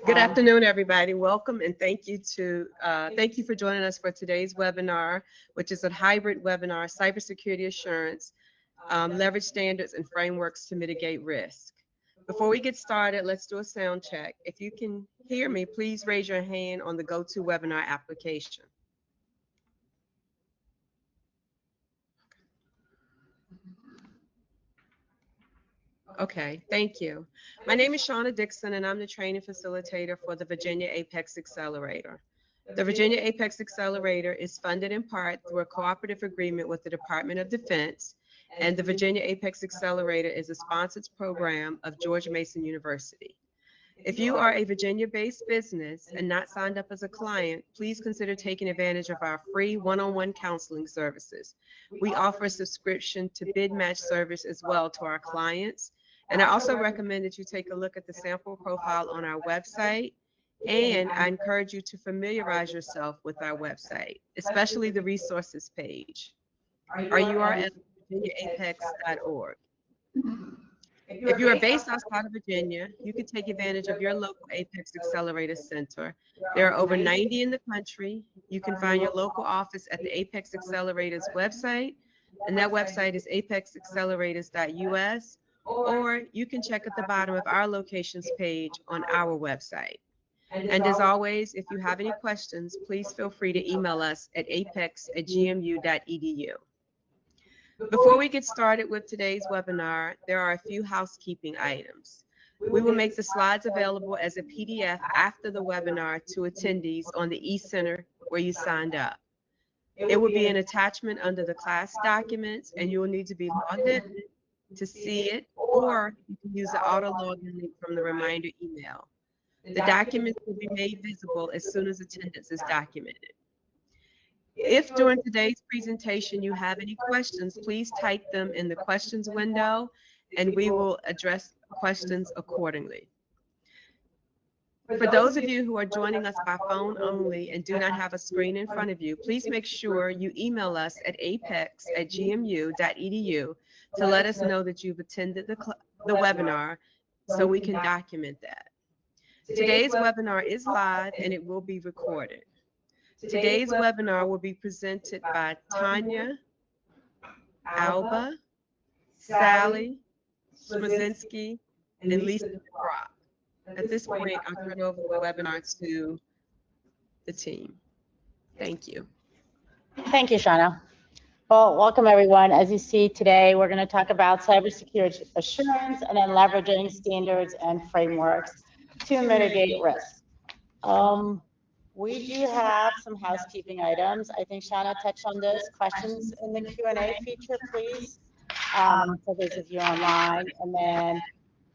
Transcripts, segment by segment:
Good afternoon, everybody. Welcome and thank you for joining us for today's webinar, which is a hybrid webinar, Cybersecurity Assurance, Leverage Standards and Frameworks to Mitigate Risk. Before we get started, let's do a sound check. If you can hear me, please raise your hand on the GoToWebinar application. Okay, thank you. My name is Shauna Dixon, and I'm the training facilitator for the Virginia Apex Accelerator. The Virginia Apex Accelerator is funded in part through a cooperative agreement with the Department of Defense, and the Virginia Apex Accelerator is a sponsored program of George Mason University. If you are a Virginia-based business and not signed up as a client, please consider taking advantage of our free one-on-one counseling services. We offer a subscription to bid match service as well to our clients. And I also recommend that you take a look at the sample profile on our website, and I encourage you to familiarize yourself with our website, especially the resources page. Our URL is virginiaapex.org. If you are based outside of Virginia, you can take advantage of your local Apex Accelerator Center. There are over 90 in the country. You can find your local office at the Apex Accelerators website, and that website is apexaccelerators.us. Or you can check at the bottom of our locations page on our website. And as always, if you have any questions, please feel free to email us at apex@gmu.edu. Before we get started with today's webinar, there are a few housekeeping items. We will make the slides available as a PDF after the webinar to attendees on the eCenter where you signed up. It will be an attachment under the class documents, and you will need to be logged in to see it, or you can use the auto login link from the reminder email. The documents will be made visible as soon as attendance is documented. If during today's presentation you have any questions, please type them in the questions window and we will address questions accordingly. For those of you who are joining us by phone only and do not have a screen in front of you, please make sure you email us at apex@gmu.edu to let us know that you've attended the webinar so we can document that. Today's webinar is live and it will be recorded. Today's webinar will be presented by Tanya, Alba, Sally, Smazinski, and Lisa Brock. At this point, I'll turn over the webinar to the team. Thank you. Thank you, Shauna. Well, welcome everyone. As you see today, we're going to talk about cybersecurity assurance and then leveraging standards and frameworks to mitigate risk. We do have some housekeeping items. I think Shauna touched on this. Questions in the Q&A feature, please, for those of you online. And then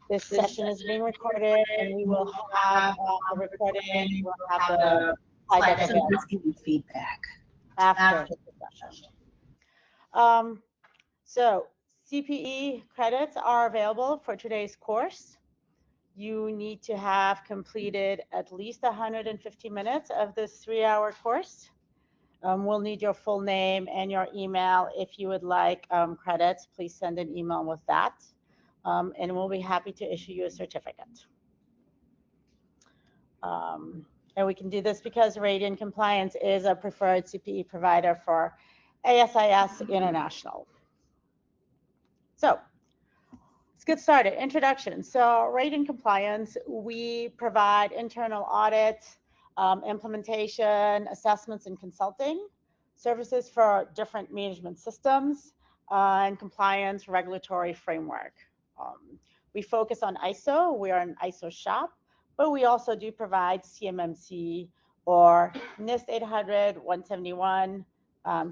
this session is being recorded, and we will have a recording. We'll have the slide deck available. Feedback After the session. So CPE credits are available for today's course. You need to have completed at least 150 minutes of this 3-hour course. We'll need your full name and your email. If you would like credits, please send an email with that, and we'll be happy to issue you a certificate. And we can do this because Radian Compliance is a preferred CPE provider for ASIS International. So let's get started. Introduction. So Radian Compliance, we provide internal audit, implementation, assessments, and consulting services for different management systems and compliance regulatory framework. We focus on ISO. We are an ISO shop, but we also do provide CMMC or NIST 800, 171,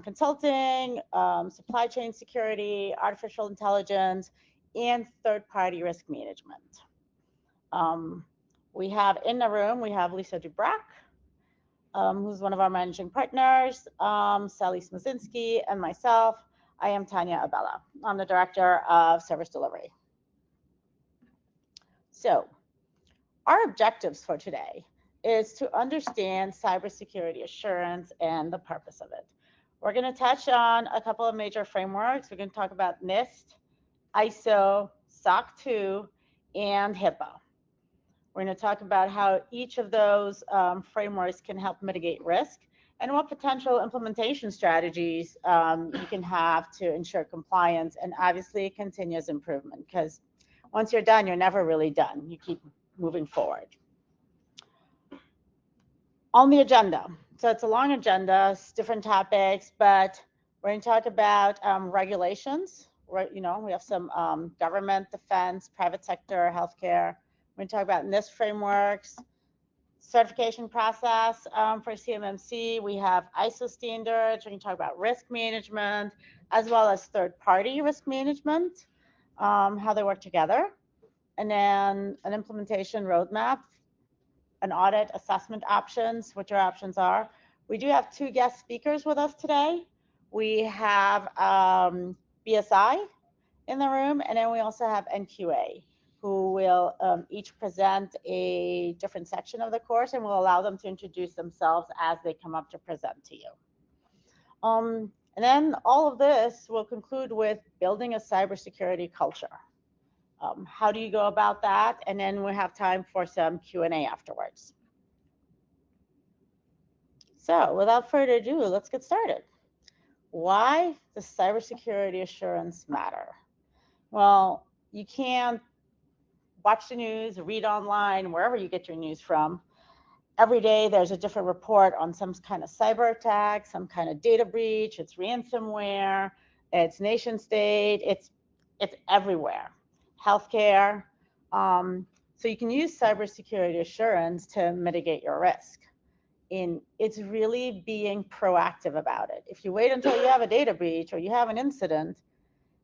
consulting, supply chain security, artificial intelligence, and third-party risk management. We have in the room, we have Lisa Dubrack, who's one of our managing partners, Sally Smazinski, and myself. I am Tanya Abella. I'm the Director of Service Delivery. So our objectives for today is to understand cybersecurity assurance and the purpose of it. We're going to touch on a couple of major frameworks. We're going to talk about NIST, ISO, SOC 2, and HIPAA. We're going to talk about how each of those frameworks can help mitigate risk and what potential implementation strategies you can have to ensure compliance and obviously continuous improvement, because once you're done, you're never really done. You keep moving forward. On the agenda, so it's a long agenda, different topics, but we're going to talk about regulations. We have some government, defense, private sector, healthcare. We're going to talk about NIST frameworks, certification process for CMMC. We have ISO standards. We're going to talk about risk management, as well as third-party risk management, how they work together, and then an implementation roadmap, an audit assessment options, what your options are. We do have 2 guest speakers with us today. We have BSI in the room, and then we also have NQA, who will each present a different section of the course, and we'll allow them to introduce themselves as they come up to present to you. And then all of this will conclude with building a cybersecurity culture. How do you go about that? And then we have time for some Q&A afterwards. So without further ado, let's get started. Why does cybersecurity assurance matter? Well, you can't watch the news, read online, wherever you get your news from. Every day there's a different report on some kind of cyber attack, some kind of data breach, it's ransomware, it's nation state, it's everywhere. Healthcare. So you can use cybersecurity assurance to mitigate your risk. It's really being proactive about it. If you wait until you have a data breach or you have an incident,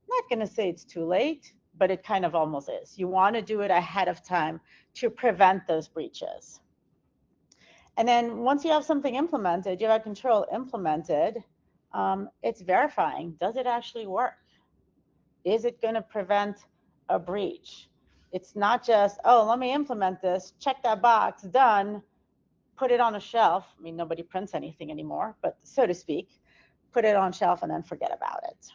I'm not going to say it's too late, but it kind of almost is. You want to do it ahead of time to prevent those breaches. And then once you have something implemented, you have control implemented, it's verifying, does it actually work? Is it going to prevent a breach? It's not just, oh, let me implement this, check that box, done, put it on a shelf. I mean, nobody prints anything anymore, but so to speak, put it on a shelf and then forget about it.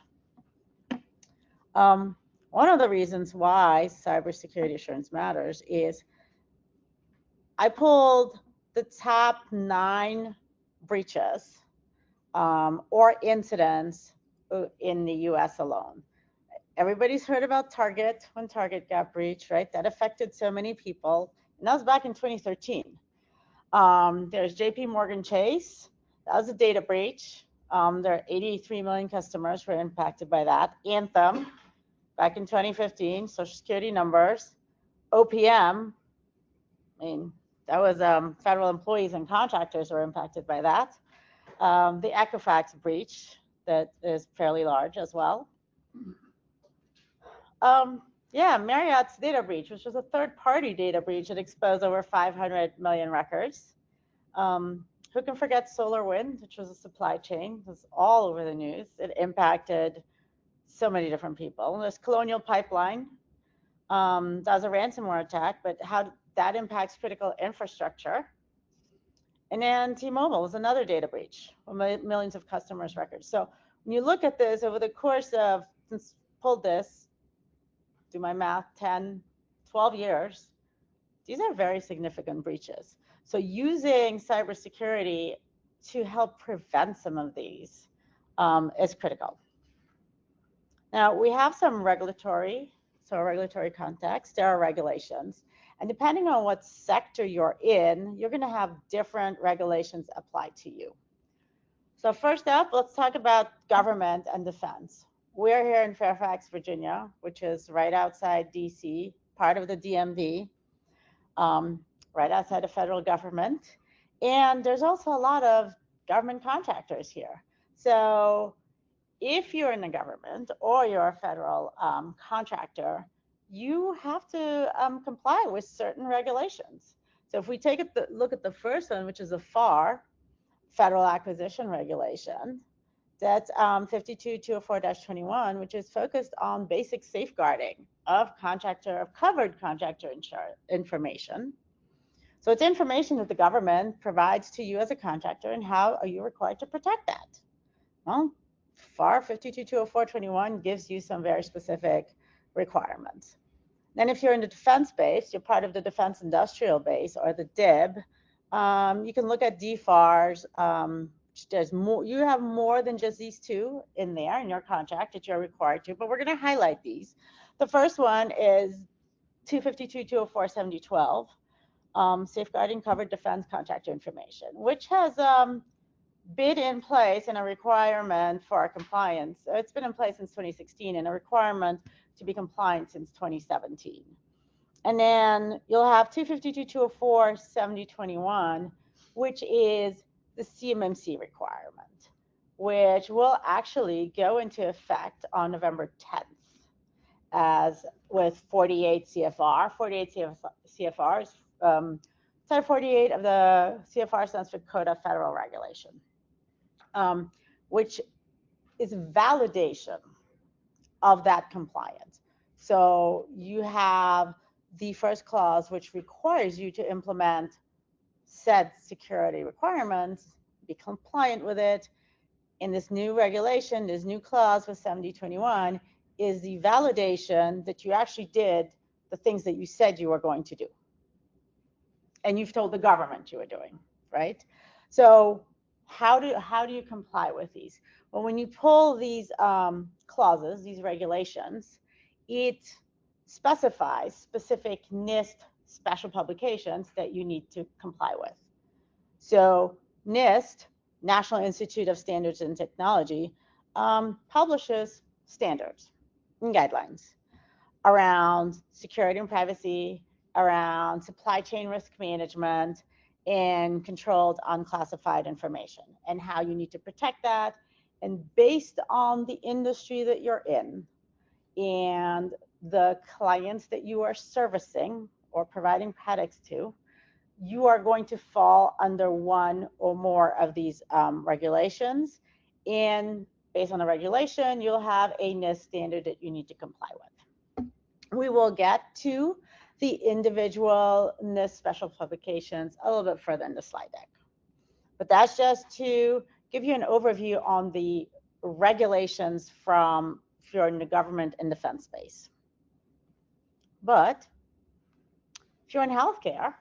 One of the reasons why cybersecurity assurance matters is I pulled the top 9 breaches or incidents in the US alone. Everybody's heard about Target, when Target got breached, right? That affected so many people, and that was back in 2013. There's JP Morgan Chase, that was a data breach. There are 83 million customers who were impacted by that. Anthem, back in 2015, Social Security numbers. OPM, I mean, that was federal employees and contractors were impacted by that. The Equifax breach, that is fairly large as well. Yeah, Marriott's data breach, which was a third-party data breach that exposed over 500 million records. Who can forget SolarWinds, which was a supply chain? It was all over the news. It impacted so many different people. There's Colonial Pipeline. That was a ransomware attack, but how that impacts critical infrastructure. And then T-Mobile was another data breach with millions of customers' records. So when you look at this over the course of, since pulled this, do my math, 10, 12 years, these are very significant breaches. So using cybersecurity to help prevent some of these is critical. Now, we have some regulatory context, there are regulations. And depending on what sector you're in, you're going to have different regulations apply to you. So first up, let's talk about government and defense. We're here in Fairfax, Virginia, which is right outside DC, part of the DMV, right outside the federal government. And there's also a lot of government contractors here. So if you're in the government or you're a federal contractor, you have to comply with certain regulations. So if we take a look at the first one, which is a FAR, Federal Acquisition Regulation, that's 52204-21, which is focused on basic safeguarding of covered contractor information. So it's information that the government provides to you as a contractor, and how are you required to protect that? Well, FAR 52204-21 gives you some very specific requirements. Then if you're in the defense base, you're part of the defense industrial base or the DIB, you can look at DFARS. There's more, you have more than just these two in there in your contract that you're required to, but we're going to highlight these. The first one is 252, 204, 7012, safeguarding covered defense contractor information, which has been in place and a requirement for our compliance. It's been in place since 2016 and a requirement to be compliant since 2017. And then you'll have 252, 204, 7021, which is the CMMC requirement, which will actually go into effect on November 10th, as with 48 CFR. 48 CFR is Title 48 of the CFR stands for Code of Federal Regulation, which is validation of that compliance. So you have the first clause, which requires you to implement said security requirements, be compliant with it. In this new regulation, this new clause with 7021 is the validation that you actually did the things that you said you were going to do. And you've told the government you were doing, right? So how do you comply with these? Well, when you pull these clauses, these regulations, it specifies specific NIST special publications that you need to comply with. So NIST, National Institute of Standards and Technology, publishes standards and guidelines around security and privacy, around supply chain risk management, and controlled unclassified information, and how you need to protect that. And based on the industry that you're in and the clients that you are servicing or providing products to, you are going to fall under one or more of these regulations. And based on the regulation, you'll have a NIST standard that you need to comply with. We will get to the individual NIST special publications a little bit further in the slide deck. But that's just to give you an overview on the regulations from if you're in the government and defense space. But if you're in healthcare,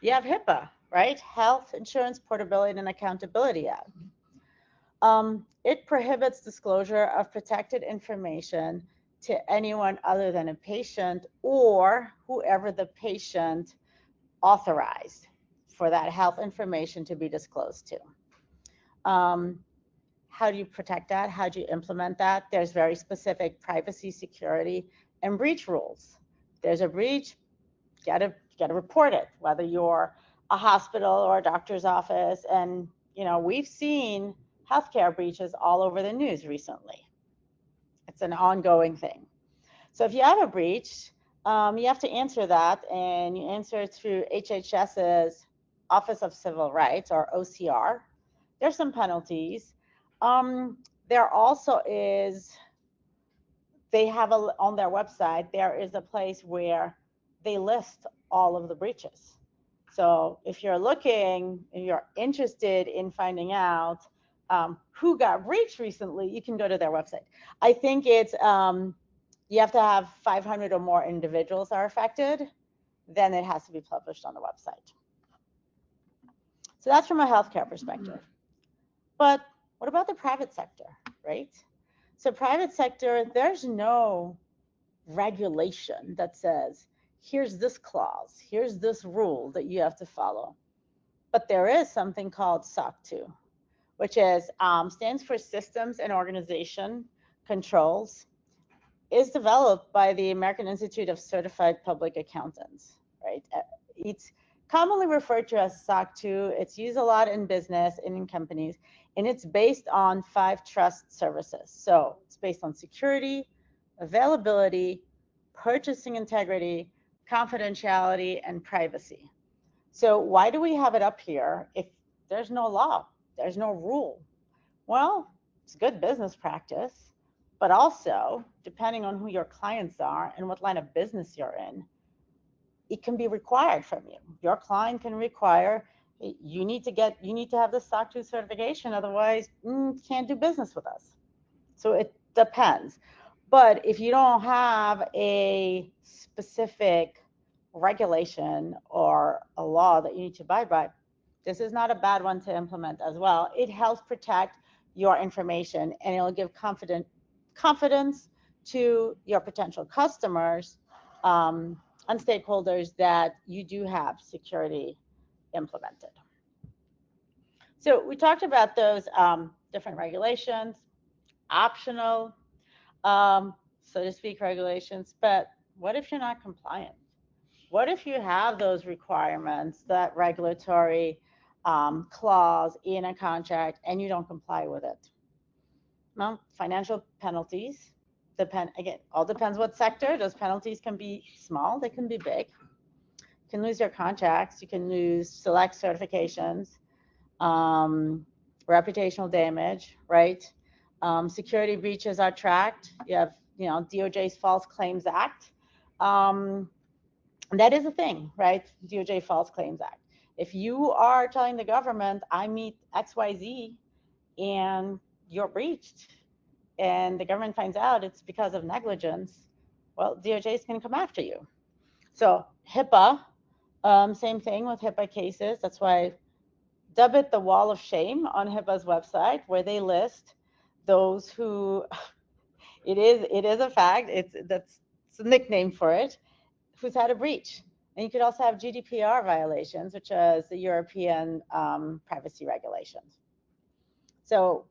you have HIPAA, right? Health Insurance Portability and Accountability Act. It prohibits disclosure of protected information to anyone other than a patient or whoever the patient authorized for that health information to be disclosed to. How do you protect that? How do you implement that? There's very specific privacy, security, and breach rules. There's a breach, you gotta report it, whether you're a hospital or a doctor's office. And we've seen healthcare breaches all over the news recently. It's an ongoing thing. So if you have a breach, you have to answer that, and you answer it through HHS's Office of Civil Rights, or OCR. There's some penalties. There also is, they have on their website, there is a place where they list all of the breaches. So if you're looking and you're interested in finding out who got breached recently, you can go to their website. I think it's, you have to have 500 or more individuals are affected, then it has to be published on the website. So that's from a healthcare perspective. But what about the private sector, right? So private sector, there's no regulation that says, here's this clause, here's this rule that you have to follow. But there is something called SOC 2, which is stands for Systems and Organization Controls, is developed by the American Institute of Certified Public Accountants, right? It's commonly referred to as SOC 2. It's used a lot in business and in companies, and it's based on 5 trust services. So it's based on security, availability, purchasing integrity, confidentiality, and privacy. So why do we have it up here if there's no law, there's no rule? Well, it's good business practice, but also depending on who your clients are and what line of business you're in, it can be required from you. Your client can require, you need to have the SOC 2 certification, otherwise you can't do business with us. So it depends. But if you don't have a specific regulation or a law that you need to abide by, this is not a bad one to implement as well. It helps protect your information, and it'll give confidence to your potential customers and stakeholders that you do have security implemented. So we talked about those different regulations, optional, so to speak, regulations, but what if you're not compliant? What if you have those requirements, that regulatory clause in a contract, and you don't comply with it? Well, financial penalties depend, again, all depends what sector. Those penalties can be small, they can be big. You can lose your contracts, you can lose select certifications, reputational damage, right? Security breaches are tracked. You have, DOJ's False Claims Act. That is a thing, right? DOJ False Claims Act. If you are telling the government, I meet XYZ, and you're breached, and the government finds out it's because of negligence, well, DOJ is going to come after you. So HIPAA, same thing with HIPAA cases. That's why I dub it the wall of shame on HIPAA's website, where they list those who, it is a fact, that's a nickname for it, who's had a breach. And you could also have GDPR violations, which is the European privacy regulations. So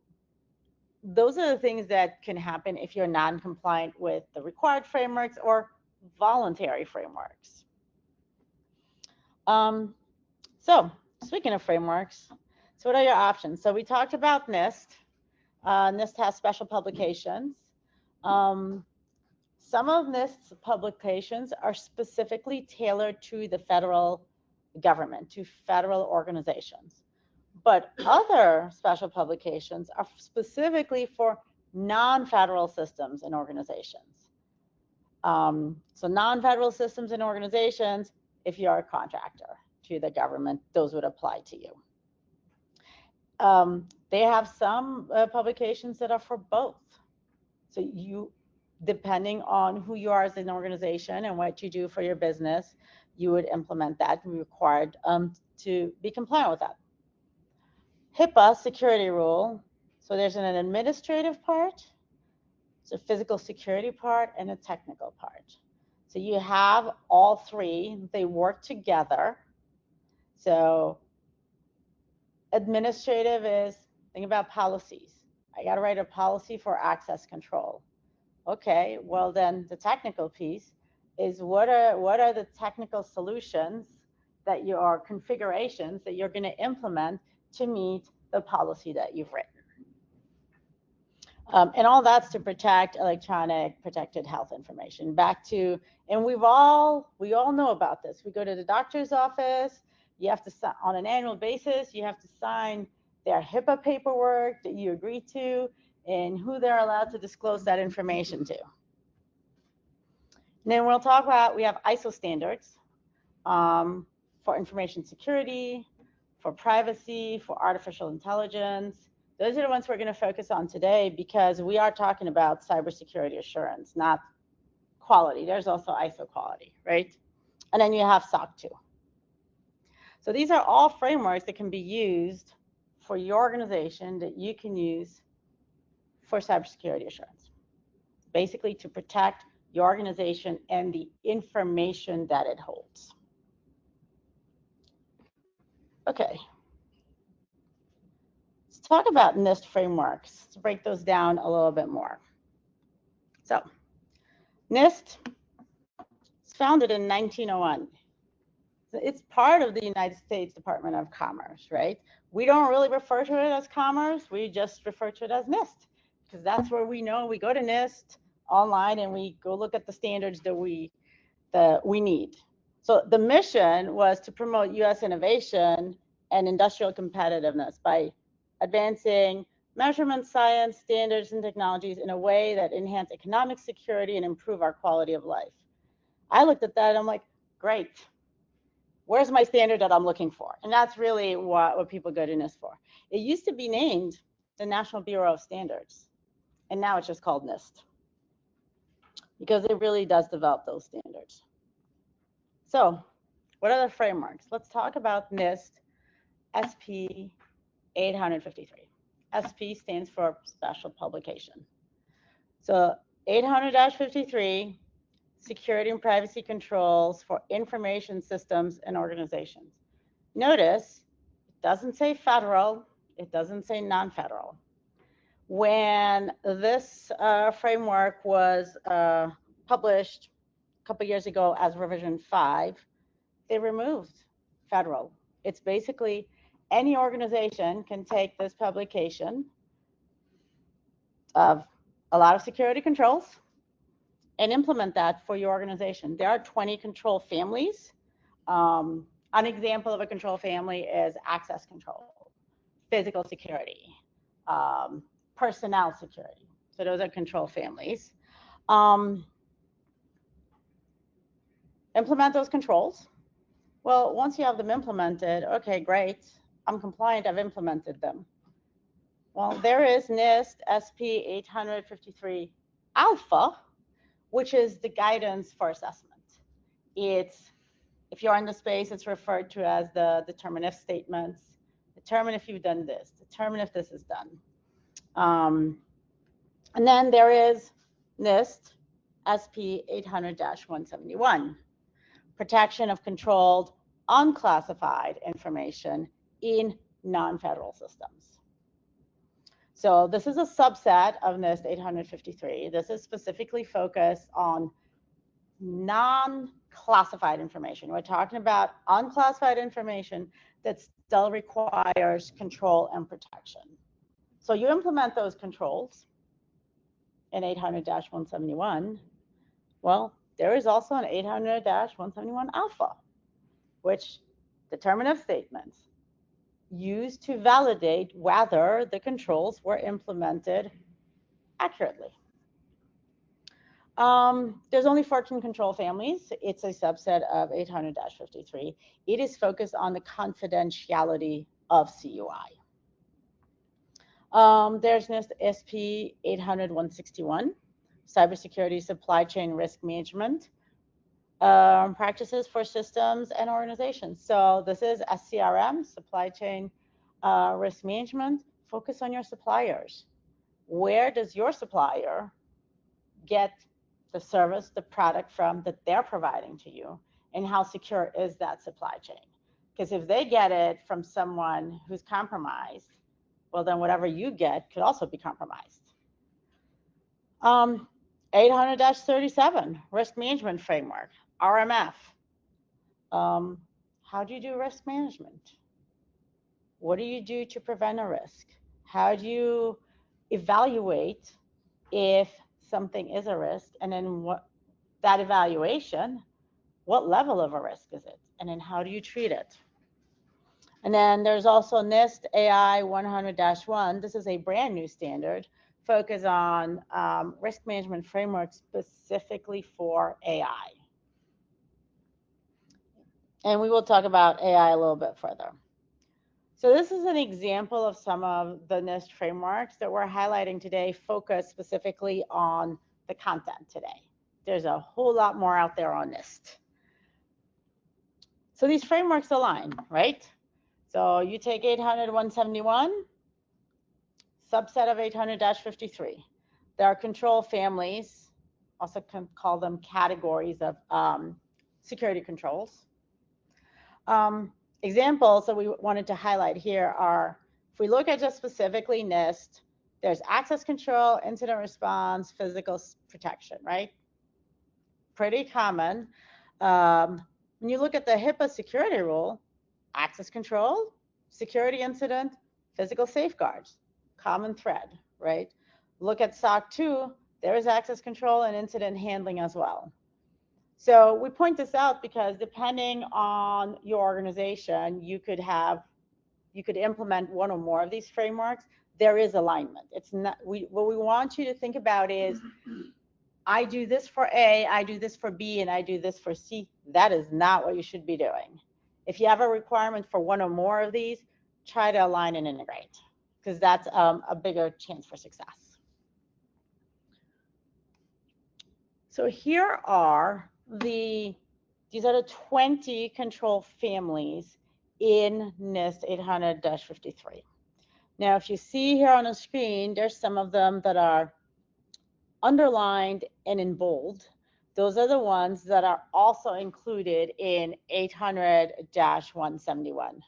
those are the things that can happen if you're non-compliant with the required frameworks or voluntary frameworks. So speaking of frameworks, so what are your options? So we talked about NIST. NIST has special publications. Some of NIST's publications are specifically tailored to the federal government, to federal organizations. But other special publications are specifically for non-federal systems and organizations. So non-federal systems and organizations, if you're a contractor to the government, those would apply to you. They have some publications that are for both. So you, depending on who you are as an organization and what you do for your business, you would implement that and be required to be compliant with that. HIPAA security rule. So there's an administrative part, it's a physical security part, and a technical part. So you have all three, they work together. So administrative is, think about policies. I got to write a policy for access control. Okay, well then the technical piece is what are the technical solutions that your configurations that you're going to implement to meet the policy that you've written. And all that's to protect electronic protected health information. Back to, and we all know about this. We go to the doctor's office, you have to, on an annual basis, you have to sign their HIPAA paperwork that you agree to and who they're allowed to disclose that information to. And then we'll talk about, we have ISO standards for information security, for privacy, for artificial intelligence. Those are the ones we're going to focus on today because we are talking about cybersecurity assurance, not quality. There's also ISO quality, right? And then you have SOC 2. So these are all frameworks that can be used for your organization that you can use for cybersecurity assurance, basically to protect your organization and the information that it holds. Okay. Let's talk about NIST frameworks. Let's break those down a little bit more. So NIST was founded in 1901. So it's part of the United States Department of Commerce, right? We don't really refer to it as commerce. We just refer to it as NIST because that's where we know. We go to NIST online and we go look at the standards that we need. So the mission was to promote U.S. innovation and industrial competitiveness by advancing measurement science, standards, and technologies in a way that enhance economic security and improve our quality of life. I looked at that and I'm like, great. Where's my standard that I'm looking for? And that's really what people go to NIST for. It used to be named the National Bureau of Standards, and now it's just called NIST. because it really does develop those standards. So what are the frameworks? Let's talk about NIST SP 853. SP stands for Special Publication. So 800-53, security and privacy controls for information systems and organizations. Notice it doesn't say federal, it doesn't say non-federal. When this framework was published a couple years ago as revision 5, they removed federal. It's basically any organization can take this publication of a lot of security controls and implement that for your organization. There are 20 control families. An example of a control family is access control, physical security, personnel security. So those are control families. Implement those controls. Well, once you have them implemented, okay, great. I'm compliant, I've implemented them. Well, there is NIST SP 853 Alpha, which is the guidance for assessment. It's, if you're in the space, it's referred to as the determine if statements. Determine if you've done this, determine if this is done. And then there is NIST SP 800-171, protection of controlled, unclassified information in non-federal systems. So this is a subset of NIST 853. This is specifically focused on non-classified information. We're talking about unclassified information that still requires control and protection. So you implement those controls in 800-171. Well, there is also an 800-171 Alpha, which determinative statements used to validate whether the controls were implemented accurately. There's only 14 control families. It's a subset of 800-53. It is focused on the confidentiality of CUI. There's NIST SP 800-161, cybersecurity supply chain risk management practices for systems and organizations. So this is SCRM, supply chain risk management. Focus on your suppliers. Where does your supplier get the service, the product from that they're providing to you, and how secure is that supply chain? Because if they get it from someone who's compromised, well, then whatever you get could also be compromised. 800-37, risk management framework, RMF. How do you do risk management? What do you do to prevent a risk? How do you evaluate if something is a risk? And then what that evaluation, what level of a risk is it? And then how do you treat it? And then there's also NIST AI 100-1. This is a brand new standard focused on risk management framework specifically for AI. And we will talk about AI a little bit further. So this is an example of some of the NIST frameworks that we're highlighting today, focused specifically on the content today. There's a whole lot more out there on NIST. So these frameworks align, right? So you take 800-171, subset of 800-53. There are control families, also can call them categories of security controls. Examples that we wanted to highlight here are, if we look at just specifically NIST, there's access control, incident response, physical protection, right? Pretty common. When you look at the HIPAA security rule, access control, security incident, physical safeguards, common thread, right? Look at SOC 2, there is access control and incident handling as well. So we point this out because depending on your organization, you could implement one or more of these frameworks. There is alignment. It's not, what we want you to think about is, I do this for A, I do this for B, and I do this for C. That is not what you should be doing. If you have a requirement for one or more of these, try to align and integrate, because that's a bigger chance for success. So here are these are the 20 control families in NIST 800-53. Now, if you see here on the screen, there's some of them that are underlined and in bold. Those are the ones that are also included in 800-171.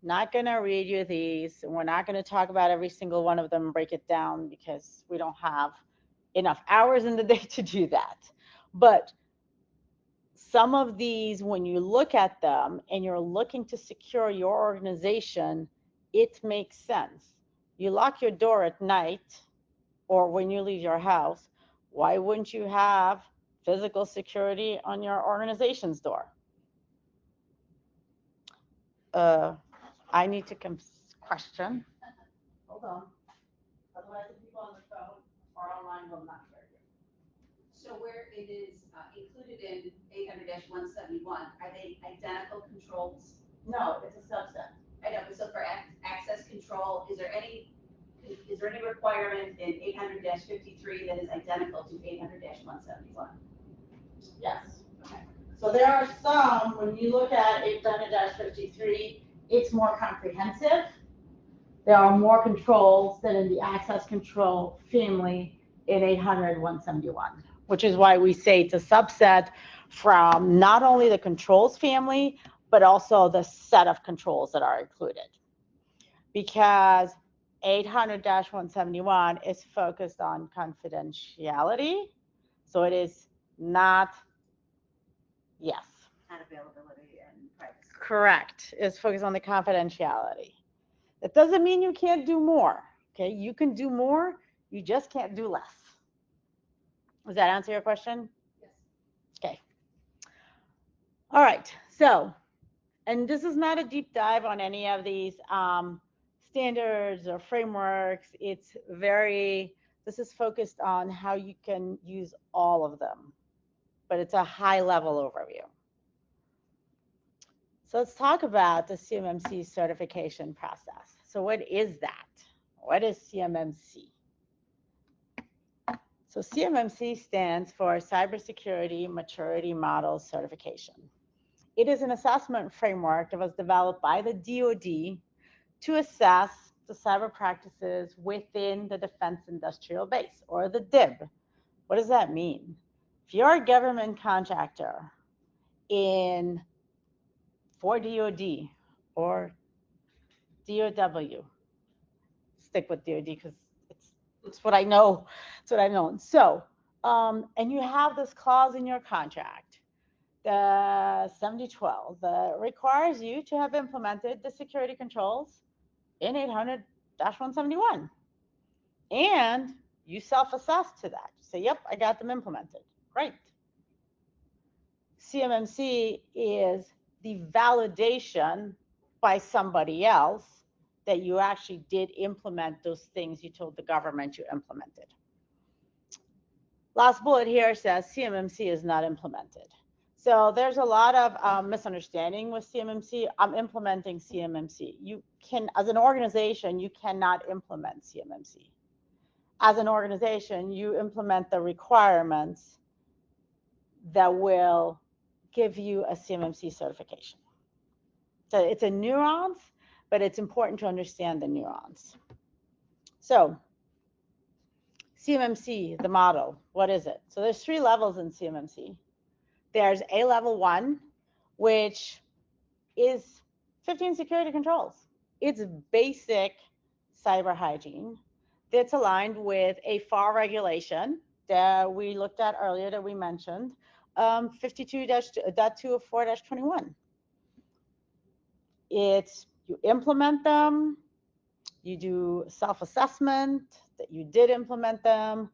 Not going to read you these. We're not going to talk about every single one of them and break it down because we don't have enough hours in the day to do that. But some of these, when you look at them and you're looking to secure your organization, it makes sense. You lock your door at night or when you leave your house, why wouldn't you have physical security on your organization's door? I need to question. Hold on. Otherwise, the people on the phone or online will not hear you. So where it is included in 800-171, are they identical controls? No, it's a subset. I know, but so for access control, is there any requirement in 800-53 that is identical to 800-171? Yes. Okay. So there are some, when you look at 800-53, it's more comprehensive. There are more controls than in the access control family in 800-171, which is why we say it's a subset from not only the controls family, but also the set of controls that are included. Because 800-171 is focused on confidentiality, so it is not, yes. Not availability and privacy. Correct. It's focused on the confidentiality. That doesn't mean you can't do more. Okay, you can do more, you just can't do less. Does that answer your question? Yes. Okay. All right. So, and this is not a deep dive on any of these standards or frameworks. It's this is focused on how you can use all of them, but it's a high level overview. So let's talk about the CMMC certification process. So what is that? What is CMMC? So CMMC stands for Cybersecurity Maturity Model Certification. It is an assessment framework that was developed by the DoD to assess the cyber practices within the defense industrial base, or the DIB. What does that mean? If you're a government contractor for DoD or DOW, stick with DoD because it's what I know. It's what I've known. So, and you have this clause in your contract, the 7012, that requires you to have implemented the security controls in 800-171. And you self-assess to that. You say, yep, I got them implemented. Great. CMMC is the validation by somebody else that you actually did implement those things you told the government you implemented. Last bullet here says CMMC is not implemented. So there's a lot of misunderstanding with CMMC. I'm implementing CMMC. You can, as an organization, you cannot implement CMMC. As an organization, you implement the requirements that will give you a CMMC certification. So it's a nuance, but it's important to understand the nuance. So CMMC, the model, what is it? So there's 3 levels in CMMC. There's a level 1, which is 15 security controls. It's basic cyber hygiene that's aligned with a FAR regulation that we looked at earlier that we mentioned, 52.204-21. It's, you implement them, you do self-assessment that you did implement them,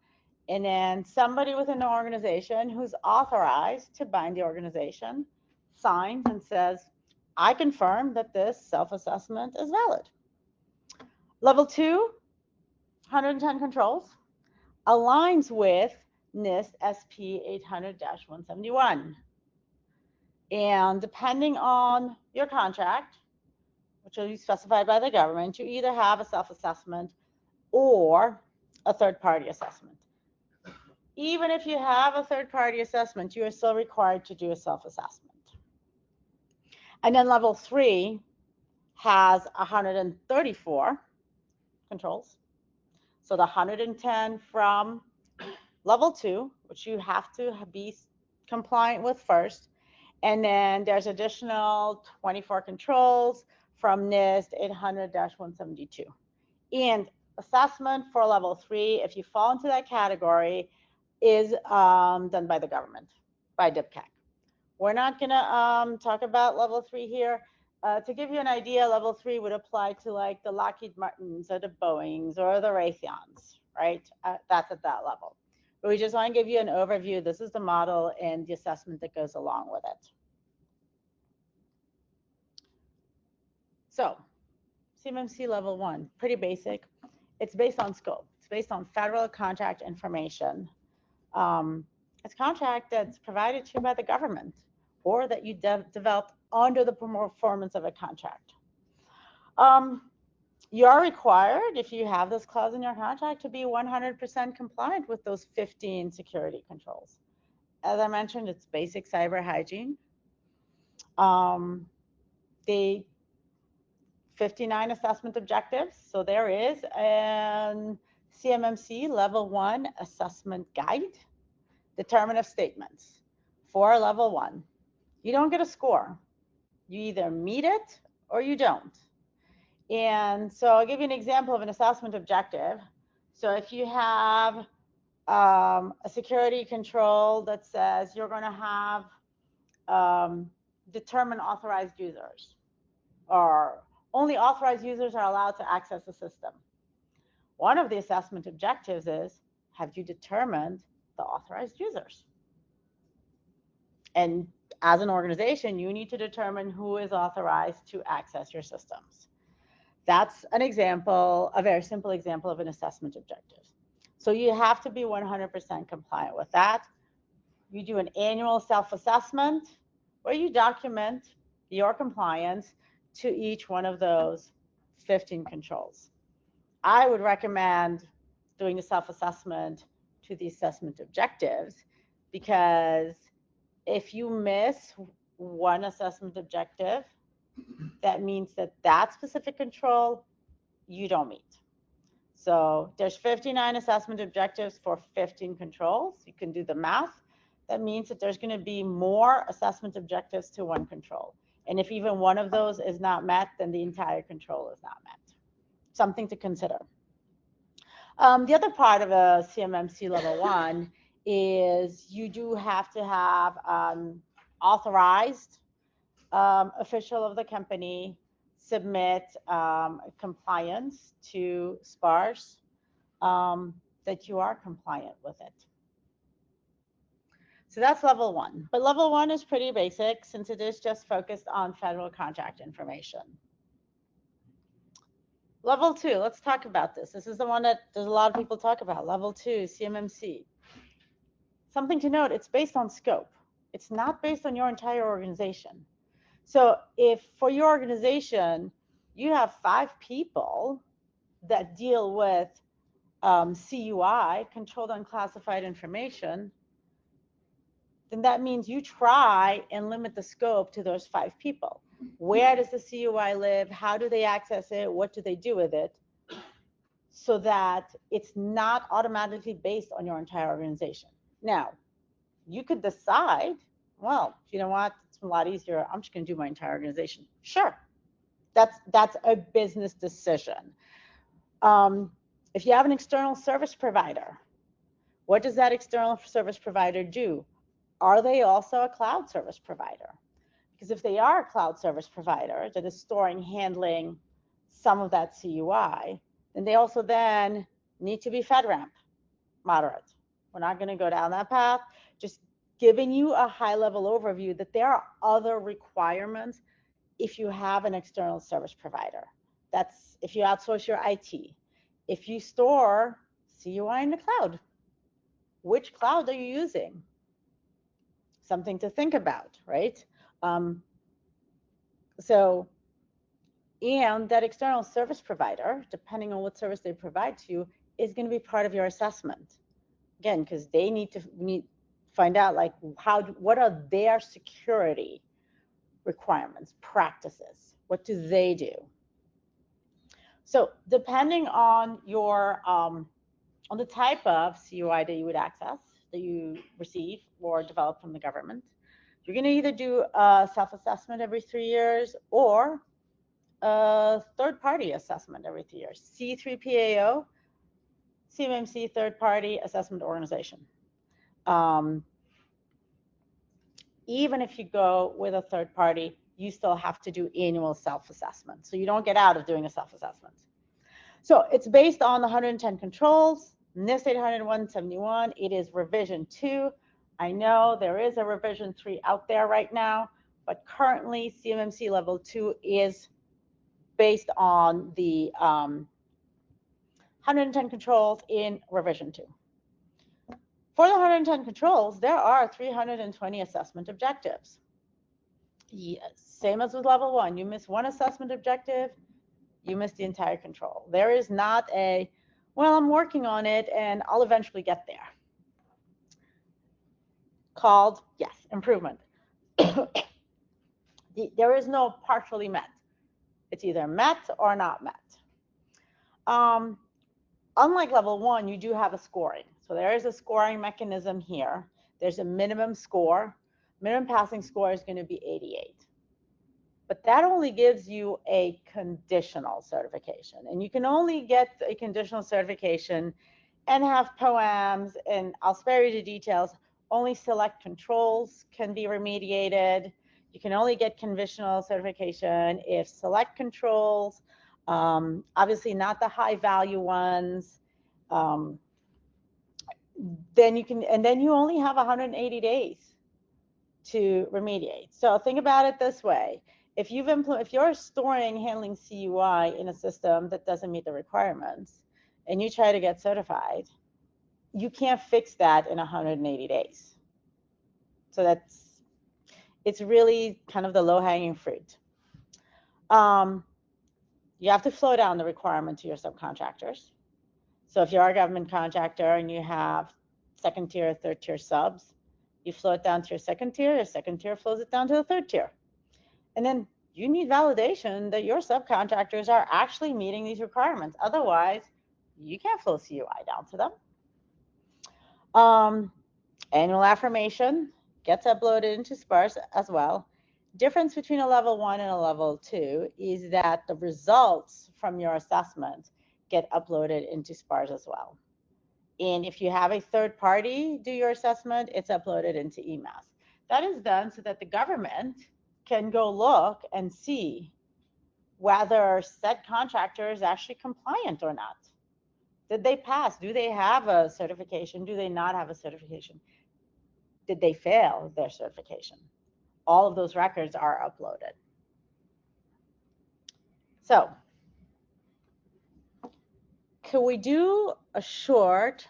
and then somebody within the organization who's authorized to bind the organization signs and says, I confirm that this self-assessment is valid. Level 2, 110 controls, aligns with NIST SP 800-171. And depending on your contract, which will be specified by the government, you either have a self-assessment or a third-party assessment. even if you have a third-party assessment, you are still required to do a self-assessment. And then level 3 has 134 controls. So the 110 from level 2, which you have to be compliant with first, and then there's additional 24 controls from NIST 800-172. And assessment for level 3, if you fall into that category, is done by the government, by DIPCAC. We're not going to talk about level 3 here. To give you an idea, level 3 would apply to like the Lockheed Martins or the Boeings or the Raytheons, right? That's at that level. But we just want to give you an overview. This is the model and the assessment that goes along with it. So CMMC level 1, pretty basic. It's based on scope. It's based on federal contract information. It's contract that's provided to you by the government or that you developed under the performance of a contract. You are required, if you have this clause in your contract, to be 100% compliant with those 15 security controls. As I mentioned, it's basic cyber hygiene. The 59 assessment objectives. So there is a CMMC level 1 assessment guide, determinative statements for level 1. You don't get a score. You either meet it or you don't. And so I'll give you an example of an assessment objective. So if you have a security control that says you're going to have determine authorized users, or only authorized users are allowed to access the system. One of the assessment objectives is, have you determined the authorized users? And as an organization, you need to determine who is authorized to access your systems. That's an example, a very simple example of an assessment objective. So you have to be 100% compliant with that. You do an annual self-assessment where you document your compliance to each one of those 15 controls. I would recommend doing the self-assessment to the assessment objectives, because if you miss one assessment objective, that means that that specific control you don't meet. So there's 59 assessment objectives for 15 controls. You can do the math. That means that there's going to be more assessment objectives to one control. And if even one of those is not met, then the entire control is not met. Something to consider. The other part of a CMMC level 1 is you do have to have authorized official of the company submit compliance to SPARS that you are compliant with it. So that's level 1. But level 1 is pretty basic since it is just focused on federal contract information. Level 2, let's talk about this. This is the one that there's a lot of people talk about. Level 2, CMMC. Something to note, it's based on scope. It's not based on your entire organization. So if for your organization, you have 5 people that deal with CUI, controlled unclassified information, then that means you try and limit the scope to those 5 people. Where does the CUI live? How do they access it? What do they do with it? So that it's not automatically based on your entire organization. Now, you could decide, well, you know what? It's a lot easier. I'm just going to do my entire organization. Sure. That's a business decision. If you have an external service provider, what does that external service provider do? Are they also a cloud service provider? Because if they are a cloud service provider that is storing, handling some of that CUI, then they also then need to be FedRAMP moderate. We're not going to go down that path. Just giving you a high-level overview that there are other requirements if you have an external service provider. That's if you outsource your IT. If you store CUI in the cloud, which cloud are you using? Something to think about, right? And that external service provider, depending on what service they provide to you, is going to be part of your assessment. again, because they need to find out like what are their security requirements, practices, what do they do? So depending on your on the type of CUI that you would access, that you receive or develop from the government, you're going to either do a self-assessment every 3 years or a third-party assessment every 3 years. C3PAO, CMMC, third-party assessment organization. Even if you go with a third party, you still have to do annual self-assessment. So you don't get out of doing a self-assessment. So it's based on the 110 controls, NIST 801-71. It is revision 2. I know there is a revision 3 out there right now, but currently CMMC level 2 is based on the 110 controls in revision 2. For the 110 controls, there are 320 assessment objectives. Yes, same as with level 1. You miss one assessment objective, you miss the entire control. There is not a, well, I'm working on it and I'll eventually get there. Called, yes, improvement. There is no partially met. It's either met or not met. Unlike level 1, you do have a scoring. So there is a scoring mechanism here. There's a minimum score. Minimum passing score is going to be 88. But that only gives you a conditional certification. And you can only get a conditional certification and have POAMs, and I'll spare you the details. Only select controls can be remediated. You can only get conditional certification if select controls, obviously not the high value ones. Then you can, and then you only have 180 days to remediate. So think about it this way. If you're storing handling CUI in a system that doesn't meet the requirements and you try to get certified, you can't fix that in 180 days. So it's really kind of the low-hanging fruit. You have to flow down the requirement to your subcontractors. So if you're a government contractor and you have second tier or third tier subs, you flow it down to your second tier flows it down to the third tier. And then you need validation that your subcontractors are actually meeting these requirements. Otherwise, you can't flow CUI down to them. Annual affirmation gets uploaded into SPARS as well. Difference between a level 1 and a level 2 is that the results from your assessment get uploaded into SPARS as well. And if you have a third party do your assessment, it's uploaded into EMAS. That is done so that the government can go look and see whether said contractor is actually compliant or not. Did they pass? Do they have a certification? Do they not have a certification? Did they fail their certification? All of those records are uploaded. So, could we do a short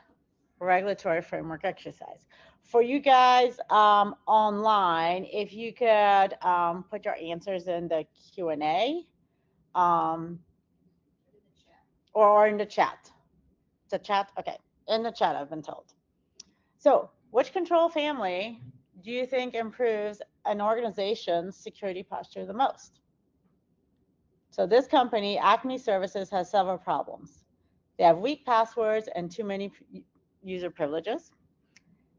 regulatory framework exercise? For you guys online, if you could put your answers in the Q&A or in the chat. The chat, okay, in the chat I've been told. So, which control family do you think improves an organization's security posture the most? So this company, Acme Services, has several problems. They have weak passwords and too many user privileges.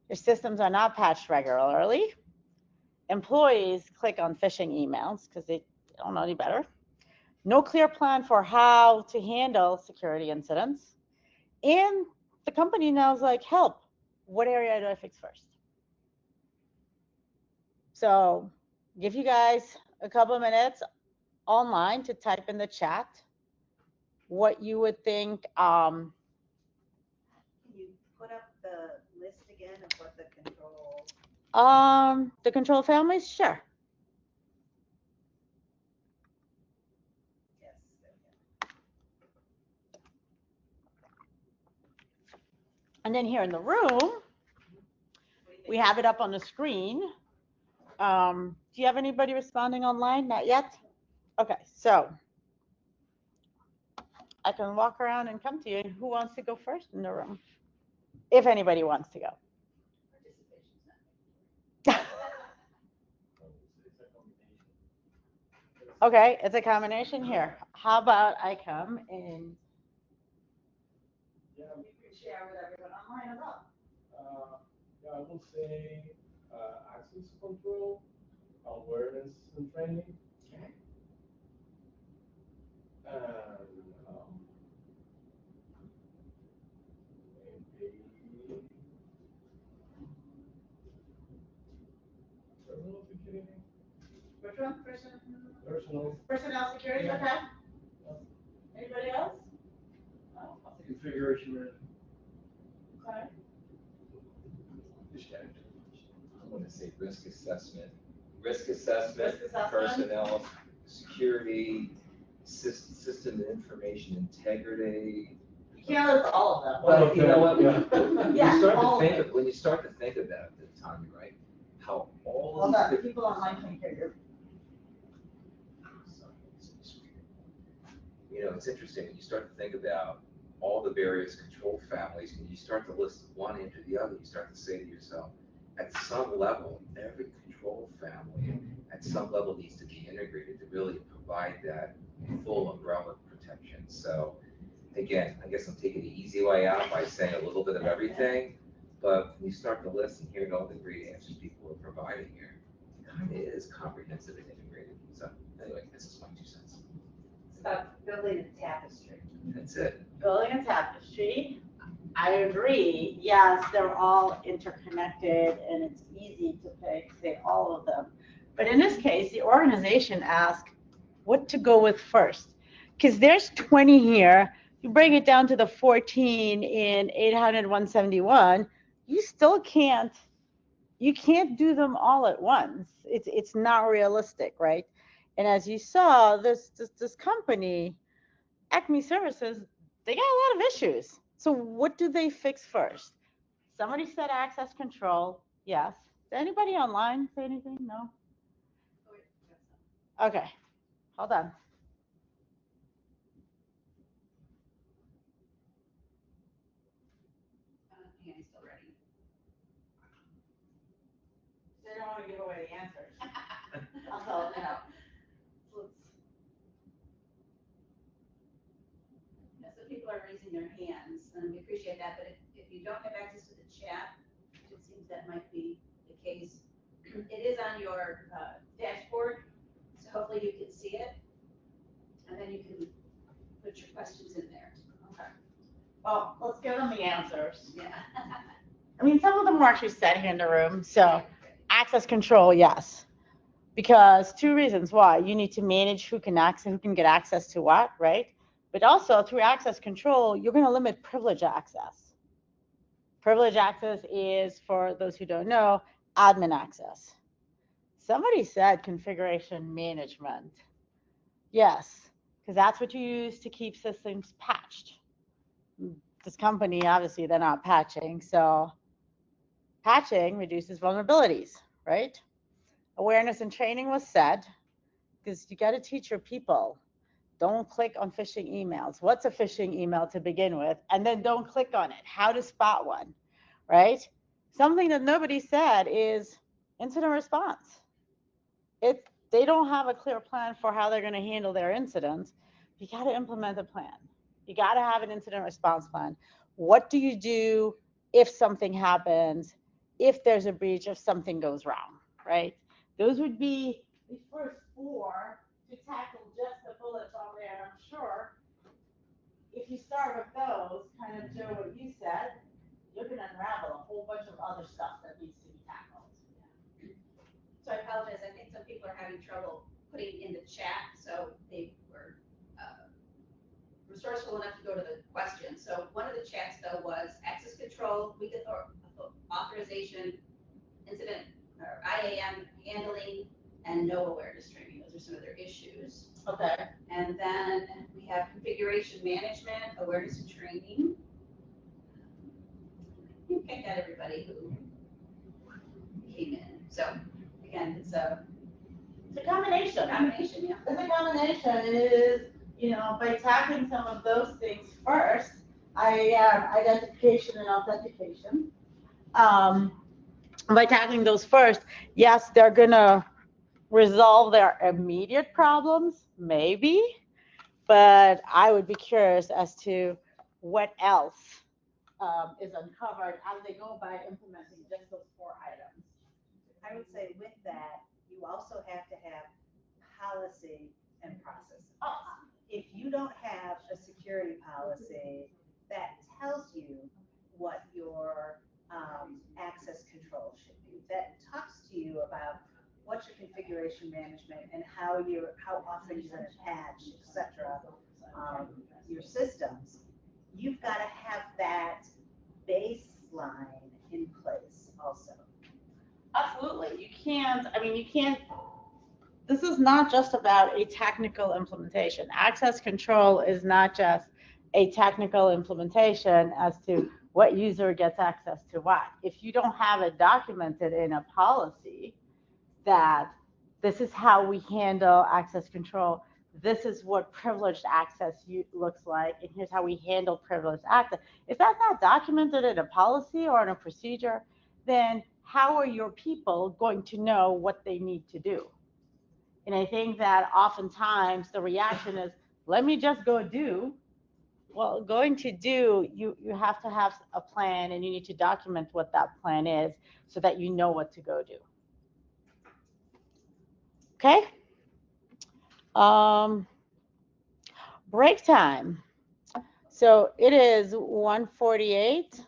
Their systems are not patched regularly. Employees click on phishing emails because they don't know any better. No clear plan for how to handle security incidents. And the company now is like, help, what area do I fix first? So give you guys a couple of minutes online to type in the chat what you would think. Can you put up the list again of what the control? The control families, sure. Yes. Okay. And then here in the room, we have it up on the screen. Do you have anybody responding online? Not yet? Okay, so I can walk around and come to you. Who wants to go first in the room? if anybody wants to go. Okay, it's a combination here. How about I come and Yeah, you can share with everyone online as well. yeah, I would say access control, awareness and training, Okay. and maybe personal security. Which one? Personal. Security, okay. Anybody else? No? Configuration management. Okay. I want to say risk assessment, Risk assessment. personnel, security, system information integrity. You can't list all of them. Well, you know what? Yeah, all of it. When you start to think about it, Tommy, right? How all Hold these on, different. people online can't hear you. You know, it's interesting when you start to think about all the various control families, and you start to list one into the other, you start to say to yourself, at some level, every control family at some level needs to be integrated to really provide that full umbrella protection. So again, I guess I'm taking the easy way out by saying a little bit of everything, but when you start to list and hear all the great answers people are providing here, it kind of is comprehensive and integrated. So anyway, this is my 2 cents. It's about building a tapestry. That's it. Building a tapestry, I agree. Yes, they're all interconnected and it's easy to pick, say, all of them. But in this case, the organization asked what to go with first. Because there's 20 here, you bring it down to the 14 in 800, 171, you still can't, you can't do them all at once. It's not realistic, right? And as you saw, this company, Acme Services, they got a lot of issues. So what do they fix first? Somebody said access control. Yes. Did anybody online say anything? No? Okay. Hold on. Annie's still ready. They don't want to give away the answers. Also, you know. Yeah, so people are raising their hands, and we appreciate that, but if you don't have access to the chat, it seems that might be the case. It is on your dashboard, so hopefully you can see it, and then you can put your questions in there. Okay. Well, let's give them the answers. Yeah. I mean, some of them were actually said here in the room. So access control, yes. Because 2 reasons why. You need to manage who can get access to what, right? But also through access control, you're going to limit privilege access. Privilege access is, for those who don't know, admin access. Somebody said configuration management. Yes, because that's what you use to keep systems patched. This company, obviously, they're not patching. So patching reduces vulnerabilities, right? Awareness and training was said, because you got to teach your people. Don't click on phishing emails. What's a phishing email to begin with? And then don't click on it. How to spot one, right? Something that nobody said is incident response. They don't have a clear plan for how they're going to handle their incidents. You got to implement a plan. You got to have an incident response plan. What do you do if something happens, if there's a breach, if something goes wrong, right? Those would be the first 4 to tackle just the bullets on there. I'm sure if you start with those, kind of Joe, what you said, you're going to unravel a whole bunch of other stuff that needs to be tackled. So I apologize, I think some people are having trouble putting in the chat, so they were resourceful enough to go to the questions. So one of the chats though was access control, weak authorization, incident, or IAM handling, and no awareness training. Those are some of their issues. Okay. And then we have configuration management, awareness and training. You picked out everybody who came in. So again, it's a combination. combination, yeah. It's a combination. It is, by tackling some of those things first, identification and authentication. By tackling those first, yes, they're gonna resolve their immediate problems, maybe, but I would be curious as to what else is uncovered as they go by implementing just those 4 items. I would say with that, you also have to have policy and processes. If you don't have a security policy that tells you what your access control should be, that talks to you about what's your configuration management and how often you're going to patch, etc. Your systems, you've got to have that baseline in place also. Absolutely. You can't, this is not just about a technical implementation. Access control is not just a technical implementation as to what user gets access to what. If you don't have it documented in a policy that this is how we handle access control, this is what privileged access looks like, and here's how we handle privileged access. If that's not documented in a policy or in a procedure, then how are your people going to know what they need to do? And I think that oftentimes the reaction is, let me just go do. Well, going to do, you have to have a plan, and you need to document what that plan is so that you know what to go do. Okay? Break time. So it is 1:48.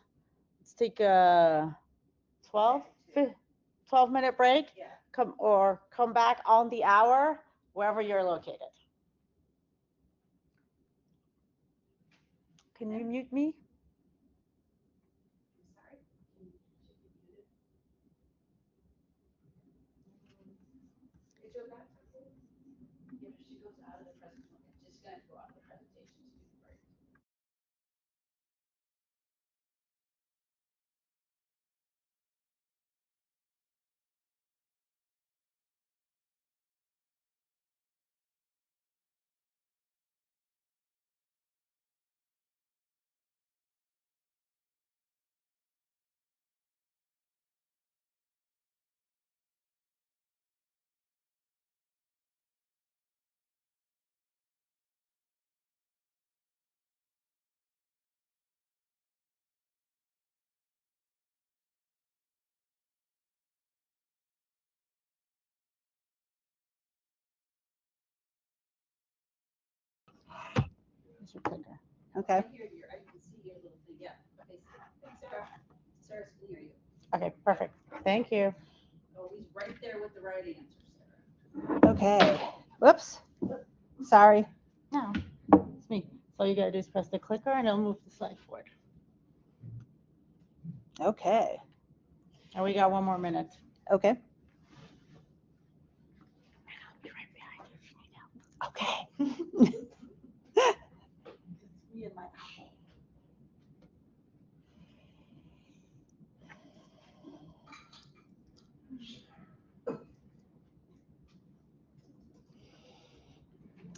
Let's take a 12-minute break. Yeah. Come back on the hour wherever you're located. Can you mute me? I'm sorry. Should be muted. Did you go back? Yeah, but she goes out of the presentation. She's gonna go out of the presentation to do the break. Okay. I hear I can see your little thing. Yeah. Okay. Thanks, Sarah. Sarah can hear you. Okay, perfect. Thank you. Oh, he's right there with the right answer, Sarah. Okay. Whoops. Sorry. No, it's me. So all you gotta do is press the clicker and it'll move the slide forward. Okay. And we got 1 more minute. Okay. I'll be right behind you if you need help. Okay. Me and my apple.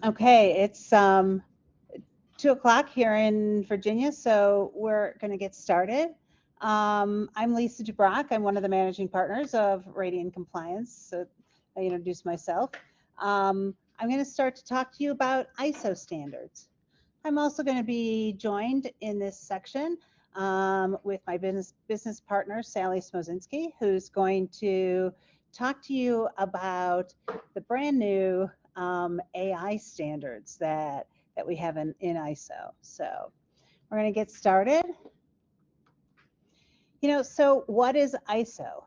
Okay. It's 2:00 here in Virginia, so we're going to get started. I'm Lisa DuBrock. I'm one of the managing partners of Radian Compliance. So I introduce myself. I'm going to start to talk to you about ISO standards. I'm also going to be joined in this section with my business partner, Sally Smozinski, who's going to talk to you about the brand new AI standards that we have in ISO. So we're going to get started. So what is ISO?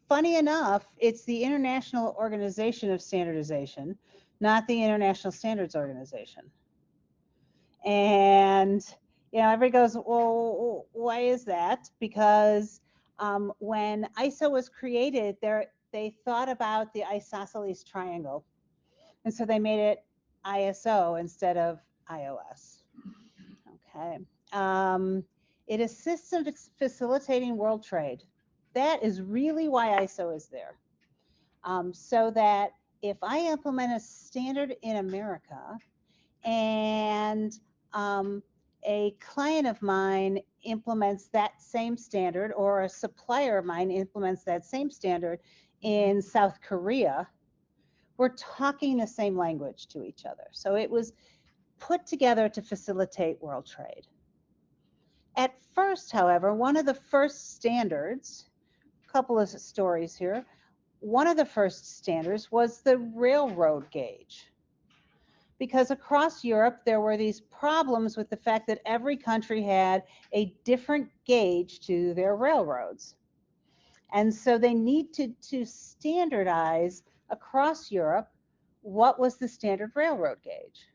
Funny enough, it's the International Organization of Standardization, not the International Standards Organization. And everybody goes, well, why is that? Because when ISO was created, they thought about the isosceles triangle, and so they made it ISO instead of iOS. Okay. It assists in facilitating world trade. That is really why ISO is there. So that if I implement a standard in America and a client of mine implements that same standard, or a supplier of mine implements that same standard in South Korea, we're talking the same language to each other. So it was put together to facilitate world trade. At first, however, one of the first standards, a couple of stories here, one of the first standards was the railroad gauge. Because across Europe, there were these problems with the fact that every country had a different gauge to their railroads. And so they needed to standardize across Europe what was the standard railroad gauge.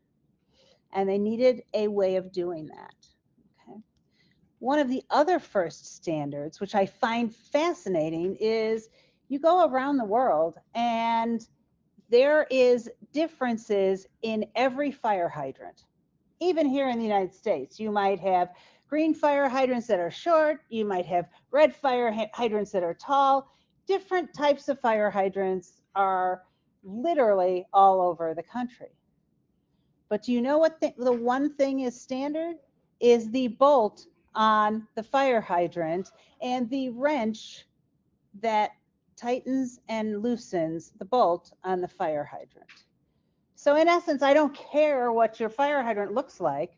And they needed a way of doing that. Okay. One of the other first standards, which I find fascinating, is you go around the world and there is differences in every fire hydrant. Even here in the United States, you might have green fire hydrants that are short, you might have red fire hydrants that are tall. Different types of fire hydrants are literally all over the country. But do you know what the one thing is standard? Is the bolt on the fire hydrant and the wrench that tightens and loosens the bolt on the fire hydrant. So in essence, I don't care what your fire hydrant looks like.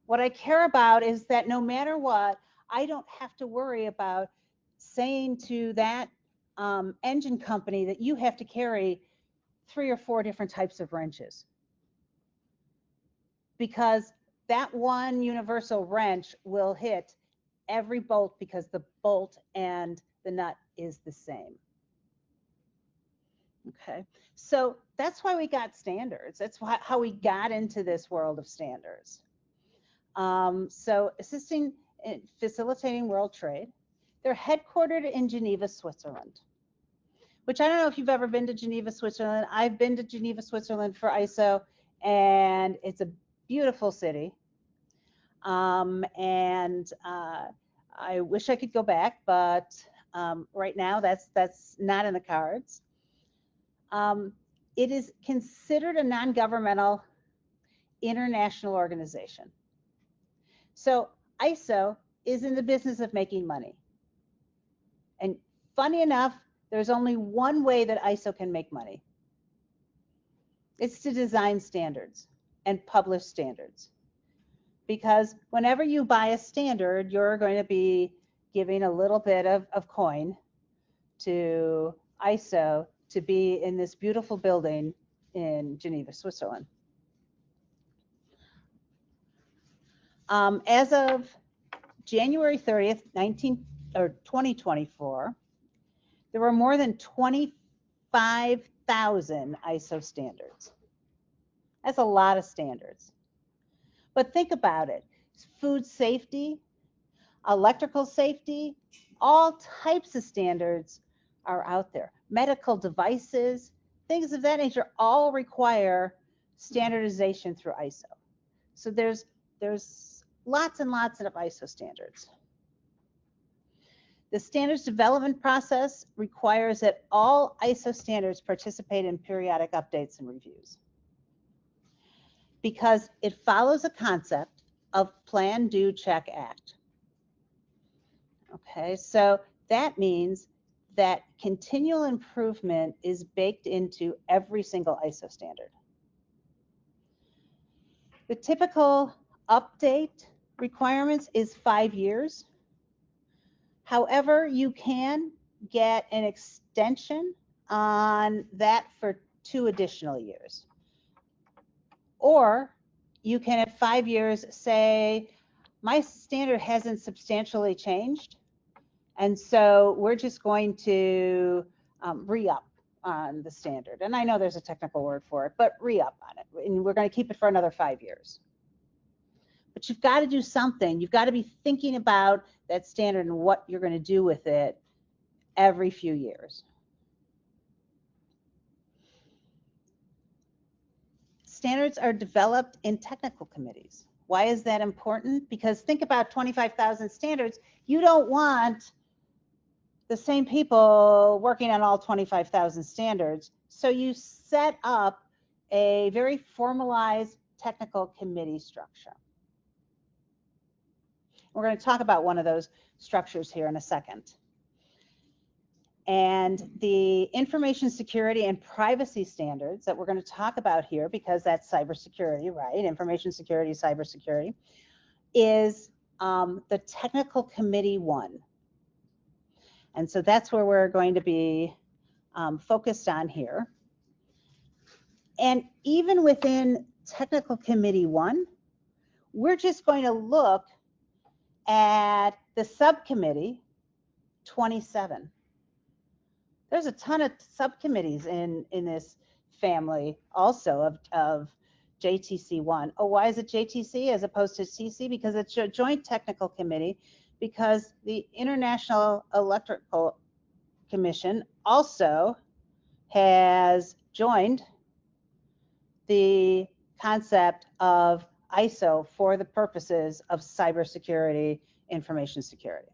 What I care about is that no matter what, I don't have to worry about saying to that engine company that you have to carry 3 or 4 different types of wrenches. Because that one universal wrench will hit every bolt because the bolt and the nut is the same. Okay, so that's why we got standards. That's how we got into this world of standards. So assisting in facilitating world trade. They're headquartered in Geneva, Switzerland, which I don't know if you've ever been to Geneva, Switzerland. I've been to Geneva, Switzerland for ISO, and it's a beautiful city. I wish I could go back, but right now that's not in the cards. It is considered a non-governmental international organization. So ISO is in the business of making money. And funny enough, there's only one way that ISO can make money. It's to design standards and publish standards. Because whenever you buy a standard, you're going to be giving a little bit of coin to ISO to be in this beautiful building in Geneva, Switzerland. As of January 30th, 2024, there were more than 25,000 ISO standards. That's a lot of standards. But think about it. Food safety, electrical safety, all types of standards are out there. Medical devices, things of that nature all require standardization through ISO. So there's lots and lots of ISO standards. The standards development process requires that all ISO standards participate in periodic updates and reviews, because it follows a concept of plan, do, check, act. Okay, so that means that continual improvement is baked into every single ISO standard. The typical update requirements is 5 years. However, you can get an extension on that for 2 additional years. Or you can at 5 years say, my standard hasn't substantially changed, and so we're just going to re-up on the standard. And I know there's a technical word for it, but re-up on it. And we're going to keep it for another 5 years. But you've got to do something. You've got to be thinking about that standard and what you're going to do with it every few years. Standards are developed in technical committees. Why is that important? Because think about 25,000 standards. You don't want the same people working on all 25,000 standards. So you set up a very formalized technical committee structure. We're going to talk about one of those structures here in a second. And the information security and privacy standards that we're going to talk about here, because that's cybersecurity, right? Information security, cybersecurity, is the technical committee one. And so that's where we're going to be focused on here. And even within technical committee one, we're just going to look at the subcommittee 27. There's a ton of subcommittees in this family also of JTC1. Oh, why is it JTC as opposed to CC? Because it's a joint technical committee, because the International Electrical Commission also has joined the concept of ISO for the purposes of cybersecurity, information security.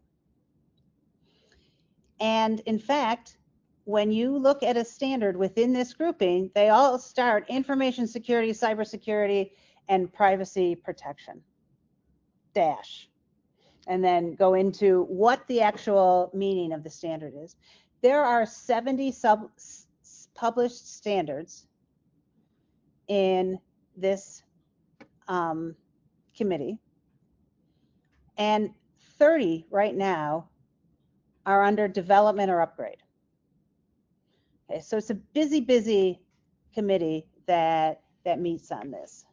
And in fact, when you look at a standard within this grouping, they all start information security, cybersecurity, and privacy protection, dash, and then go into what the actual meaning of the standard is. There are 70 published standards in this committee, and 30 right now are under development or upgrade. Okay, so it's a busy committee that meets on this.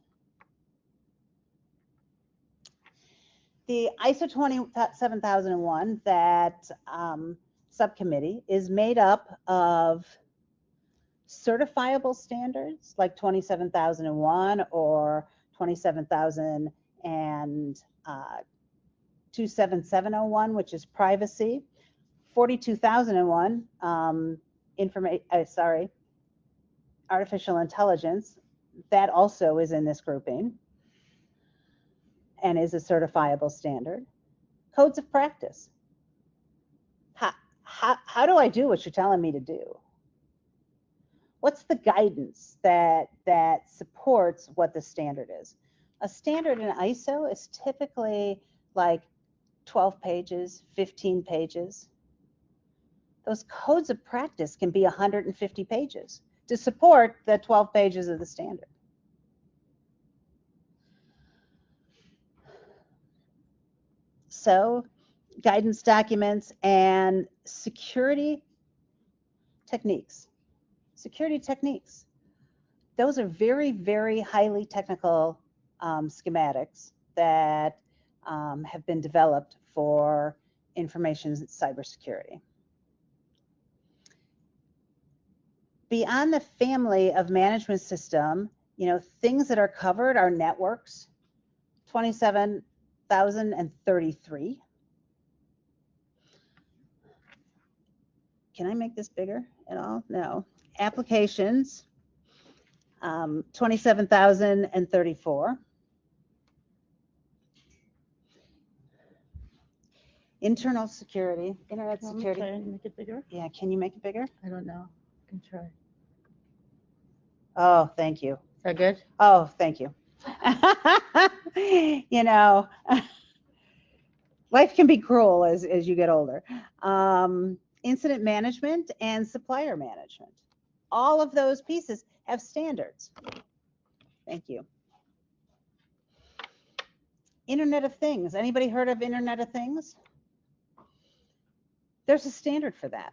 The ISO 27001, that subcommittee, is made up of certifiable standards like 27001 or 27000 and 27701, which is privacy, 42001, artificial intelligence, that also is in this grouping and is a certifiable standard. Codes of practice. How do I do what you're telling me to do? What's the guidance that supports what the standard is? A standard in ISO is typically like 12 pages, 15 pages. Those codes of practice can be 150 pages to support the 12 pages of the standard. So, guidance documents and security techniques. Security techniques. Those are very highly technical schematics that have been developed for information cybersecurity. Beyond the family of management system, things that are covered are networks, 27,033. Can I make this bigger at all? No. Applications, 27,034. Internal security, internet security. Can I make it bigger? Yeah, can you make it bigger? I don't know. I can try. Oh, thank you. Is that good? Oh, thank you. Life can be cruel as you get older. Incident management and supplier management. All of those pieces have standards. Thank you. Internet of Things. Anybody heard of Internet of Things? There's a standard for that.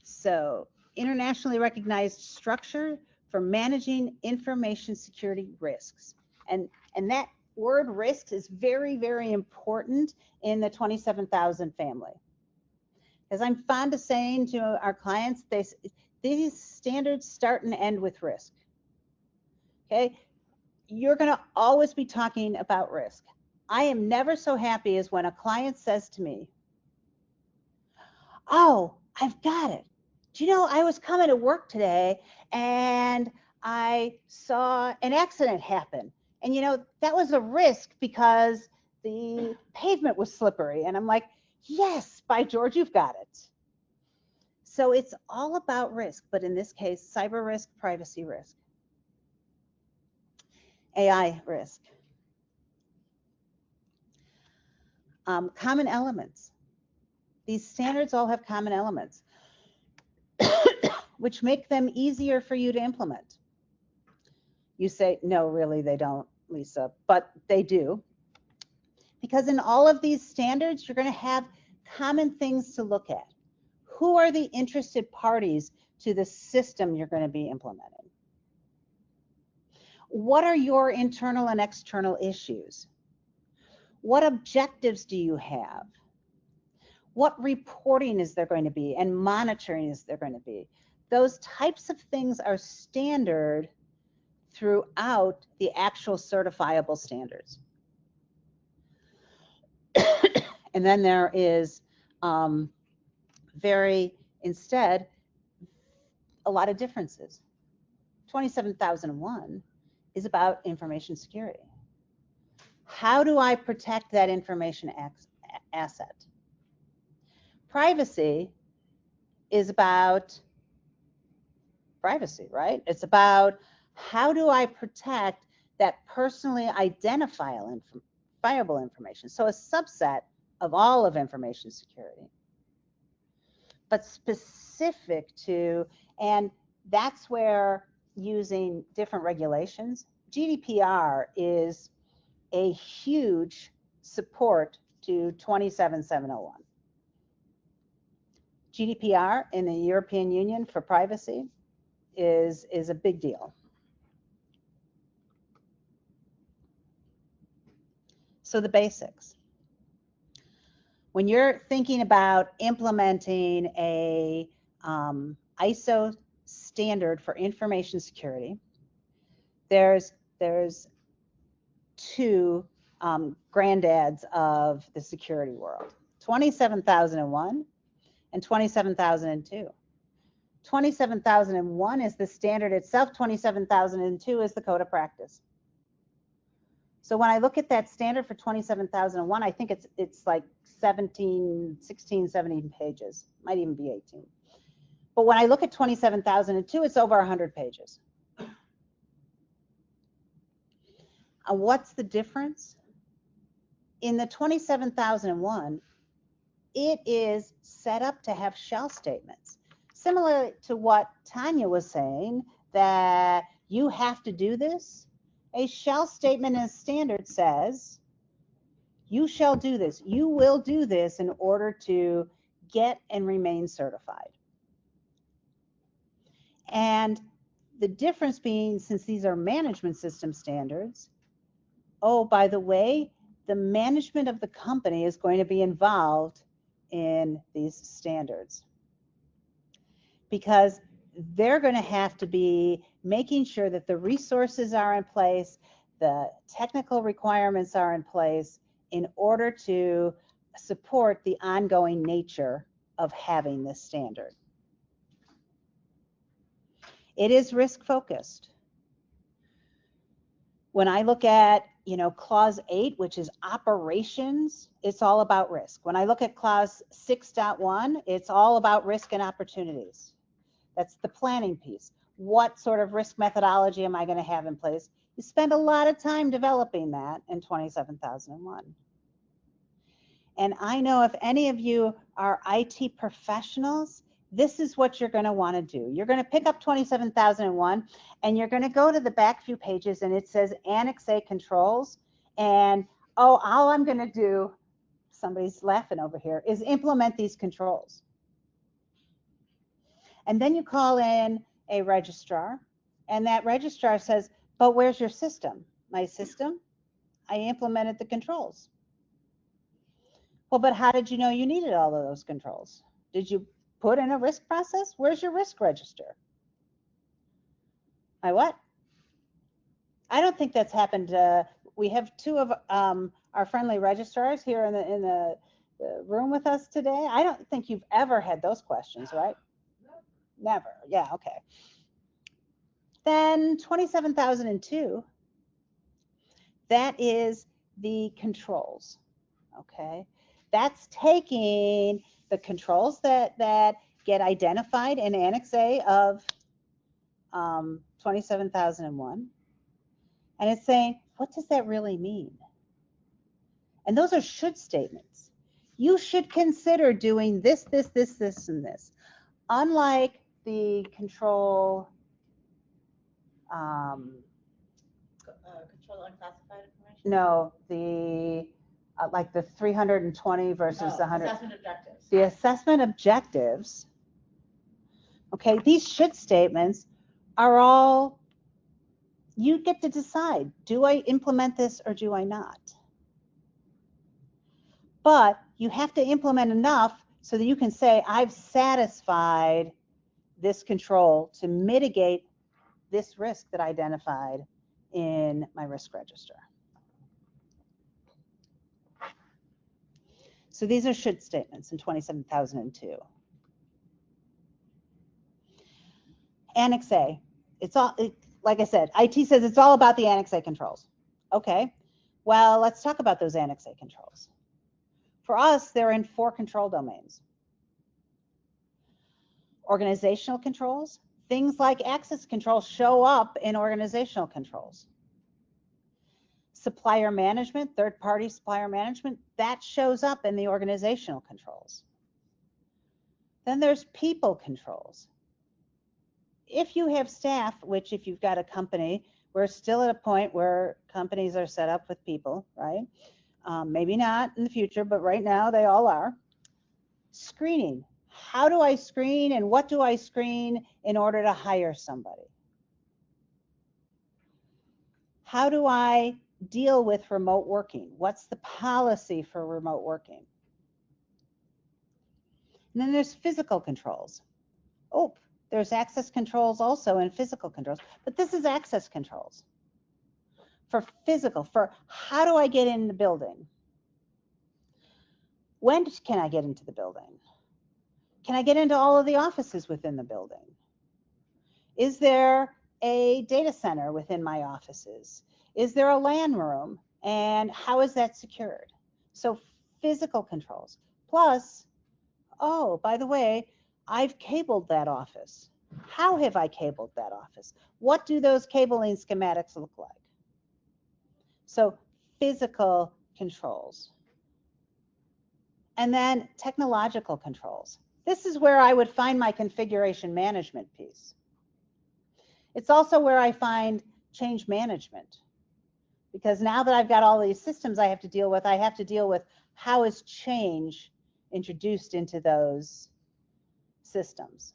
So, internationally recognized structure for managing information security risks. And that word risks is very important in the 27,000 family. As I'm fond of saying to our clients, these standards start and end with risk. Okay? You're going to always be talking about risk. I am never so happy as when a client says to me, "Oh, I've got it. Do you know, I was coming to work today and I saw an accident happen. And that was a risk because the pavement was slippery." And I'm like, yes, by George, you've got it. So it's all about risk, but in this case, cyber risk, privacy risk, AI risk. Common elements. These standards all have common elements, which make them easier for you to implement. You say, no, really, they don't, Lisa, but they do. Because in all of these standards, you're going to have common things to look at. Who are the interested parties to the system you're going to be implementing? What are your internal and external issues? What objectives do you have? What reporting is there going to be and monitoring is there going to be? Those types of things are standard throughout the actual certifiable standards. And then there is instead, a lot of differences. 27001 is about information security. How do I protect that information asset? Privacy is about privacy, right? It's about how do I protect that personally identifiable information. So a subset of all of information security, but specific to, and that's where using different regulations, GDPR is a huge support to 27701. GDPR in the European Union for privacy is a big deal. So the basics. When you're thinking about implementing a ISO standard for information security, there's two granddads of the security world, 27001 and 27002. 27001 is the standard itself, 27002 is the code of practice. So when I look at that standard for 27001, I think it's like 16, 17 pages, might even be 18. But when I look at 27002, it's over 100 pages. What's the difference? In the 27001, it is set up to have shell statements. Similar to what Tanya was saying, that you have to do this, a shell statement as standard says, you shall do this. You will do this in order to get and remain certified. And the difference being, since these are management system standards, oh, by the way, the management of the company is going to be involved in these standards, because they're going to have to be making sure that the resources are in place, the technical requirements are in place in order to support the ongoing nature of having this standard. It is risk focused. When I look at, clause 8, which is operations, it's all about risk. When I look at clause 6.1, it's all about risk and opportunities. That's the planning piece. What sort of risk methodology am I going to have in place? You spend a lot of time developing that in 27001. And I know if any of you are IT professionals, this is what you're going to want to do. You're going to pick up 27001 and you're going to go to the back few pages and it says Annex A controls. And all I'm going to do, somebody's laughing over here, is implement these controls. And then you call in a registrar and that registrar says, but where's your system? My system? I implemented the controls. Well, but how did you know you needed all of those controls? Did you put in a risk process? Where's your risk register? My what? I don't think that's happened. We have two of our friendly registrars here in the room with us today. I don't think you've ever had those questions, right? Never. Yeah, okay. Then 27002, that is the controls, okay? That's taking the controls that get identified in Annex A of 27001, and it's saying, what does that really mean? And those are should statements. You should consider doing this, this, this, this, and this. Unlike the control, Control unclassified information? no, the like the 320 versus the 100. Assessment objectives. The assessment objectives, okay, these should statements are all, you get to decide, do I implement this or do I not? But you have to implement enough so that you can say, I've satisfied this control to mitigate this risk that I identified in my risk register. So these are should statements in 27002. Annex A, it's all, like I said, IT says it's all about the Annex A controls. Okay, well, let's talk about those Annex A controls. For us, they're in 4 control domains. Organizational controls, things like access control show up in organizational controls. Supplier management, third-party supplier management, that shows up in the organizational controls. Then there's people controls. If you have staff, which if you've got a company, we're still at a point where companies are set up with people, right? Maybe not in the future, but right now they all are. Screening. How do I screen and what do I screen in order to hire somebody? How do I deal with remote working? What's the policy for remote working? And then there's physical controls. Oh, there's access controls also and physical controls, but this is access controls. For physical, for how do I get in the building? When can I get into the building? Can I get into all of the offices within the building? Is there a data center within my offices? Is there a LAN room? And how is that secured? So physical controls. Plus, oh, by the way, I've cabled that office. How have I cabled that office? What do those cabling schematics look like? So physical controls. And then technological controls. This is where I would find my configuration management piece. It's also where I find change management. Because now that I've got all these systems I have to deal with how is change introduced into those systems.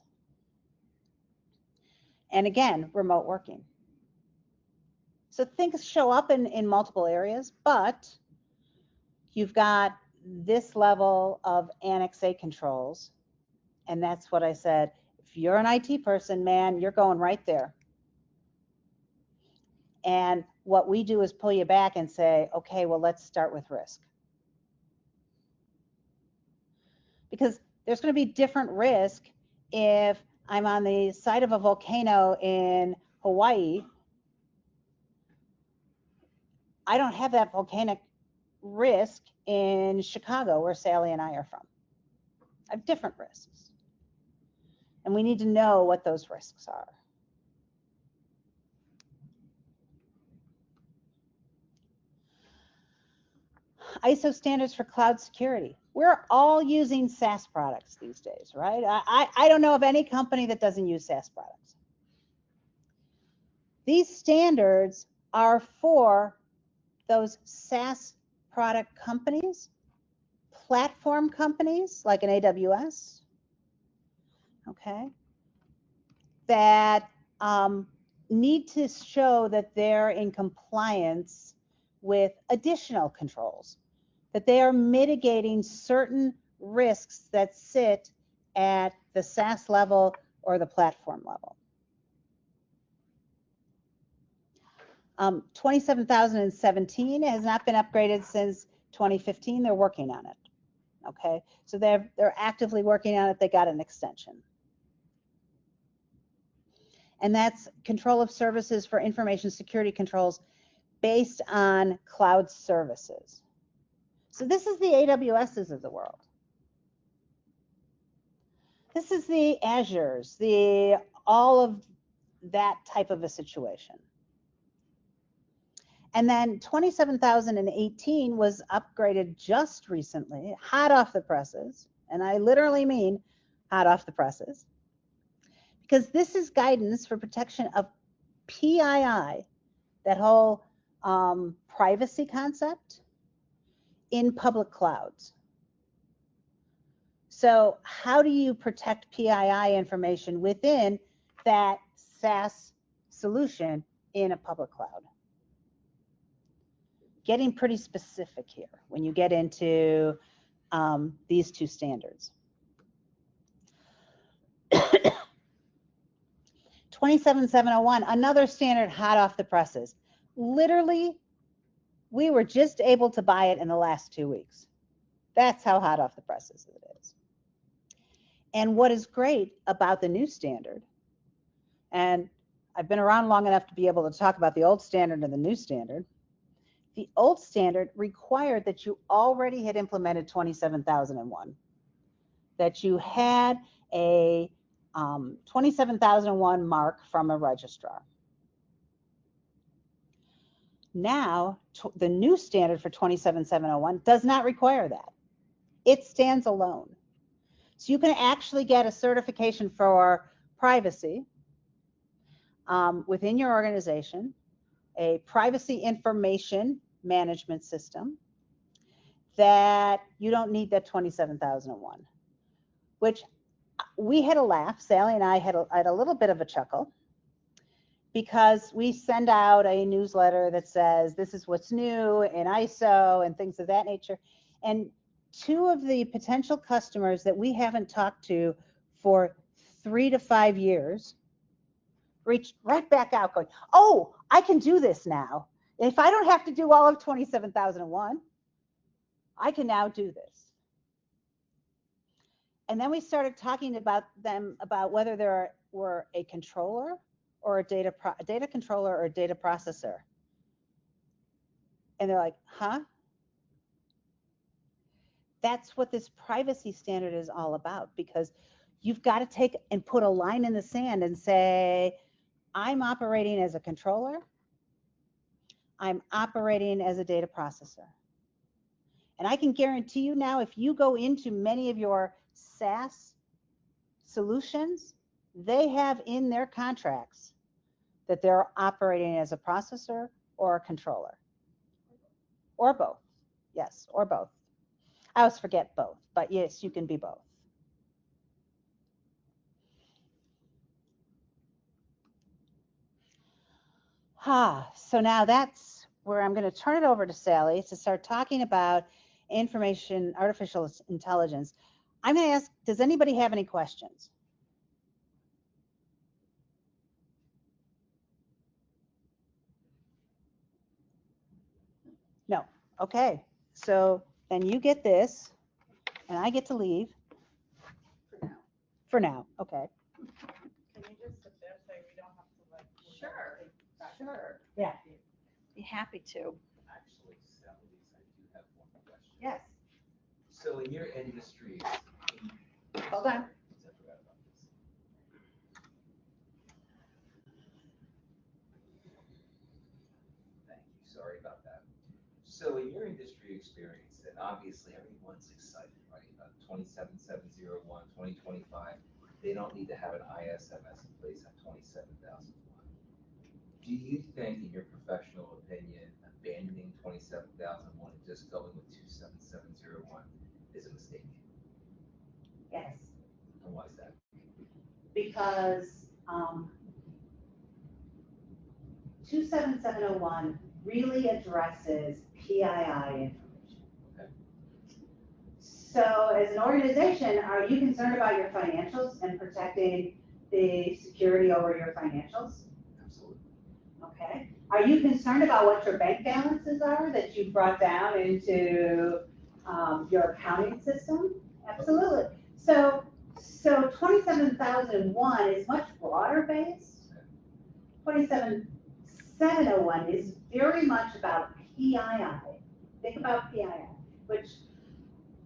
And again, remote working. So things show up in multiple areas, but you've got this level of Annex A controls. And that's what I said. If you're an IT person, man, you're going right there. And what we do is pull you back and say, okay, well, let's start with risk. Because there's going to be different risk if I'm on the side of a volcano in Hawaii. I don't have that volcanic risk in Chicago, where Sally and I are from. I have different risks. And we need to know what those risks are. ISO standards for cloud security. We're all using SaaS products these days, right? I don't know of any company that doesn't use SaaS products. These standards are for those SaaS product companies, platform companies like an AWS, okay, that need to show that they're in compliance with additional controls, that they are mitigating certain risks that sit at the SaaS level or the platform level. 27017 has not been upgraded since 2015. They're working on it. Okay, so they're actively working on it. They got an extension. And that's control of services for information security controls based on cloud services. So this is the AWSs of the world. This is the Azures, all of that type of a situation. And then 27,018 was upgraded just recently, hot off the presses. And I literally mean hot off the presses, because this is guidance for protection of PII, that whole privacy concept in public clouds. So how do you protect PII information within that SaaS solution in a public cloud? Getting pretty specific here when you get into these two standards. 27701, another standard hot off the presses. Literally, we were just able to buy it in the last 2 weeks. That's how hot off the presses it is. And what is great about the new standard, and I've been around long enough to be able to talk about the old standard and the new standard. The old standard required that you already had implemented 27001, that you had a 27001 mark from a registrar. Now, the new standard for 27701 does not require that. It stands alone. So you can actually get a certification for privacy within your organization, a privacy information management system, that you don't need that 27001, which we had a laugh. Sally and I had a little bit of a chuckle, because we send out a newsletter that says this is what's new in ISO and things of that nature. And two of the potential customers that we haven't talked to for 3 to 5 years reached right back out going, oh, I can do this now. If I don't have to do all of 27001, I can now do this. And then we started talking about them about whether there were a controller or a data controller or a data processor. And they're like, huh? That's what this privacy standard is all about, because you've got to take and put a line in the sand and say, I'm operating as a controller. I'm operating as a data processor. And I can guarantee you now, if you go into many of your SaaS solutions, they have in their contracts that they're operating as a processor or a controller, or both. Yes, or both. I always forget both, but yes, you can be both. So now that's where I'm going to turn it over to Sally to start talking about artificial intelligence. I'm going to ask, does anybody have any questions? No. Okay. So then you get this, and I get to leave. For now. Okay. Can you just sit there so we don't have to like? Sure. Sure. Yeah. Be happy to. Actually, Sally, I do have one question. Yes. So in your industry, Hold on. I forgot about this. Thank you, sorry about that. So in your industry experience, and obviously everyone's excited, right, about 27701, 2025, they don't need to have an ISMS in place at 27001. Do you think, in your professional opinion, abandoning 27001 and just going with 27701 is a mistake? Yes, And why is that? because 27701 really addresses PII information. Okay. So as an organization, are you concerned about your financials and protecting the security over your financials? Absolutely. Okay. Are you concerned about what your bank balances are that you've brought down into your accounting system? Absolutely. So 27001 is much broader based. 27701 is very much about PII. Think about PII, which,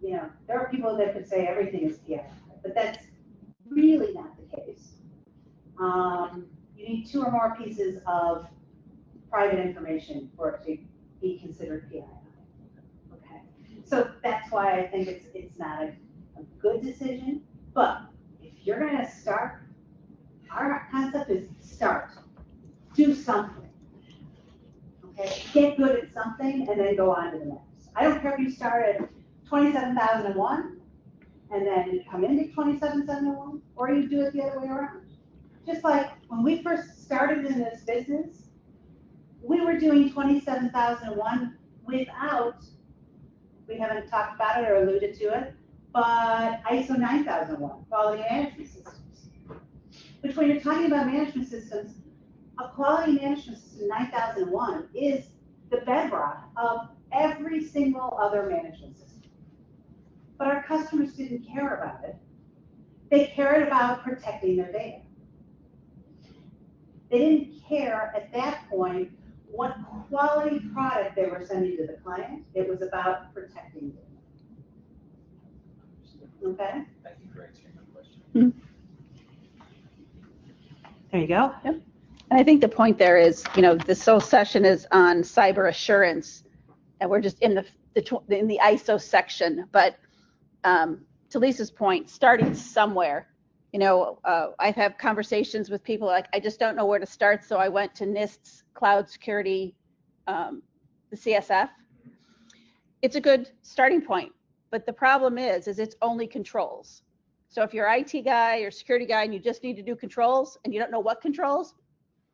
you know, there are people that could say everything is PII, but that's really not the case. You need 2 or more pieces of private information for it to be considered PII. Okay, so that's why I think it's not a good decision, but if you're gonna start, our concept is start, do something. Okay, get good at something and then go on to the next. I don't care if you start at 27,001 and then you come into 27,701, or you do it the other way around. Just like when we first started in this business, we were doing 27,001 without, we haven't talked about it or alluded to it, but ISO 9001, quality management systems. Which when you're talking about management systems, a quality management system 9001 is the bedrock of every single other management system. But our customers didn't care about it. They cared about protecting their data. They didn't care at that point what quality product they were sending to the client. It was about protecting data. Okay? Thank you for answering my question. There you go. And I think the point there is, this whole session is on cyber assurance, and we're just in the ISO section. But to Lisa's point, starting somewhere. I've had conversations with people like, I just don't know where to start, so I went to NIST's cloud security, the CSF. It's a good starting point, but the problem is it's only controls. So if you're an IT guy or security guy and you just need to do controls and you don't know what controls,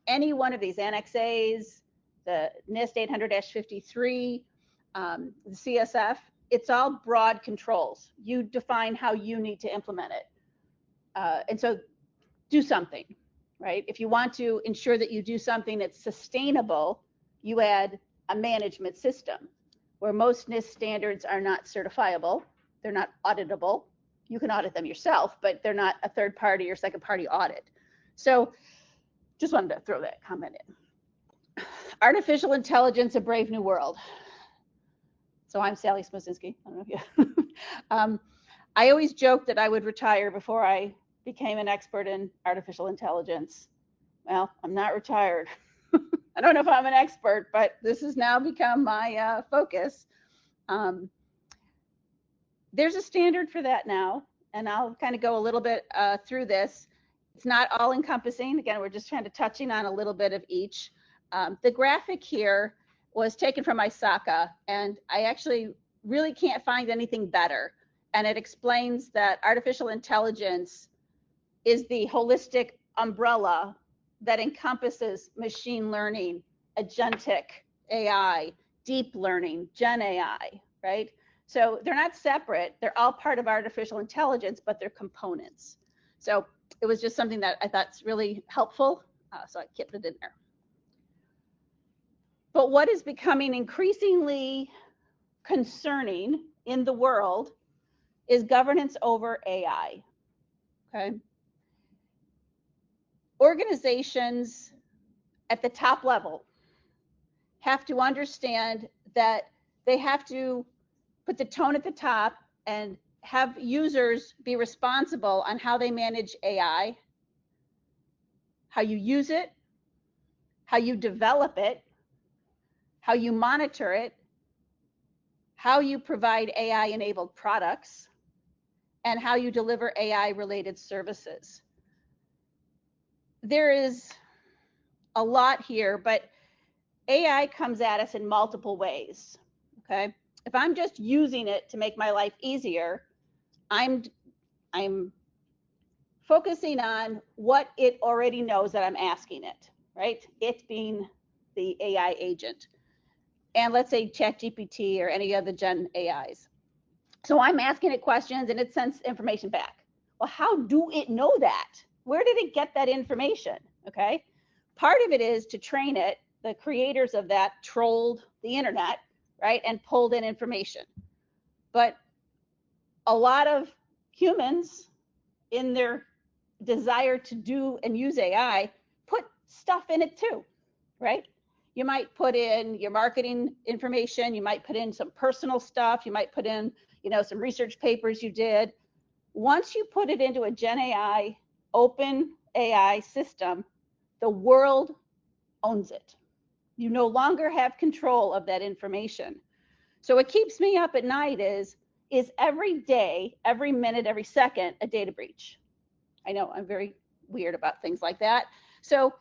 any one of these Annex A's, the NIST 800-53, the CSF, it's all broad controls. You define how you need to implement it. And so do something, right? If you want to ensure that you do something that's sustainable, you add a management system where most NIST standards are not certifiable. They're not auditable. You can audit them yourself, but they're not a third party or second party audit. So just wanted to throw that comment in. Artificial intelligence, a brave new world. So I'm Sally Smosinski. I don't know if you. I always joked that I would retire before I became an expert in artificial intelligence. Well, I'm not retired. I don't know if I'm an expert, but this has now become my focus. There's a standard for that now, and I'll kind of go a little bit through this. It's not all encompassing. Again, we're just kind of touching on a little bit of each. The graphic here was taken from ISACA, and I actually really can't find anything better. And it explains that artificial intelligence is the holistic umbrella that encompasses machine learning, agentic AI, deep learning, Gen AI, right? So they're not separate. They're all part of artificial intelligence, but they're components. So it was just something that I thought is really helpful, so I kept it in there. But what is becoming increasingly concerning in the world is governance over AI, okay? Organizations at the top level have to understand that they have to put the tone at the top and have users be responsible on how they manage AI, how you use it, how you develop it, how you monitor it, how you provide AI-enabled products, and how you deliver AI-related services. There is a lot here, but AI comes at us in multiple ways, okay? If I'm just using it to make my life easier, I'm focusing on what it already knows that I'm asking it, right? It being the AI agent. And let's say ChatGPT or any other Gen AIs. So I'm asking it questions and it sends information back. Well, how do it know that? Where did it get that information? Okay. Part of it is to train it. The creators of that trolled the internet, right, and pulled in information. But a lot of humans, in their desire to do and use AI, put stuff in it too, right? You might put in your marketing information, you might put in some personal stuff, you might put in, some research papers you did. Once you put it into a Gen AI, open AI system, the world owns it. You no longer have control of that information. So what keeps me up at night is every day, every minute, every second a data breach. I know I'm very weird about things like that. So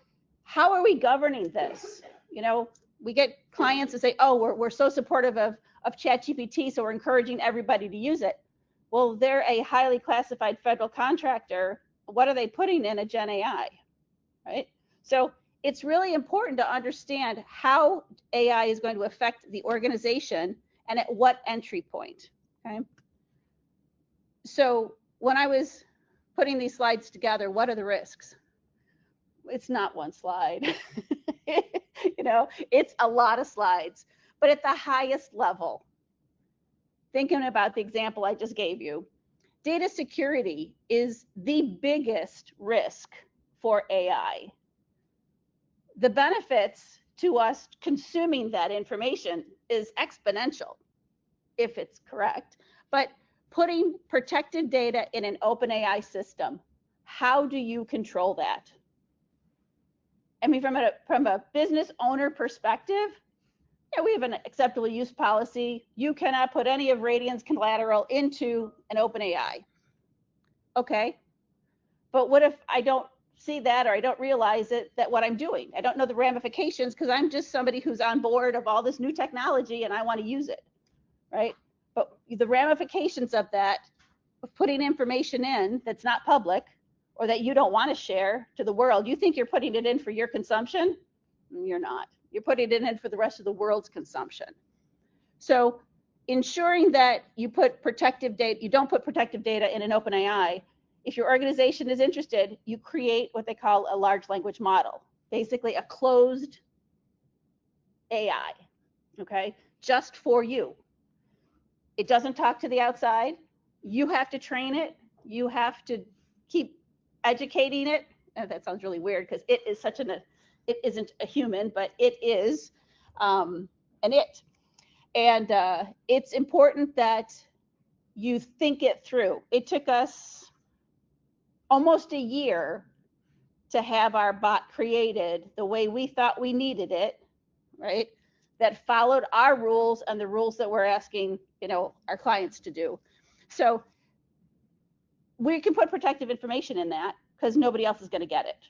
how are we governing this? You know, we get clients to say, oh, we're so supportive of ChatGPT, so we're encouraging everybody to use it. Well, they're a highly classified federal contractor. What are they putting in a Gen AI, right? So it's really important to understand how AI is going to affect the organization and at what entry point, okay? So when I was putting these slides together, what are the risks? It's not one slide. You know, it's a lot of slides. But at the highest level, thinking about the example I just gave you, data security is the biggest risk for AI. The benefits to us consuming that information is exponential if it's correct. But putting protected data in an open AI system, how do you control that? I mean, from a business owner perspective, yeah, we have an acceptable use policy. You cannot put any of Radian's collateral into an open AI. Okay, but what if I don't see that, or I don't realize it, that what I'm doing, I don't know the ramifications because I'm just somebody who's on board of all this new technology and I want to use it, right? But the ramifications of that, of putting information in that's not public or that you don't want to share to the world, you think you're putting it in for your consumption? You're not. You're putting it in for the rest of the world's consumption. So ensuring that you put protective data, you don't put protective data in an open AI. If your organization is interested, you create what they call a large language model, basically a closed AI, okay, just for you. It doesn't talk to the outside. You have to train it. You have to keep educating it. Oh, that sounds really weird because it is such it isn't a human, but it is an it. And it's important that you think it through. It took us almost a year to have our bot created the way we thought we needed it, right? That followed our rules and the rules that we're asking, you know, our clients to do. So we can put protective information in that because nobody else is going to get it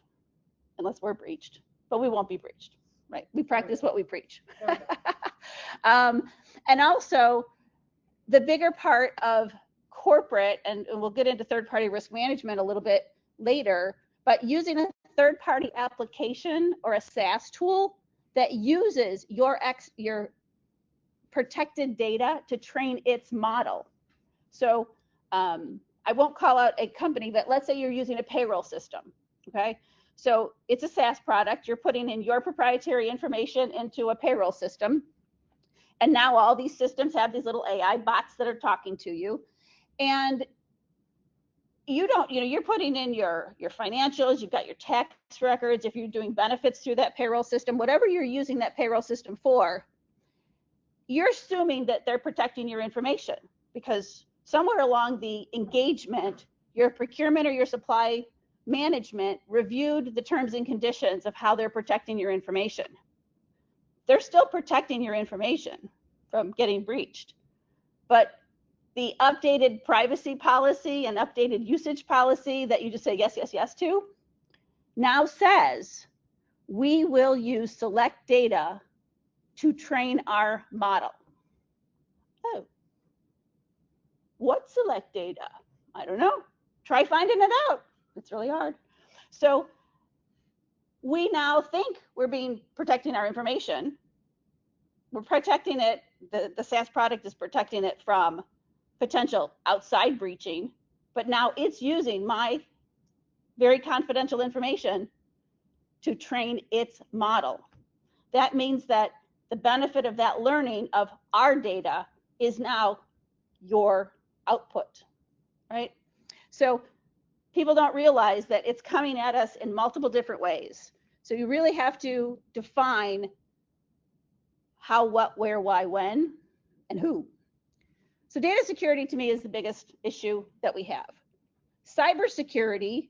unless we're breached, but we won't be breached, right? We practice what we preach. And also the bigger part of corporate, and we'll get into third-party risk management a little bit later, but using a third-party application or a SaaS tool that uses your protected data to train its model. So I won't call out a company, but let's say you're using a payroll system, okay? So it's a SaaS product. You're putting in your proprietary information into a payroll system. And now all these systems have these little AI bots that are talking to you. And you don't, you know, you're putting in your financials, you've got your tax records, if you're doing benefits through that payroll system, whatever you're using that payroll system for, you're assuming that they're protecting your information because somewhere along the engagement, your procurement or your supply management reviewed the terms and conditions of how they're protecting your information. They're still protecting your information from getting breached, but the updated privacy policy and updated usage policy that you just say yes, yes, yes to now says we will use select data to train our model. Oh, what select data? I don't know. Try finding it out. It's really hard. So we now think we're protecting our information. We're protecting it. The SaaS product is protecting it from potential outside breaching, but now it's using my very confidential information to train its model. That means that the benefit of that learning of our data is now your output, right? So people don't realize that it's coming at us in multiple different ways. So you really have to define how, what, where, why, when, and who. So data security to me is the biggest issue that we have. Cybersecurity,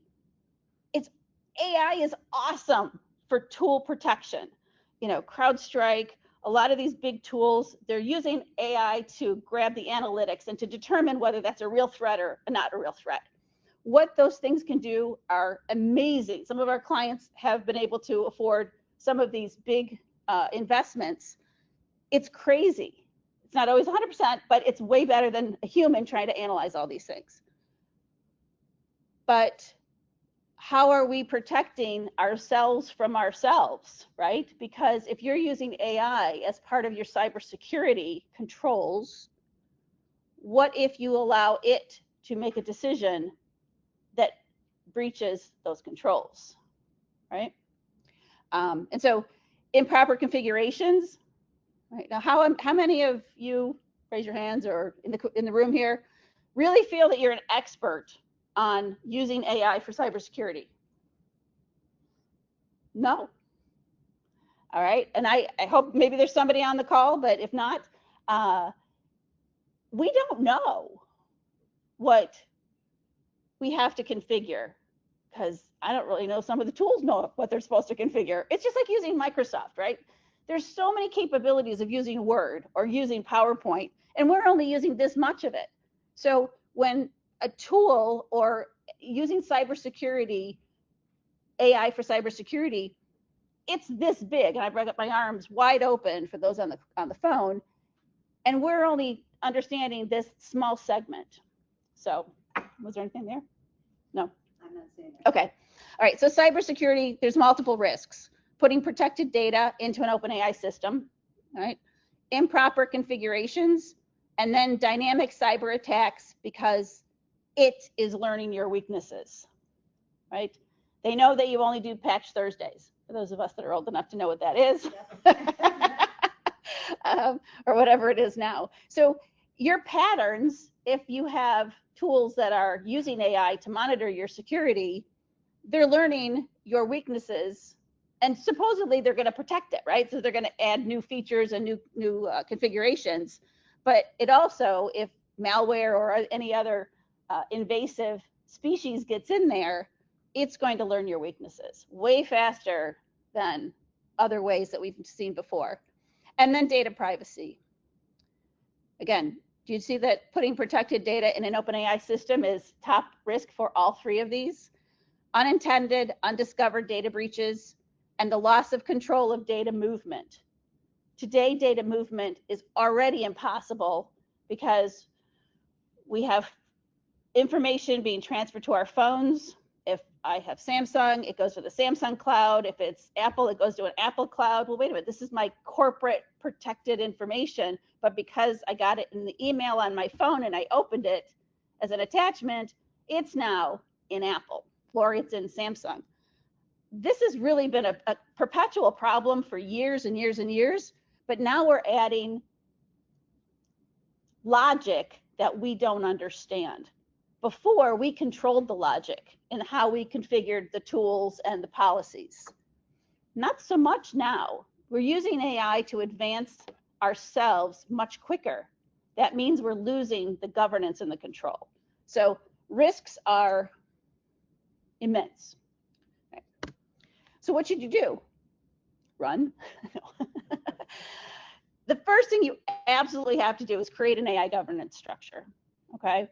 AI is awesome for tool protection. CrowdStrike, a lot of these big tools, they're using AI to grab the analytics and to determine whether that's a real threat or not a real threat. What those things can do are amazing. Some of our clients have been able to afford some of these big investments. It's crazy. It's not always 100%, but it's way better than a human trying to analyze all these things. But how are we protecting ourselves from ourselves, right? Because if you're using AI as part of your cybersecurity controls, what if you allow it to make a decision that breaches those controls, right? And so improper configurations, right? Now, how many of you, raise your hands, or in the room here, really feel that you're an expert on using AI for cybersecurity? No. All right. And I hope maybe there's somebody on the call, but if not, we don't know what we have to configure, because I don't really know. Some of the tools know what they're supposed to configure. It's just like using Microsoft, right? There's so many capabilities of using Word or using PowerPoint, and we're only using this much of it. So when a tool or using cybersecurity, AI for cybersecurity, it's this big, and I bring up my arms wide open for those on the phone, and we're only understanding this small segment. So was there anything there? No. I'm not saying that. Okay. All right. So cybersecurity, there's multiple risks. Putting protected data into an open AI system, right? Improper configurations, and then dynamic cyber attacks because it is learning your weaknesses, right? They know that you only do patch Thursdays, for those of us that are old enough to know what that is, or whatever it is now. So your patterns, if you have tools that are using AI to monitor your security, they're learning your weaknesses, and supposedly they're going to protect it, right? So they're going to add new features and new configurations. But it also, if malware or any other invasive species gets in there, it's going to learn your weaknesses way faster than other ways that we've seen before. And then data privacy. Again, do you see that putting protected data in an open AI system is top risk for all three of these? Unintended, undiscovered data breaches, and the loss of control of data movement. Today, data movement is already impossible because we have information being transferred to our phones. If I have Samsung, it goes to the Samsung cloud. If it's Apple, it goes to an Apple cloud. Well, wait a minute, this is my corporate protected information, but because I got it in the email on my phone and I opened it as an attachment, it's now in Apple or it's in Samsung. This has really been a perpetual problem for years and years and years, but now we're adding logic that we don't understand. Before, we controlled the logic in how we configured the tools and the policies. Not so much now. We're using AI to advance ourselves much quicker. That means we're losing the governance and the control. So risks are immense. Okay. So what should you do? Run? The first thing you absolutely have to do is create an AI governance structure, okay?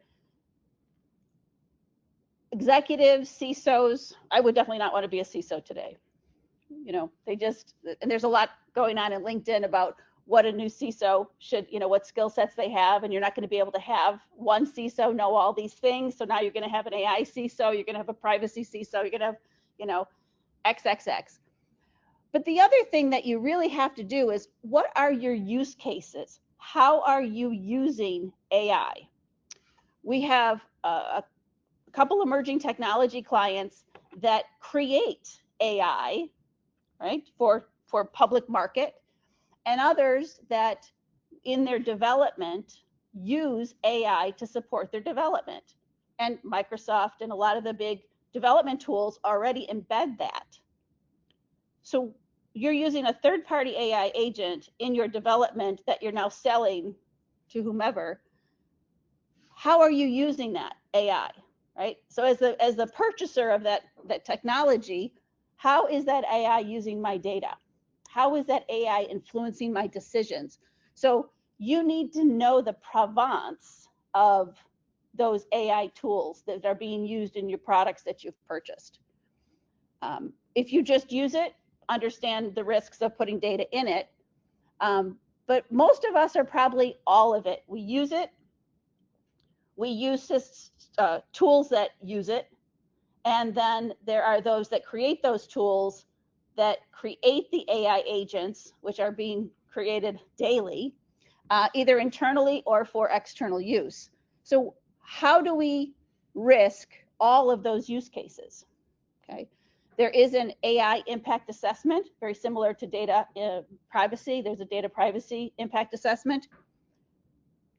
Executives, CISOs, I would definitely not want to be a CISO today. You know, and there's a lot going on in LinkedIn about what a new CISO should, what skill sets they have, and you're not going to be able to have one CISO know all these things. So now you're going to have an AI CISO, you're going to have a privacy CISO, you're going to have, XXX. But the other thing that you really have to do is, what are your use cases? How are you using AI? We have a couple emerging technology clients that create AI, right, for public market, and others that in their development use AI to support their development. And Microsoft and a lot of the big development tools already embed that. So you're using a third-party AI agent in your development that you're now selling to whomever. How are you using that AI, right? So as the purchaser of that technology, how is that AI using my data? How is that AI influencing my decisions? So you need to know the provenance of those AI tools that are being used in your products that you've purchased. If you just use it, understand the risks of putting data in it. But most of us are probably all of it. We use it. We use tools that use it. And then there are those that create those tools that create the AI agents, which are being created daily, either internally or for external use. So how do we risk all of those use cases? Okay. There is an AI impact assessment, very similar to data privacy. There's a data privacy impact assessment.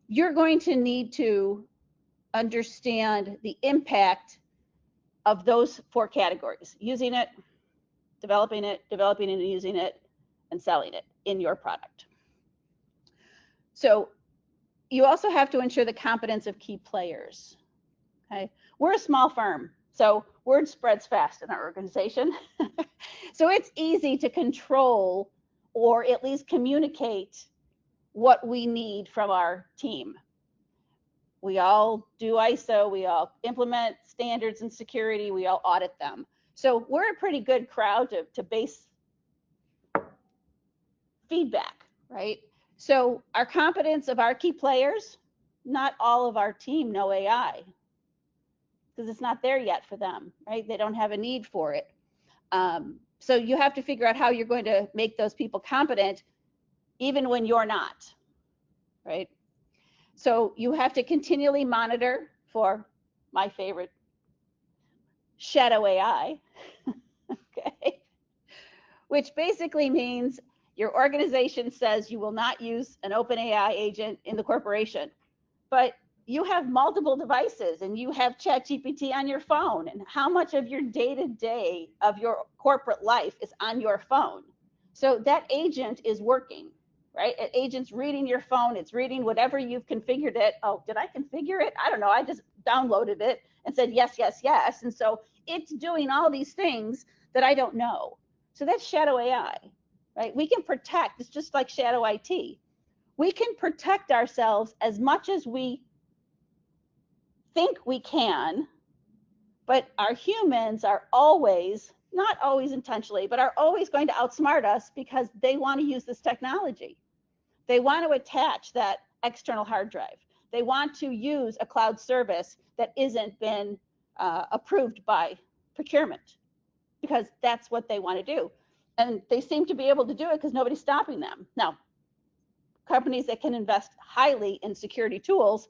You're going to need to understand the impact of those 4 categories: using it, developing and using it, and selling it in your product. So you also have to ensure the competence of key players. Okay, we're a small firm, so word spreads fast in our organization. So it's easy to control or at least communicate what we need from our team. We all do ISO, we all implement standards and security, we all audit them. So we're a pretty good crowd to base feedback, right? So our competence of our key players, not all of our team know AI because it's not there yet for them, right? They don't have a need for it. So you have to figure out how you're going to make those people competent even when you're not, right? So you have to continually monitor for my favorite, shadow AI, okay? Which basically means your organization says you will not use an open AI agent in the corporation, but you have multiple devices and you have ChatGPT on your phone, and how much of your day-to-day of your corporate life is on your phone? So that agent is working, right? An agent's reading your phone, it's reading whatever you've configured it. Oh, did I configure it? I don't know, I just downloaded it and said yes, yes, yes. And so it's doing all these things that I don't know. So that's shadow AI, right? We can protect, it's just like shadow IT. We can protect ourselves as much as we think we can, but our humans are always, not always intentionally, but are always going to outsmart us because they want to use this technology. They want to attach that external hard drive. They want to use a cloud service that isn't been approved by procurement because that's what they want to do. And they seem to be able to do it because nobody's stopping them. Now, companies that can invest highly in security tools,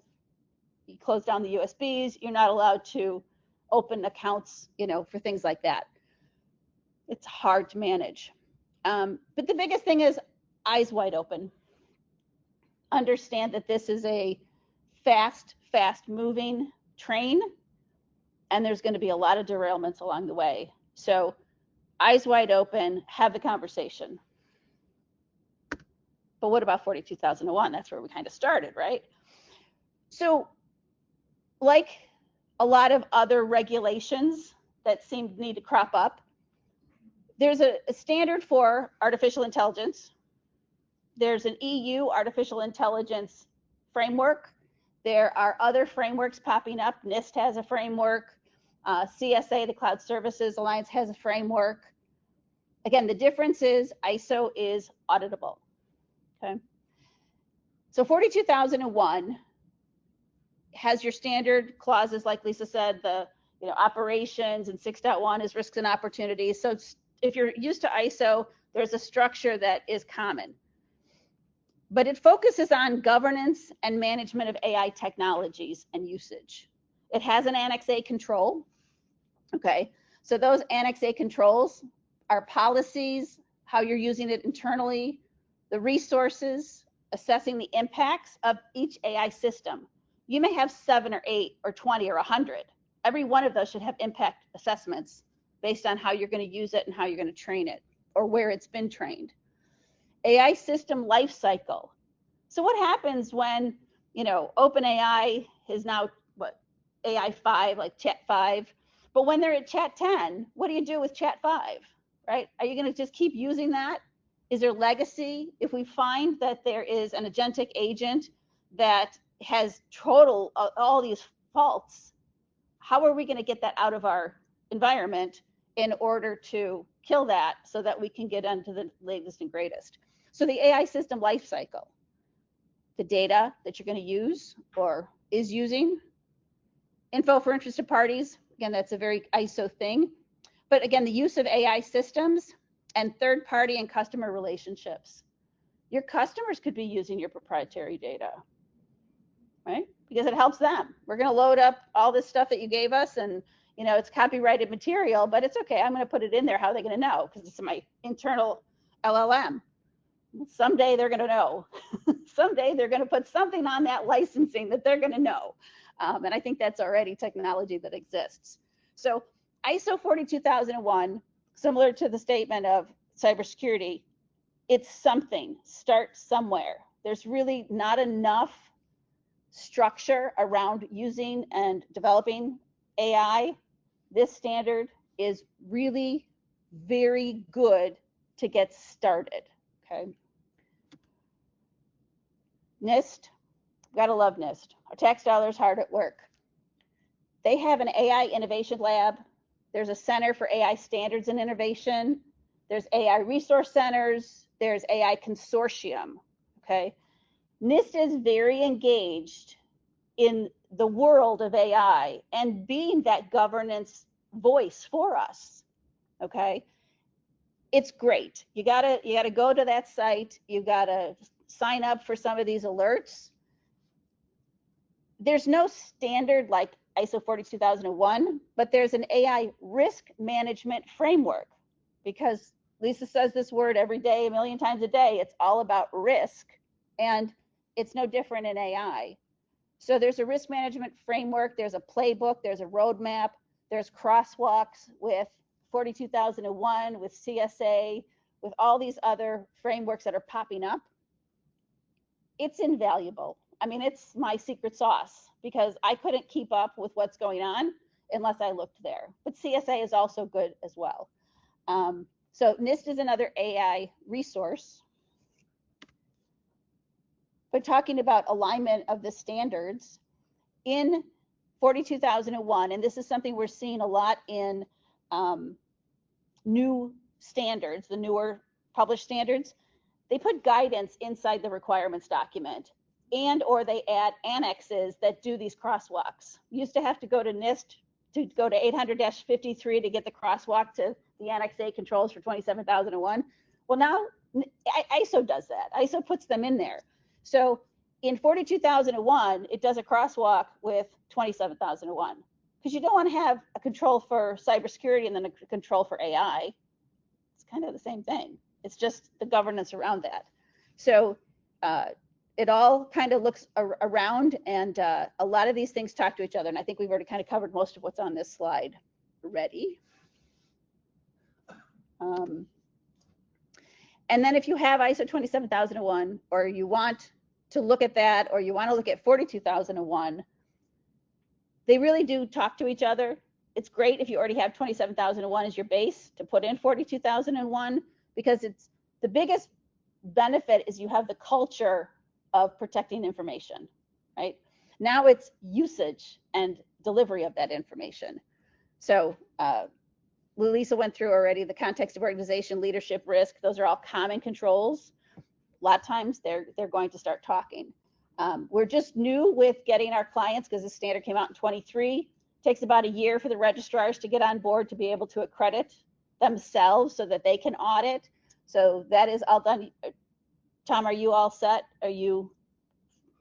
you close down the USBs, you're not allowed to open accounts, for things like that. It's hard to manage. But the biggest thing is eyes wide open. Understand that this is a fast moving train, and there's going to be a lot of derailments along the way. So eyes wide open, have the conversation. But what about 42001? That's where we kind of started, right? So like a lot of other regulations that seem to need to crop up, there's a standard for artificial intelligence. There's an EU artificial intelligence framework. There are other frameworks popping up. NIST has a framework. CSA, the Cloud Services Alliance, has a framework. Again, the difference is ISO is auditable. Okay. So 42001 has your standard clauses, like Lisa said, the operations, and 6.1 is risks and opportunities. So if you're used to ISO, there's a structure that is common. But it focuses on governance and management of AI technologies and usage. It has an Annex A control. Okay, so those Annex A controls are policies, how you're using it internally, the resources, assessing the impacts of each AI system. You may have 7 or 8 or 20 or 100. Every one of those should have impact assessments based on how you're going to use it and how you're going to train it or where it's been trained. AI system life cycle. So what happens when, OpenAI is now AI 5, like Chat 5, but when they're at Chat 10, what do you do with Chat 5, right? Are you going to just keep using that? Is there legacy? If we find that there is an agentic agent that has total all these faults, how are we going to get that out of our environment in order to kill that so that we can get onto the latest and greatest? So the AI system lifecycle, the data that you're going to use or is using, info for interested parties. Again, that's a very ISO thing. But again, the use of AI systems and third party and customer relationships. Your customers could be using your proprietary data, right? Because it helps them. We're going to load up all this stuff that you gave us, and it's copyrighted material, but it's okay. I'm going to put it in there. How are they going to know? Because it's my internal LLM. Someday they're going to know. Someday they're going to put something on that licensing that they're going to know. And I think that's already technology that exists. So ISO 42001, similar to the statement of cybersecurity, it's something. Start somewhere. There's really not enough structure around using and developing AI. This standard is really very good to get started. Okay. NIST, gotta love NIST. Our tax dollars hard at work. They have an AI innovation lab. There's a center for AI standards and innovation. There's AI resource centers. There's AI consortium. Okay. NIST is very engaged in the world of AI and being that governance voice for us. Okay. It's great. You gotta go to that site. You gotta sign up for some of these alerts. There's no standard like ISO 42001, but there's an AI risk management framework, because Lisa says this word every day, a million times a day. It's all about risk, and it's no different in AI. So there's a risk management framework, there's a playbook, there's a roadmap, there's crosswalks with 42001, with CSA, with all these other frameworks that are popping up. It's invaluable. I mean, it's my secret sauce, because I couldn't keep up with what's going on unless I looked there. But CSA is also good as well. So NIST is another AI resource. But talking about alignment of the standards, in 42001, and this is something we're seeing a lot in new standards, the newer published standards, they put guidance inside the requirements document, and or they add annexes that do these crosswalks. You used to have to go to NIST to go to 800-53 to get the crosswalk to the Annex A controls for 27001. Well, now ISO does that. ISO puts them in there. So in 42001, it does a crosswalk with 27001, because you don't want to have a control for cybersecurity and then a control for AI. It's kind of the same thing. It's just the governance around that. So it all kind of looks around, and a lot of these things talk to each other. And I think we've already kind of covered most of what's on this slide already. And then if you have ISO 27001, or you want to look at that, or you want to look at 42001, they really do talk to each other. It's great if you already have 27001 as your base to put in 42001, because it's the biggest benefit is you have the culture of protecting information, right? Now it's usage and delivery of that information. So Lisa went through already the context of organization, leadership, risk. Those are all common controls. A lot of times they're going to start talking. We're just new with getting our clients, because the standard came out in 23. Takes about a year for the registrars to get on board to be able to accredit themselves so that they can audit. So that is all done. Tom, are you all set? Are you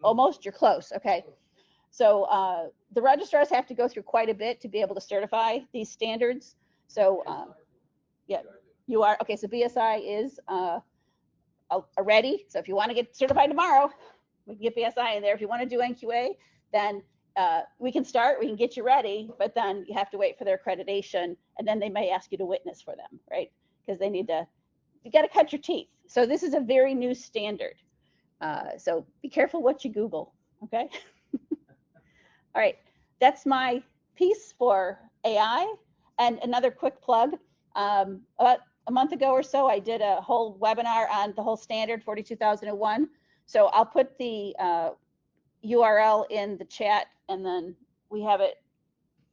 almost? You're close. Okay. So the registrars have to go through quite a bit to be able to certify these standards. So yeah, you are. Okay, so BSI is ready. So if you want to get certified tomorrow, we can get BSI in there. If you want to do NQA, then we can start, we can get you ready, but then you have to wait for their accreditation, and then they may ask you to witness for them, right? Because they need to, you got to cut your teeth. So this is a very new standard. So be careful what you Google, okay? All right, that's my piece for AI. And another quick plug, about a month ago or so, I did a whole webinar on the whole standard 42001. So I'll put the URL in the chat, and then we have it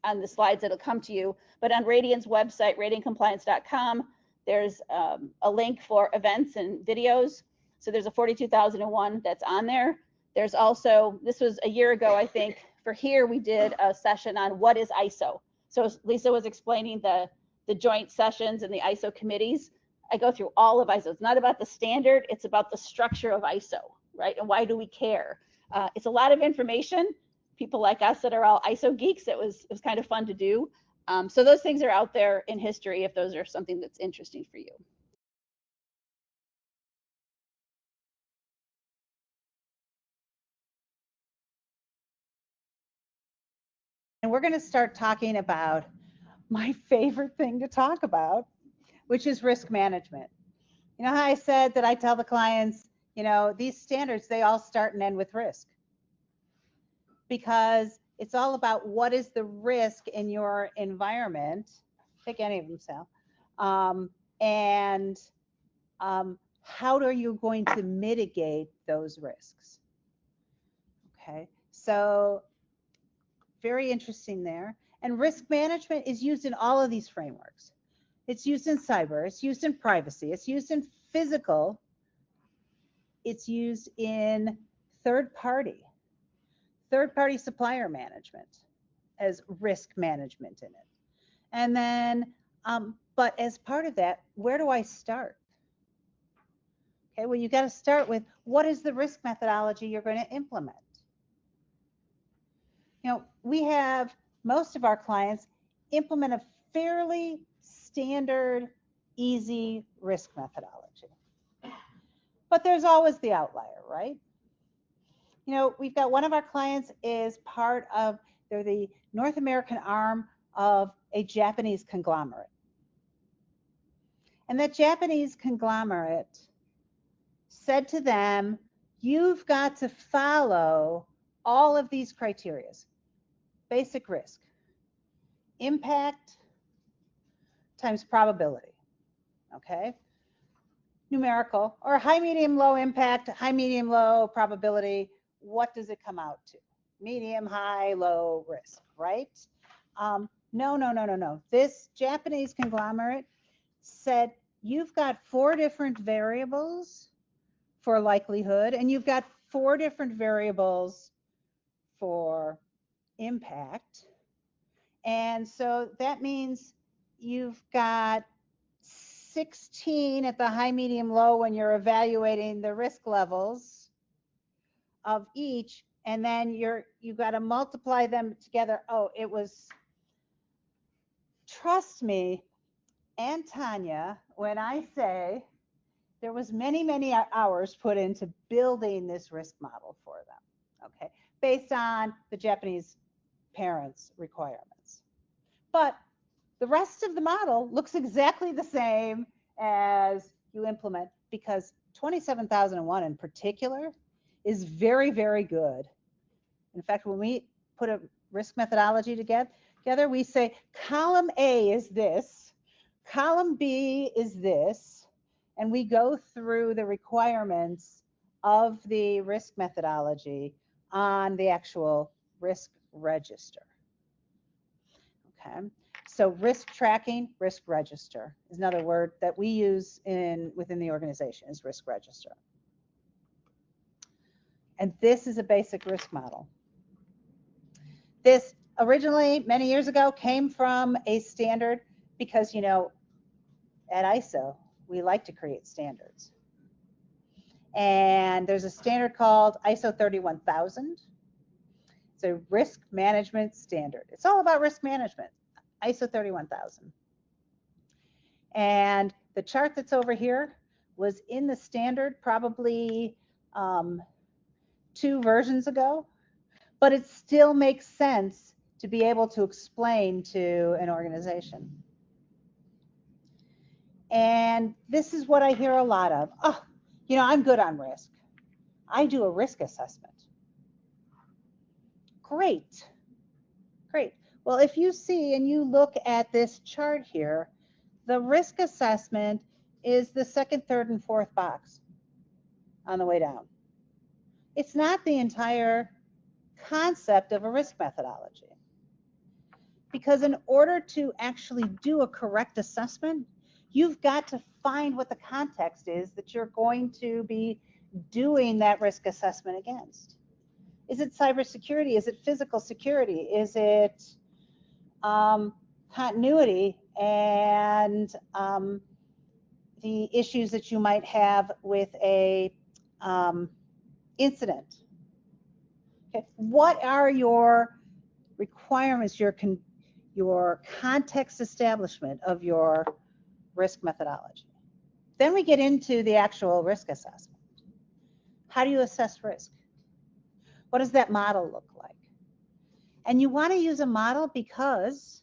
on the slides that'll come to you. But on Radian's website, radiancompliance.com, there's a link for events and videos. So there's a 42001 that's on there. There's also, this was a year ago, I think, for here we did a session on what is ISO. So Lisa was explaining the joint sessions and the ISO committees. I go through all of ISO. It's not about the standard, it's about the structure of ISO, right? And why do we care? It's a lot of information. People like us that are all ISO geeks, it was kind of fun to do. So those things are out there in history if those are something that's interesting for you. And we're going to start talking about my favorite thing to talk about, which is risk management. You know how I said that I tell the clients, you know, these standards, they all start and end with risk. Because it's all about what is the risk in your environment. Pick any of them, Sal. And how are you going to mitigate those risks? Okay, so very interesting there. And risk management is used in all of these frameworks. It's used in cyber, it's used in privacy, it's used in physical, it's used in third-party supplier management as risk management in it. And then, but as part of that, where do I start? Okay, well, you got to start with what is the risk methodology you're going to implement? You know, we have most of our clients implement a fairly standard, easy risk methodology. But there's always the outlier, right? You know, we've got one of our clients is part of, they're the North American arm of a Japanese conglomerate. And that Japanese conglomerate said to them, you've got to follow all of these criteria. Basic risk, impact times probability, okay? Numerical, or high, medium, low impact, high, medium, low probability. What does it come out to? Medium, high, low risk, right? No. This Japanese conglomerate said you've got 4 different variables for likelihood, and you've got 4 different variables for impact. And so that means you've got 16 at the high, medium, low when you're evaluating the risk levels of each, and then you've got to multiply them together. Oh, it was, trust me, and Tanya, when I say there was many hours put into building this risk model for them, okay, based on the Japanese parents' requirements. But the rest of the model looks exactly the same as you implement, because 27001 in particular is very, very good. In fact, when we put a risk methodology together, we say column A is this, column B is this, and we go through the requirements of the risk methodology on the actual risk register. Okay, so risk tracking, risk register is another word that we use within the organization, is risk register. And this is a basic risk model. This originally, many years ago, came from a standard because, you know, at ISO, we like to create standards. And there's a standard called ISO 31000. It's a risk management standard. It's all about risk management, ISO 31000. And the chart that's over here was in the standard probably 2 versions ago, but it still makes sense to be able to explain to an organization. And this is what I hear a lot of. Oh, you know, I'm good on risk. I do a risk assessment. Great, great. Well, if you see and you look at this chart here, the risk assessment is the second, third, and fourth box on the way down. It's not the entire concept of a risk methodology. Because in order to actually do a correct assessment, you've got to find what the context is that you're going to be doing that risk assessment against. Is it cybersecurity? Is it physical security? Is it continuity and the issues that you might have with a incident? Okay. What are your requirements, your context establishment of your risk methodology? Then we get into the actual risk assessment. How do you assess risk? What does that model look like? And you want to use a model because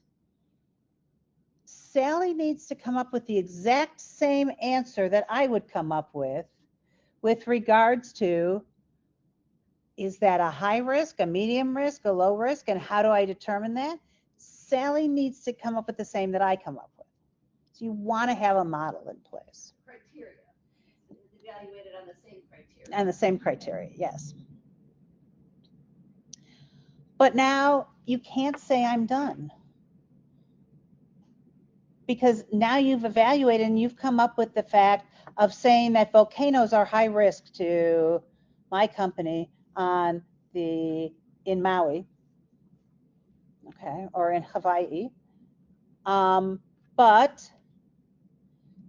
Sally needs to come up with the exact same answer that I would come up with regards to, is that a high risk, a medium risk, a low risk, and how do I determine that? Sally needs to come up with the same that I come up with. So you want to have a model in place. Criteria. It's evaluated on the same criteria. And the same criteria, yes. But now you can't say I'm done. Because now you've evaluated and you've come up with the fact of saying that volcanoes are high risk to my company in Maui, okay, or in Hawaii. But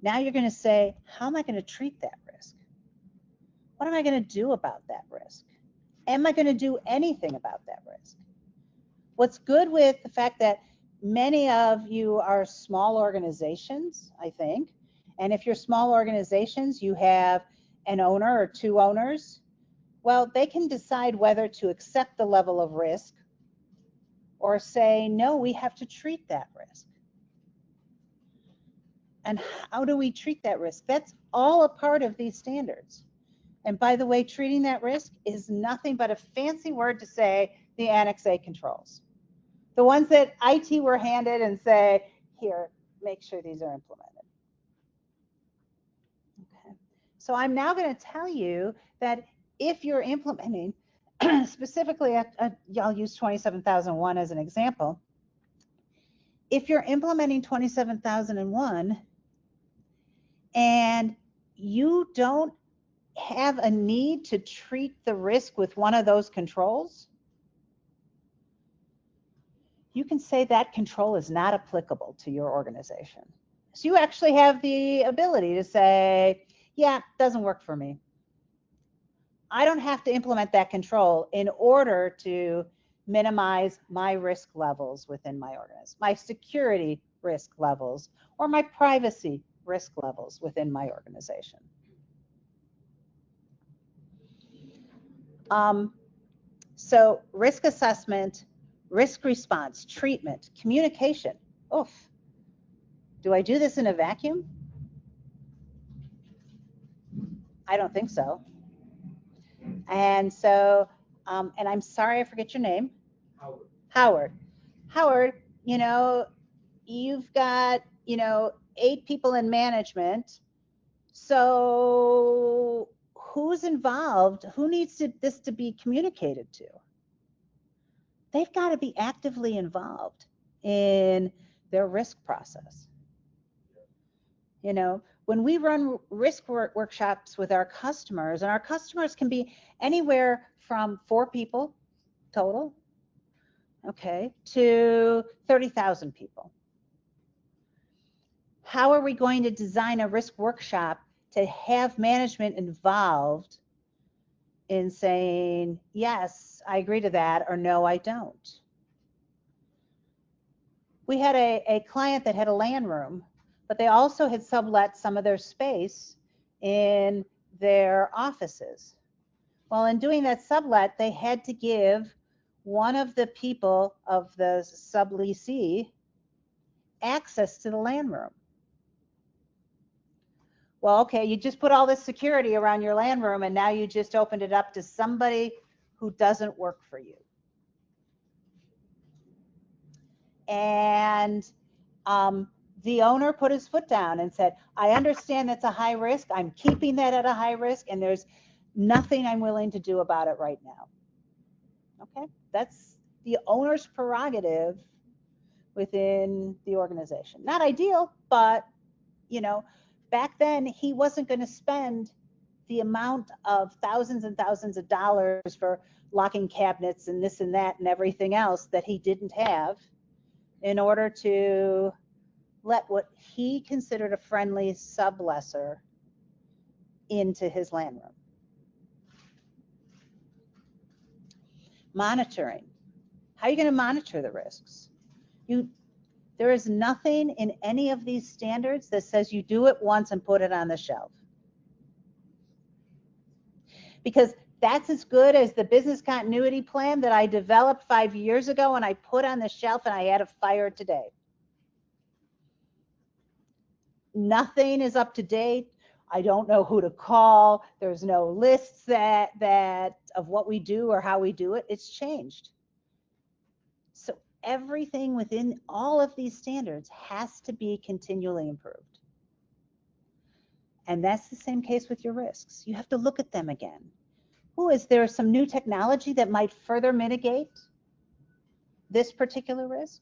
now you're going to say, how am I going to treat that risk? What am I going to do about that risk? Am I going to do anything about that risk? What's good with the fact that many of you are small organizations, I think, and if you're small organizations, you have an owner or two owners, well, they can decide whether to accept the level of risk or say, no, we have to treat that risk. And how do we treat that risk? That's all a part of these standards. And by the way, treating that risk is nothing but a fancy word to say the Annex A controls. The ones that IT were handed and say, here, make sure these are implemented. Okay. So I'm now going to tell you that if you're implementing, specifically, I'll use 27001 as an example. If you're implementing 27001 and you don't have a need to treat the risk with one of those controls, you can say that control is not applicable to your organization. So you actually have the ability to say, yeah, it doesn't work for me. I don't have to implement that control in order to minimize my risk levels within my organization, my security risk levels, or my privacy risk levels within my organization. So risk assessment, risk response, treatment, communication. Oof. Do I do this in a vacuum? I don't think so. And so, and I'm sorry I forget your name. Howard. Howard. Howard, you know, you've got, 8 people in management. So who's involved? Who needs this to be communicated to? They've got to be actively involved in their risk process. When we run risk workshops with our customers, and our customers can be anywhere from 4 people total, okay, to 30,000 people. How are we going to design a risk workshop to have management involved in saying, yes, I agree to that, or no, I don't? We had a client that had a LAN room, but they also had sublet some of their space in their offices. Well, in doing that sublet, they had to give one of the people of the subleasee access to the LAN room. Well, okay, you just put all this security around your LAN room and now you just opened it up to somebody who doesn't work for you. And the owner put his foot down and said, I understand that's a high risk. I'm keeping that at a high risk, and there's nothing I'm willing to do about it right now. Okay, that's the owner's prerogative within the organization. Not ideal, but you know, back then he wasn't going to spend the amount of thousands and thousands of dollars for locking cabinets and this and that and everything else that he didn't have in order to let what he considered a friendly sublessor into his land room. Monitoring. How are you going to monitor the risks? There is nothing in any of these standards that says you do it once and put it on the shelf. Because that's as good as the business continuity plan that I developed 5 years ago and I put on the shelf and I had a fire today. Nothing is up to date. I don't know who to call. There's no lists that of what we do or how we do it. It's changed. So everything within all of these standards has to be continually improved. And that's the same case with your risks. You have to look at them again. Oh, is there some new technology that might further mitigate this particular risk?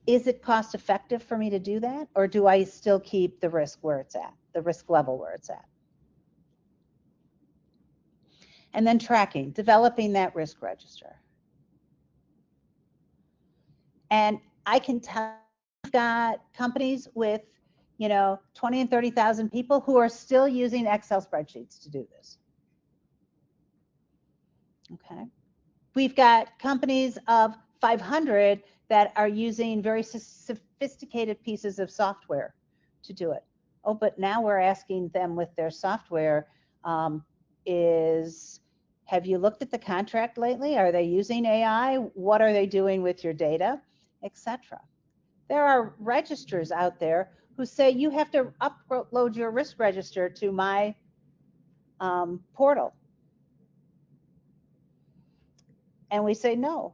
Is it cost effective for me to do that? Or do I still keep the risk where it's at, the risk level where it's at? And then tracking, developing that risk register. And I can tell you've got companies with, 20 and 30,000 people who are still using Excel spreadsheets to do this. Okay. We've got companies of 500 that are using very sophisticated pieces of software to do it. Oh, but now we're asking them with their software have you looked at the contract lately? Are they using AI? What are they doing with your data, etc. There are registers out there who say you have to upload your risk register to my portal. And we say no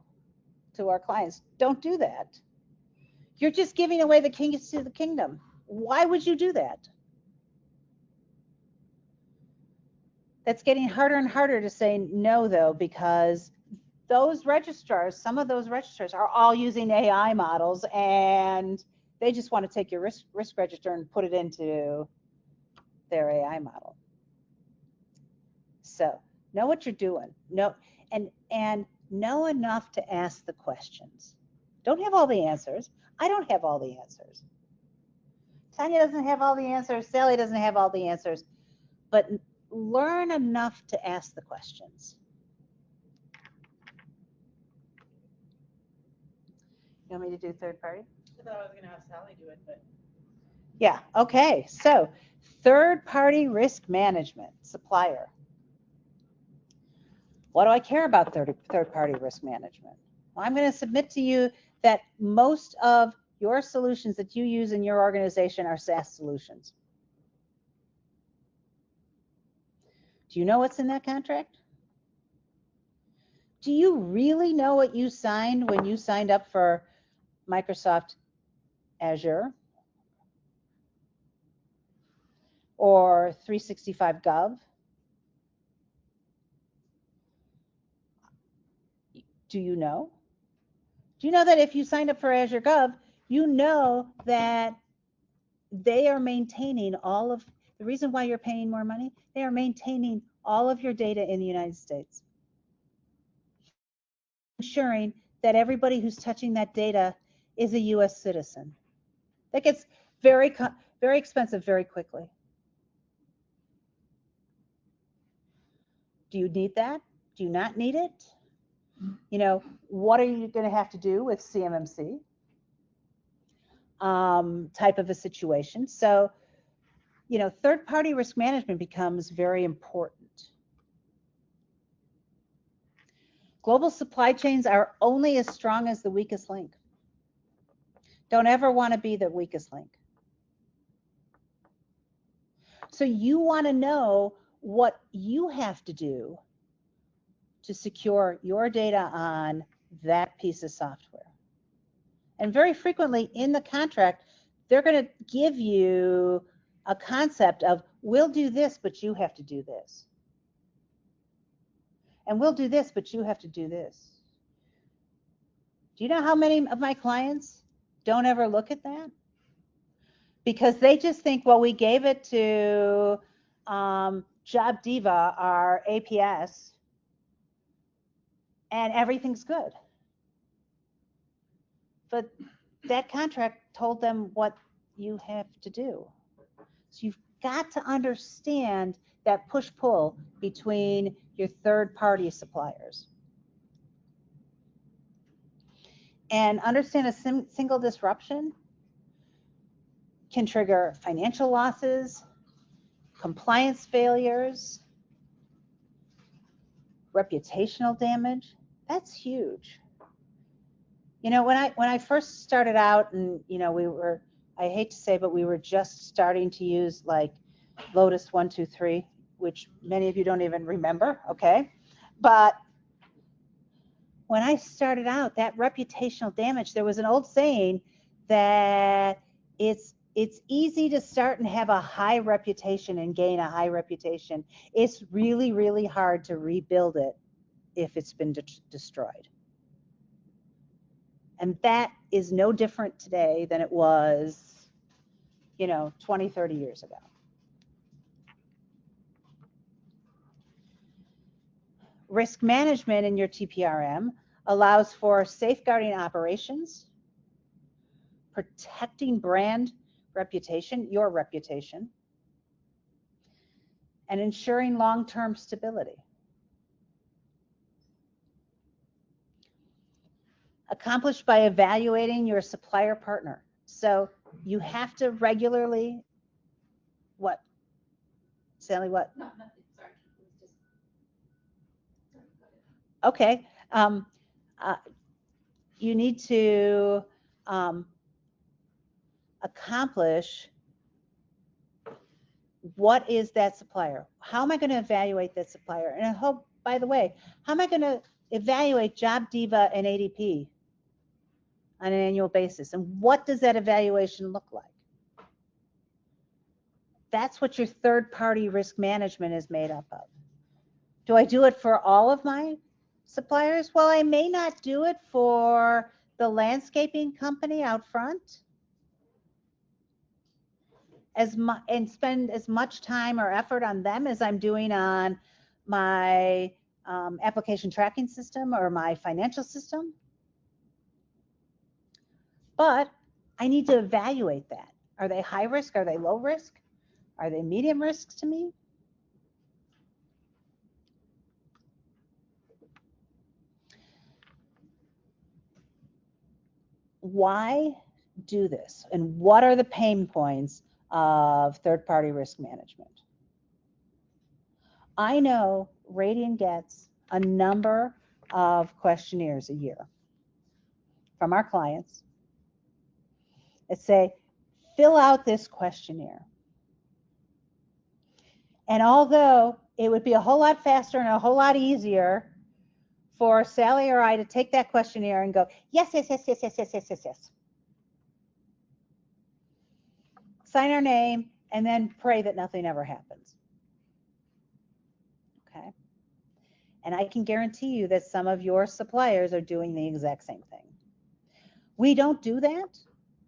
to our clients. Don't do that. You're just giving away the keys to the kingdom. Why would you do that? That's getting harder and harder to say no, though, because those registrars, some of those registrars are all using AI models, and they just want to take your risk register and put it into their AI model. So know what you're doing. Know, and know enough to ask the questions. Don't have all the answers. I don't have all the answers. Tanya doesn't have all the answers. Sally doesn't have all the answers. But learn enough to ask the questions. You want me to do third party? I thought I was going to have Sally do it, but. Yeah, okay. So third party risk management, supplier. What do I care about third party risk management? Well, I'm going to submit to you that most of your solutions that you use in your organization are SaaS solutions. Do you know what's in that contract? Do you really know what you signed when you signed up for Microsoft Azure or 365 Gov? Do you know? Do you know that if you signed up for Azure Gov, you know that they are maintaining all of, the reason why you're paying more money, they are maintaining all of your data in the United States, ensuring that everybody who's touching that data is a US citizen. That gets very expensive very quickly. Do you need that? Do you not need it? What are you going to have to do with CMMC type of a situation? So, third-party risk management becomes very important. Global supply chains are only as strong as the weakest link. Don't ever want to be the weakest link. So you want to know what you have to do to secure your data on that piece of software. And very frequently in the contract, they're going to give you a concept of, we'll do this, but you have to do this. And we'll do this, but you have to do this. Do you know how many of my clients don't ever look at that? Because they just think, well, we gave it to Job Diva, our APS, and everything's good. But that contract told them what you have to do. So you've got to understand that push-pull between your third-party suppliers. And understand a single disruption can trigger financial losses, compliance failures, reputational damage. That's huge. You know, when I first started out, and you know, I hate to say, but we were just starting to use like Lotus 123, which many of you don't even remember, okay? But when I started out, that reputational damage, there was an old saying that it's easy to start and have a high reputation and gain a high reputation. It's really, really hard to rebuild it if it's been destroyed. And that is no different today than it was, you know, 20, 30 years ago. Risk management in your TPRM allows for safeguarding operations, protecting brand reputation, your reputation, and ensuring long-term stability. Accomplished by evaluating your supplier partner. So you have to regularly, what? Sally, what? No, nothing, sorry. It was just. Okay. You need to accomplish what is that supplier? How am I going to evaluate that supplier? And I hope, by the way, how am I going to evaluate Job Diva and ADP on an annual basis? And what does that evaluation look like? That's what your third-party risk management is made up of. Do I do it for all of my suppliers? Well, I may not do it for the landscaping company out front and spend as much time or effort on them as I'm doing on my application tracking system or my financial system. But I need to evaluate that. Are they high risk? Are they low risk? Are they medium risks to me? Why do this? And what are the pain points of third-party risk management? I know Radian gets a number of questionnaires a year from our clients that say, fill out this questionnaire. And although it would be a whole lot faster and a whole lot easier for Sally or I to take that questionnaire and go, yes, yes, yes, yes, yes, yes, yes, yes, yes. Sign our name and then pray that nothing ever happens. Okay. And I can guarantee you that some of your suppliers are doing the exact same thing. We don't do that.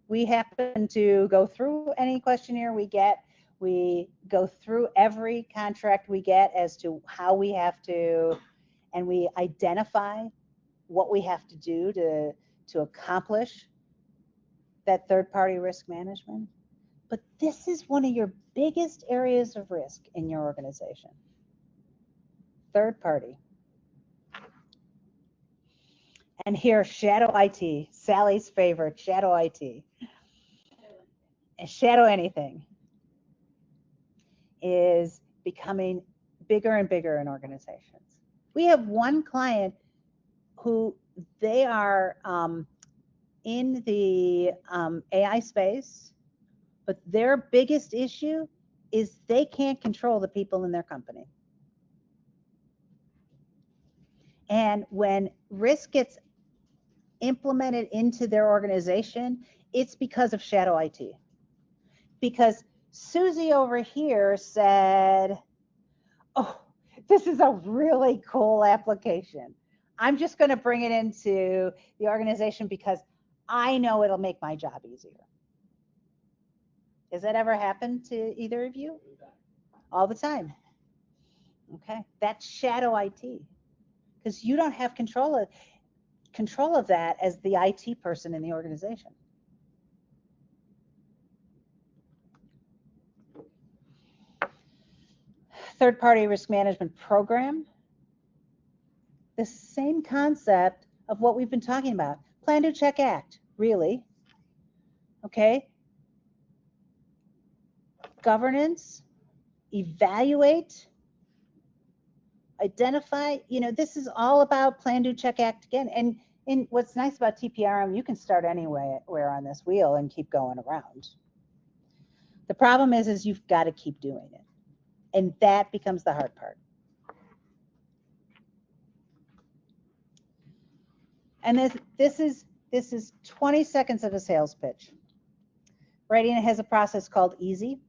We happen to go through any questionnaire we get. We go through every contract we get as to how we have to, and we identify what we have to do to accomplish that third-party risk management. But this is one of your biggest areas of risk in your organization. Third party. And here, shadow IT, Sally's favorite, shadow IT. And shadow anything is becoming bigger and bigger in organizations. We have one client who they are in the AI space, but their biggest issue is they can't control the people in their company. And when risk gets implemented into their organization, it's because of shadow IT. Because Susie over here said, oh, this is a really cool application. I'm just going to bring it into the organization because I know it'll make my job easier. Has that ever happened to either of you? All the time. Okay, that's shadow IT because you don't have control of that as the IT person in the organization. Third-party risk management program. The same concept of what we've been talking about. Plan, do, check, act, really. Okay. Governance, evaluate, identify. This is all about plan, do, check, act again. And what's nice about TPRM, you can start anywhere on this wheel and keep going around. The problem is you've got to keep doing it. And that becomes the hard part. And this is 20 seconds of a sales pitch. Radiant has a process called EASY,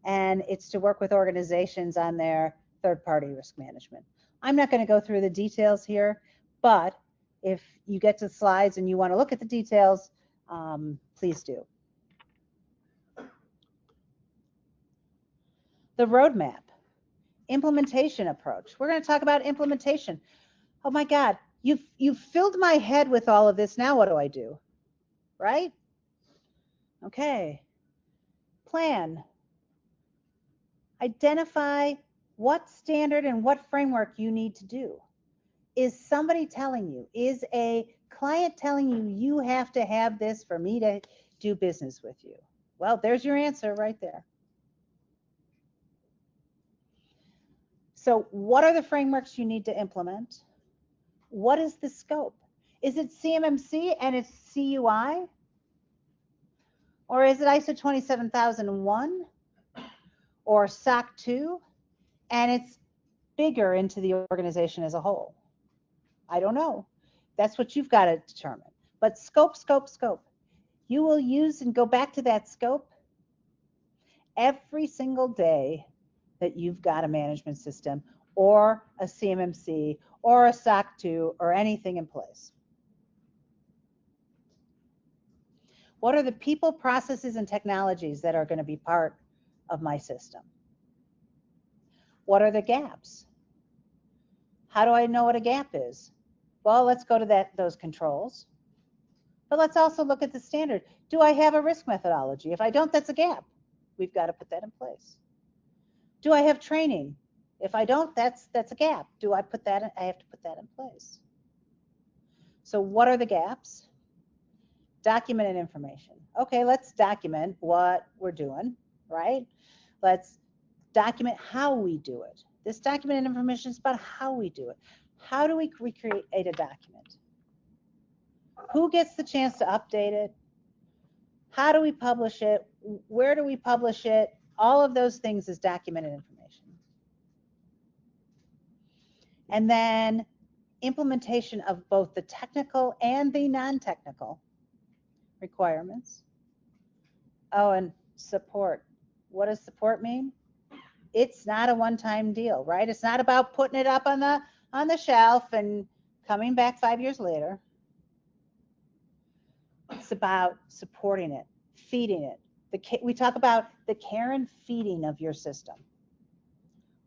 and it's to work with organizations on their third-party risk management. I'm not going to go through the details here, but if you get to the slides and you want to look at the details, please do. The roadmap, implementation approach. We're going to talk about implementation. Oh my God, you've filled my head with all of this. Now what do I do? Right? Okay. Plan. Identify what standard and what framework you need to do. Is somebody telling you? Is a client telling you you have to have this for me to do business with you? Well, there's your answer right there. So what are the frameworks you need to implement? What is the scope? Is it CMMC and it's CUI? Or is it ISO 27001 or SOC 2 and it's bigger into the organization as a whole? I don't know. That's what you've got to determine. But scope, scope, scope. You will use and go back to that scope every single day that you've got a management system or a CMMC or a SOC 2 or anything in place. What are the people, processes, and technologies that are going to be part of my system? What are the gaps? How do I know what a gap is? Well, let's go to those controls. But let's also look at the standard. Do I have a risk methodology? If I don't, that's a gap. We've got to put that in place. Do I have training? If I don't, that's a gap. Do I put that in? I have to put that in place. So what are the gaps? Documented information. Okay, let's document what we're doing, right? Let's document how we do it. This documented information is about how we do it. How do we recreate a document? Who gets the chance to update it? How do we publish it? Where do we publish it? All of those things is documented information. And then implementation of both the technical and the non-technical requirements. Oh, and support. What does support mean? It's not a one-time deal, right? It's not about putting it up on the shelf and coming back 5 years later. It's about supporting it, feeding it. We talk about the care and feeding of your system.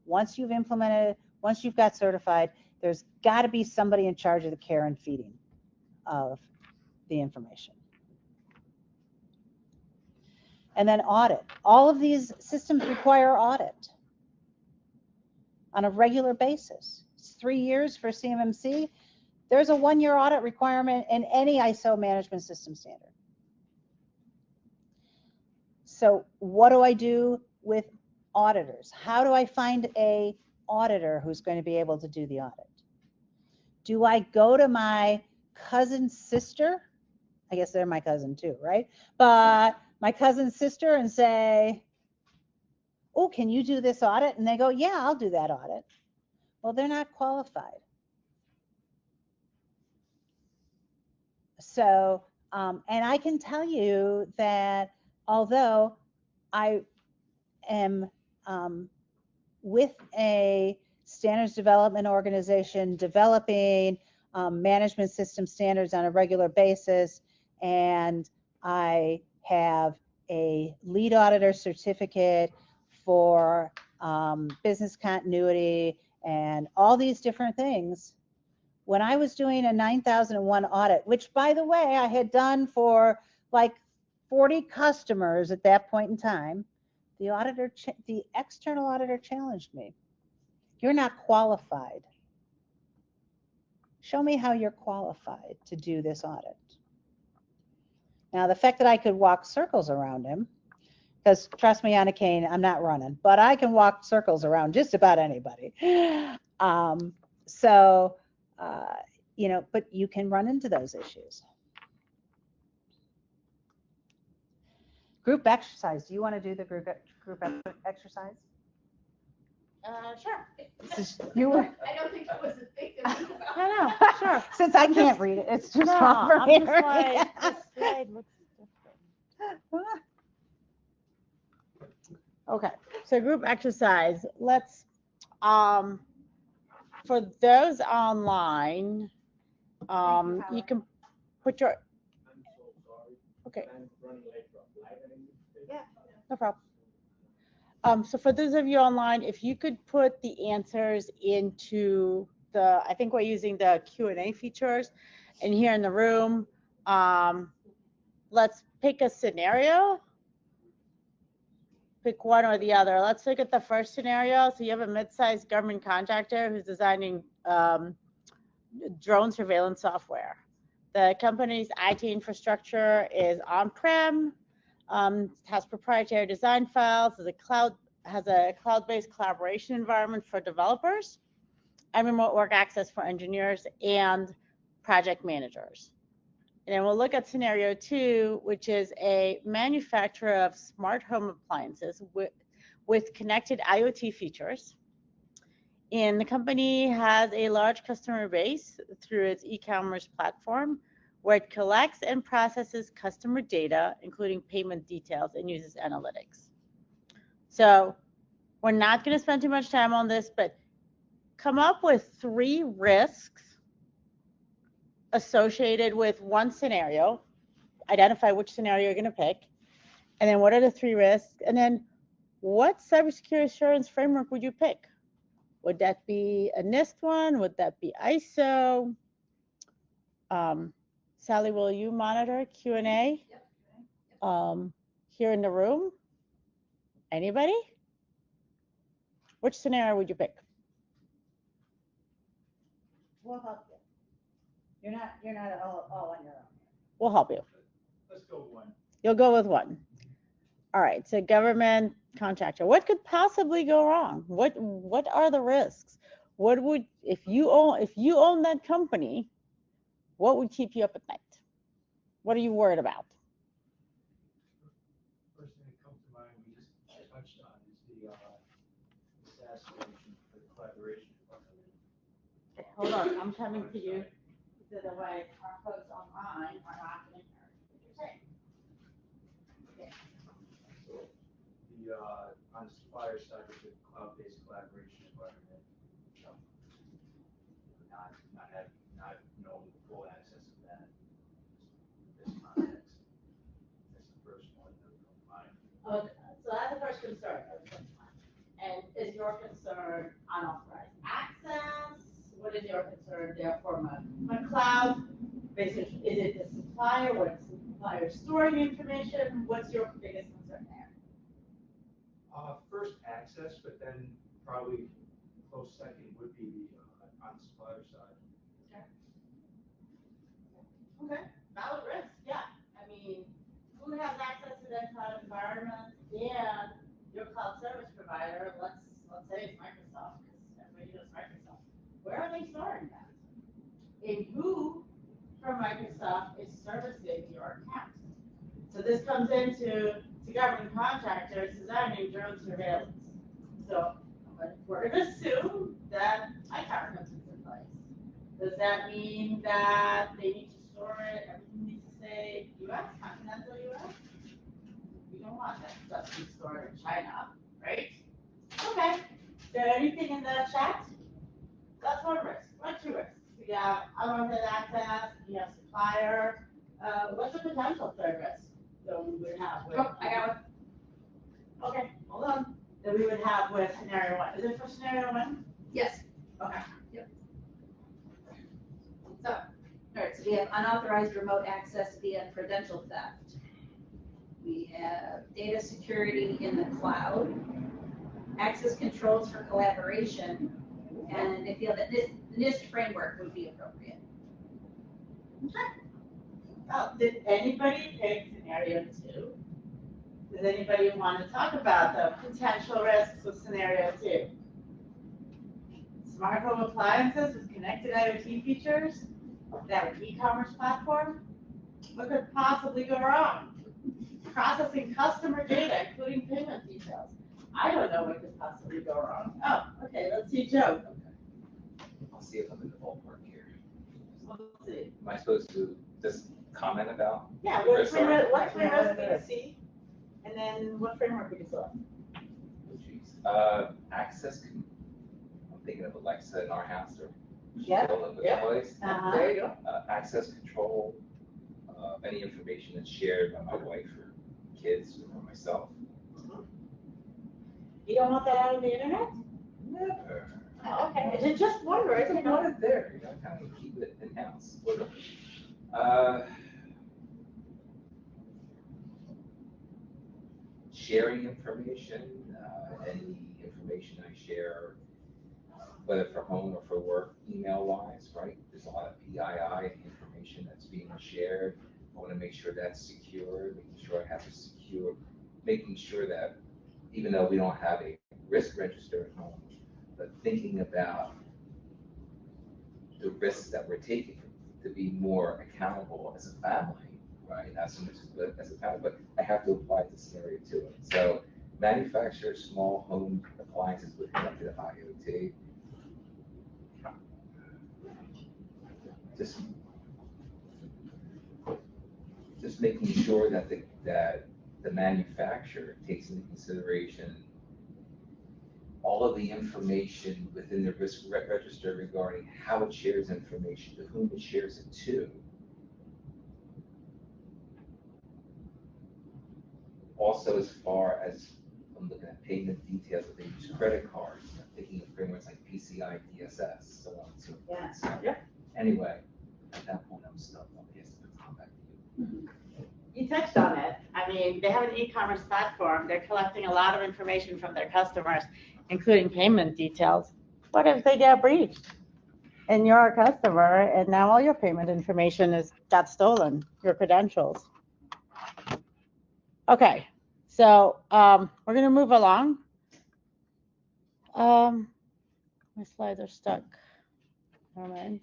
Once you've implemented it, once you've got certified, there's got to be somebody in charge of the care and feeding of the information. And then audit. All of these systems require audit on a regular basis. It's 3 years for CMMC. There's a 1-year audit requirement in any ISO management system standard. So what do I do with auditors? How do I find a auditor who's going to be able to do the audit? Do I go to my cousin's sister? I guess they're my cousin too, right? But my cousin's sister and say, oh, can you do this audit? And they go, yeah, I'll do that audit. Well, they're not qualified. So, and I can tell you that although I am with a standards development organization developing management system standards on a regular basis, and I have a lead auditor certificate for business continuity and all these different things. When I was doing a 9001 audit, which by the way, I had done for like 40 customers at that point in time, the external auditor challenged me. You're not qualified. Show me how you're qualified to do this audit. Now, the fact that I could walk circles around him, because trust me, on a cane, I'm not running, but I can walk circles around just about anybody. So, you know, but you can run into those issues. Group exercise. Do you want to do the group exercise? Sure. You were. I don't think it was a thing to think about. I know, sure. Since I can't read it, it's too No, small for I'm me. just like, this slide looks different. Okay, so group exercise. Let's, for those online, you can put your, I'm so sorry. okay, I'm running late from live and Yeah. no problem. So for those of you online, if you could put the answers into the, I think we're using the Q&A features, and here in the room, let's pick a scenario. Pick one or the other. Let's look at the first scenario. So you have a mid-sized government contractor who's designing drone surveillance software. The company's IT infrastructure is on-prem, has proprietary design files, has a cloud-based collaboration environment for developers, and remote work access for engineers and project managers. And then we'll look at scenario 2, which is a manufacturer of smart home appliances with connected IoT features. And the company has a large customer base through its e-commerce platform, where it collects and processes customer data, including payment details, and uses analytics. So we're not going to spend too much time on this, but come up with 3 risks associated with one scenario. Identify which scenario you're going to pick, and then what are the 3 risks, and then what cybersecurity assurance framework would you pick? Would that be a NIST one? Would that be ISO? Sally, will you monitor Q&A? Yep. Here in the room? Anybody? Which scenario would you pick? We'll help you. You're not all on your own. We'll help you. Let's go one. You'll go with one. All right, so government contractor. What could possibly go wrong? What are the risks? What would, if you own that company, what would keep you up at night? What are you worried about? First thing that comes to mind, we just touched on, is the assassination for the collaboration department. Okay, hold on, I'm coming to you. So the way our folks online are not going to hear what you're saying. Okay. On the supplier side, with the cloud-based collaboration environment, not knowing the full access of that, this context. That's the first one that would come to mind. Okay, so that's the first concern. And is your concern unauthorized access? What is your concern there from a cloud? Basically, is it the supplier? What is the supplier storing information? What's your biggest concern there? First access, but then probably close second would be on the supplier side. Okay, valid risk, yeah. I mean, who has access to that cloud environment, and your cloud service provider, let's say it's Microsoft, because everybody knows Microsoft. Where are they storing that? And who from Microsoft is servicing your account? So this comes into government contractors designing drone surveillance. So we're going to assume that ITAR comes into place. Does that mean that they need to store it, everything say US, continental US. We don't want that stuff to be stored in China, right? Okay. Is there anything in the chat? That's one risk. What two risks? We have unlimited access, you have supplier. What's the potential third risk that we would have with? Oh, I got one. Okay, hold on. That we would have with scenario one. Is it for scenario one? Yes. Okay. So, all right, so we have unauthorized remote access via credential theft. We have data security in the cloud, access controls for collaboration, and they feel that this NIST framework would be appropriate. Oh, did anybody pick scenario two? Does anybody want to talk about the potential risks of scenario two? Smart home appliances with connected IoT features? That e-commerce platform? What could possibly go wrong? Processing customer data, including payment details. I don't know what could possibly go wrong. Oh, okay, let's see Joe. I'll see if I'm in the ballpark here. Let's see. Am I supposed to just comment about? Yeah, the what risks are? framework would you see? And then what framework would you select? Oh, geez. I'm thinking of Alexa in our house or Yep, all over the yep. place. There you go. Access control, any information that's shared by my wife or kids or myself. You don't want that out on the internet? Never. Oh, okay. Is it just one word? I don't want it there. You know, kind of keep it in house. Sharing information, any information I share, whether for home or for work, email-wise, right? There's a lot of PII information that's being shared. I want to make sure that's secure, making sure I have a secure, making sure that even though we don't have a risk register at home, but thinking about the risks that we're taking to be more accountable as a family, right? Not so much as a family, but I have to apply the scenario to it. So manufacture small home appliances with connected IoT. Just making sure that the manufacturer takes into consideration all of the information within the risk register regarding how it shares information, to whom it shares it to. Also, as far as I'm looking at payment details, if they use credit cards, I'm thinking of frameworks like PCI DSS, so on and so forth. Yeah. So, Yeah. anyway, at that point, I'm stuck. I'll pass the baton back to you. You touched on it. I mean, they have an e-commerce platform. They're collecting a lot of information from their customers, including payment details. What if they get breached? And you're a customer, and now all your payment information got stolen, your credentials. Okay, so we're going to move along. My slides are stuck. Never mind.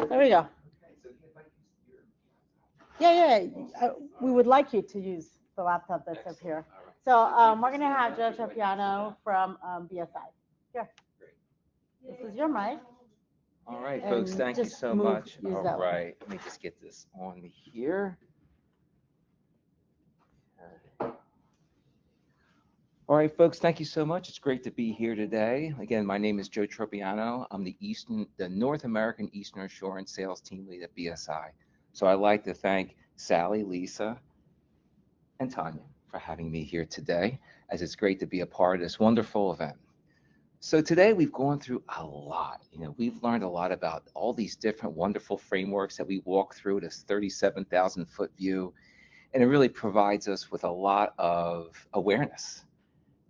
There we go. Yeah. We would like you to use the laptop that's up here. So we're going to have Joe Tropiano from BSI. Here. This is your mic. All right, And folks, thank you just so move- much. use All that one. right, let me just get this on here. All right, folks, thank you so much. It's great to be here today. Again, my name is Joe Tropiano. I'm the North American Eastern Assurance Sales Team Lead at BSI. So I'd like to thank Sally, Lisa, and Tanya for having me here today, as it's great to be a part of this wonderful event. So today we've gone through a lot. We've learned a lot about all these different wonderful frameworks that we walk through this 37,000-foot view, and it really provides us with a lot of awareness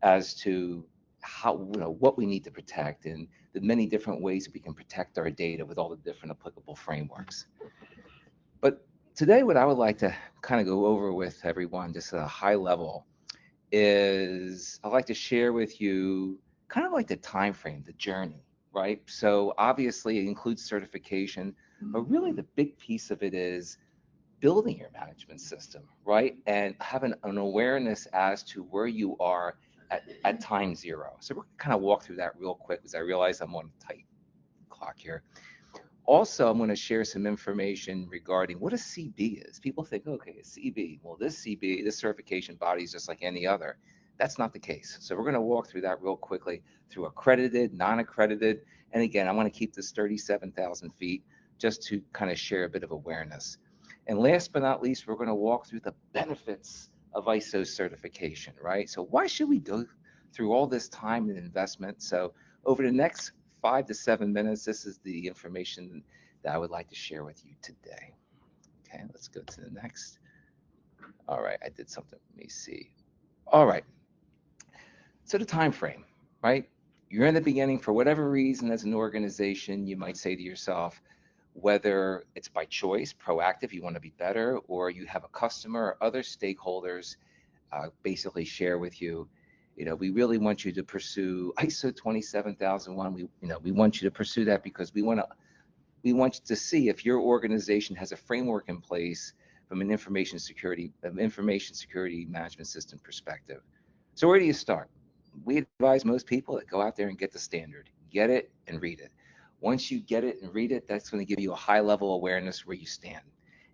as to how, what we need to protect and the many different ways that we can protect our data with all the different applicable frameworks. But today, what I would like to kind of go over with everyone, just at a high level, is I'd like to share with you kind of like the time frame, the journey, right? So obviously it includes certification, but really the big piece of it is building your management system, right? And having an awareness as to where you are at time zero. So we're going to kind of walk through that real quick because I realize I'm on a tight clock here. Also, I'm going to share some information regarding what a CB is. People think, okay, a CB. Well, this CB, this certification body is just like any other. That's not the case. So we're going to walk through that real quickly through accredited, non-accredited. And again, I want to keep this 37,000 feet just to kind of share a bit of awareness. And last but not least, we're going to walk through the benefits of ISO certification, right? So why should we go through all this time and investment? So over the next 5 to 7 minutes, this is the information that I would like to share with you today. Okay, let's go to the next. All right, I did something. Let me see. All right. So the time frame, right? You're in the beginning for whatever reason as an organization, you might say to yourself, whether it's by choice, proactive, you want to be better, or you have a customer or other stakeholders basically share with you, we really want you to pursue ISO 27001. We want you to pursue that because we want you to see if your organization has a framework in place from an information security management system perspective. So where do you start? We advise most people that go out there and get the standard, get it and read it. Once you get it and read it, that's going to give you a high level awareness where you stand.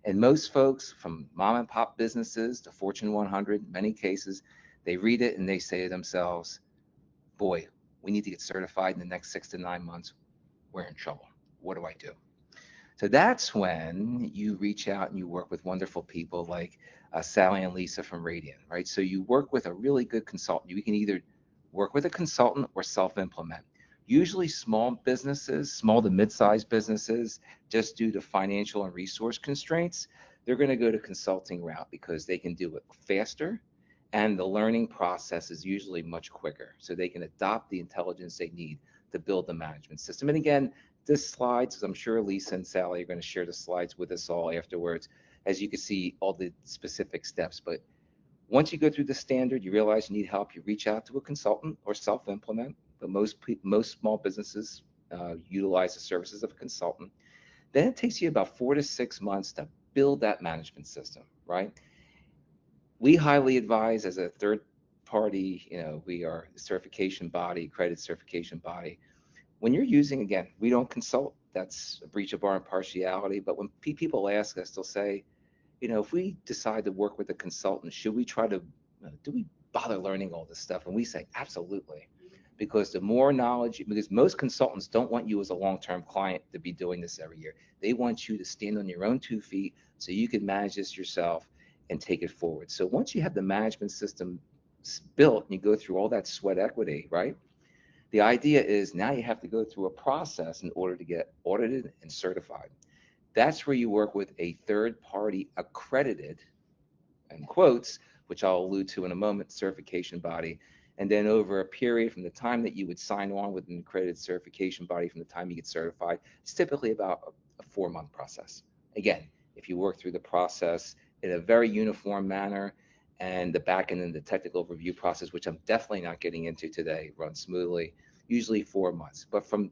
And most folks, from mom and pop businesses to Fortune 100, in many cases, they read it and they say to themselves, boy, we need to get certified in the next 6 to 9 months. We're in trouble. What do I do? So that's when you reach out and you work with wonderful people like Sally and Lisa from Radian, right? So you work with a really good consultant. You can either work with a consultant or self-implement. Usually small businesses, small to mid-sized businesses, just due to financial and resource constraints, they're going to go to consulting route because they can do it faster and the learning process is usually much quicker. So they can adopt the intelligence they need to build the management system. And again, this slides, I'm sure Lisa and Sally are going to share the slides with us all afterwards, as you can see all the specific steps. But once you go through the standard, you realize you need help, you reach out to a consultant or self-implement. But most small businesses utilize the services of a consultant. Then it takes you about 4 to 6 months to build that management system, right? We highly advise as a third party, we are a certification body, accredited certification body. When you're using, again, we don't consult. That's a breach of our impartiality. But when people ask us, they'll say, if we decide to work with a consultant, should we try to, do we bother learning all this stuff? And we say, absolutely. Because the more knowledge, because most consultants don't want you as a long-term client to be doing this every year. They want you to stand on your own 2 feet so you can manage this yourself and take it forward. So once you have the management system built and you go through all that sweat equity, right? The idea is now you have to go through a process in order to get audited and certified. That's where you work with a third party accredited, in quotes, which I'll allude to in a moment, certification body. And then over a period from the time that you would sign on with an accredited certification body from the time you get certified, it's typically about a 4-month process. Again, if you work through the process in a very uniform manner and the back end and the technical review process, which I'm definitely not getting into today, runs smoothly, usually 4 months. But from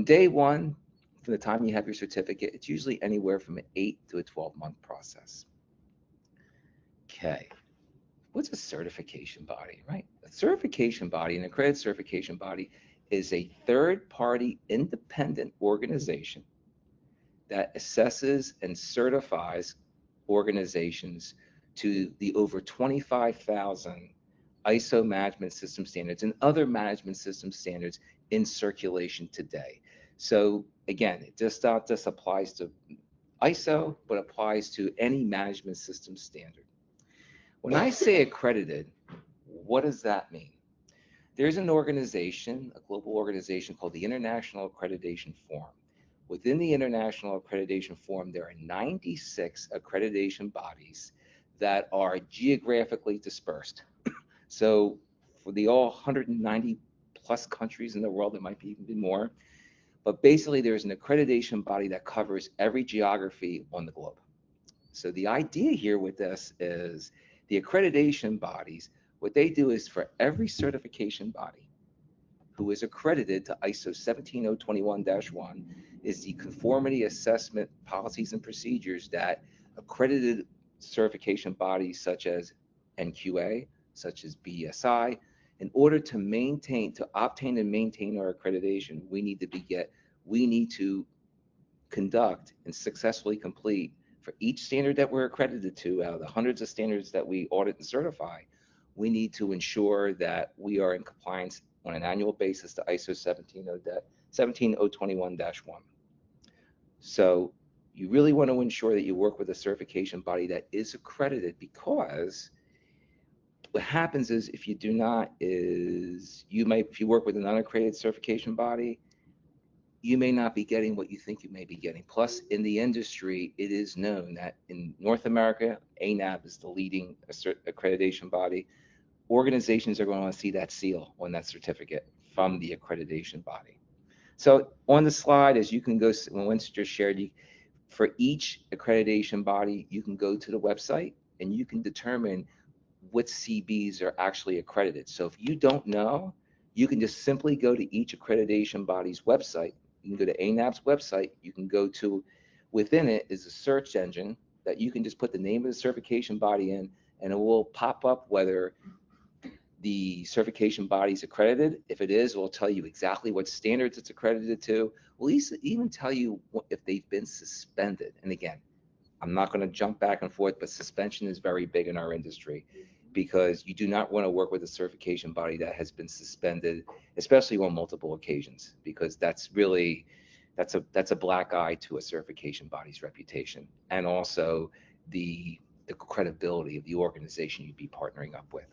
day one, from the time you have your certificate, it's usually anywhere from an 8 to a 12-month process. Okay. What's a certification body, right? A certification body, an accredited certification body, is a third-party independent organization that assesses and certifies organizations to the over 25,000 ISO management system standards and other management system standards in circulation today. So again, it just not just applies to ISO, but applies to any management system standard. When I say accredited, what does that mean? There's an organization, a global organization called the International Accreditation Forum. Within the International Accreditation Forum, there are 96 accreditation bodies that are geographically dispersed. So for the all 190 plus countries in the world, there might be even more, but basically there's an accreditation body that covers every geography on the globe. So the idea here with this is the accreditation bodies, what they do is for every certification body who is accredited to ISO 17021-1 is the conformity assessment policies and procedures that accredited certification bodies such as NQA, such as BSI, in order to obtain and maintain our accreditation, we need to conduct and successfully complete for each standard that we're accredited to out of the hundreds of standards that we audit and certify, we need to ensure that we are in compliance on an annual basis to ISO 17021-1. So you really want to ensure that you work with a certification body that is accredited, because what happens is if you do not is if you work with an unaccredited certification body, you may not be getting what you think you may be getting. Plus, in the industry, it is known that in North America, ANAB is the leading accreditation body. Organizations are going to want to see that seal on that certificate from the accreditation body. So on the slide, as you can go, when Winston just shared, for each accreditation body, you can go to the website and you can determine what CBs are actually accredited. So if you don't know, you can just simply go to each accreditation body's website. You can go to ANAB's website. You can go to, within it is a search engine that you can just put the name of the certification body in, and it will pop up whether the certification body is accredited. If it is, it will tell you exactly what standards it's accredited to. We'll even tell you if they've been suspended. And again, I'm not going to jump back and forth, but suspension is very big in our industry, because you do not want to work with a certification body that has been suspended, especially on multiple occasions, because that's a black eye to a certification body's reputation, and also the credibility of the organization you'd be partnering up with.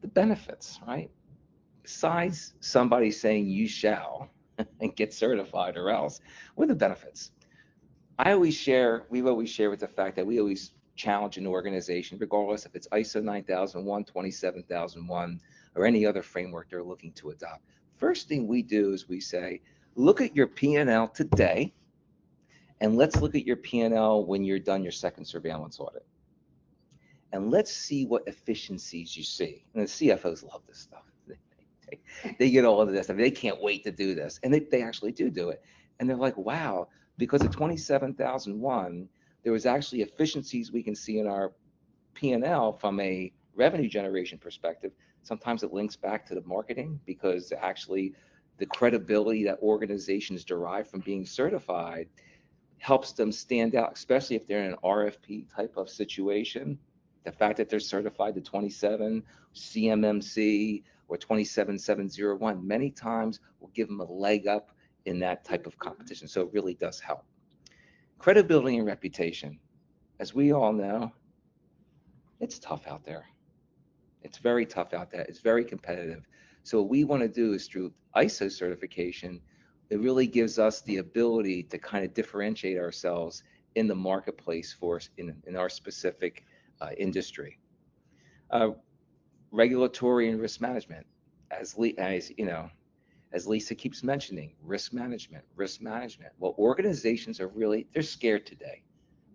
The benefits, right? Besides somebody saying you shall and get certified or else, what are the benefits? We always share with the fact that we always challenge an organization, regardless if it's ISO 9001, 27001, or any other framework they're looking to adopt. First thing we do is we say, look at your P&L today, and let's look at your P&L when you're done your second surveillance audit. And let's see what efficiencies you see. And the CFOs love this stuff. They get all of this. I mean, they can't wait to do this. And they actually do it. And they're like, wow, because of 27001, there was actually efficiencies we can see in our P&L from a revenue generation perspective. Sometimes it links back to the marketing, because actually the credibility that organizations derive from being certified helps them stand out, especially if they're in an RFP type of situation. The fact that they're certified to 27 CMMC or 27701 many times will give them a leg up in that type of competition. So it really does help. Credibility and reputation. As we all know, it's tough out there. It's very tough out there. It's very competitive. So what we want to do is, through ISO certification, it really gives us the ability to kind of differentiate ourselves in the marketplace for us in our specific industry. Regulatory and risk management, as Lisa keeps mentioning, risk management. Well, organizations are they're scared today,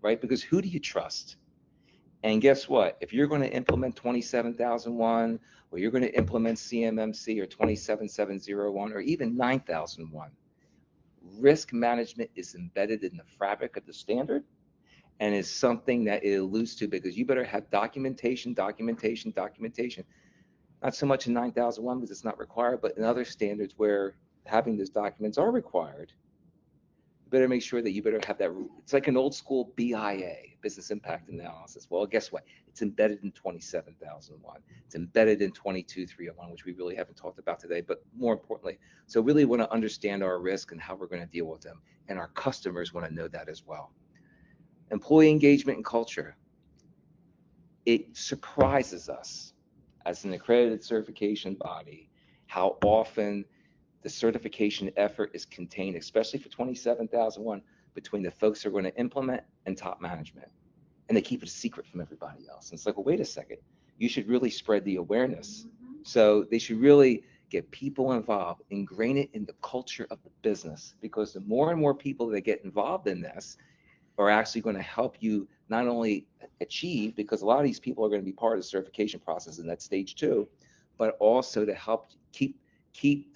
right? Because who do you trust? And guess what? If you're going to implement 27001, or you're going to implement CMMC or 27701, or even 9001, risk management is embedded in the fabric of the standard, and is something that it alludes to, because you better have documentation. Not so much in 9001 because it's not required, but in other standards where having those documents are required, you better make sure that you better have that. It's like an old school BIA, business impact analysis. Well, guess what? It's embedded in 27001. It's embedded in 22301, which we really haven't talked about today, but more importantly, so really want to understand our risk and how we're going to deal with them. And our customers want to know that as well. Employee engagement and culture. It surprises us as an accredited certification body how often the certification effort is contained, especially for 27001, between the folks who are going to implement and top management. And they keep it a secret from everybody else. And it's like, well, wait a second, you should really spread the awareness. So they should really get people involved, ingrain it in the culture of the business, because the more and more people that get involved in this are actually going to help you not only achieve, because a lot of these people are going to be part of the certification process in that stage too, but also to help keep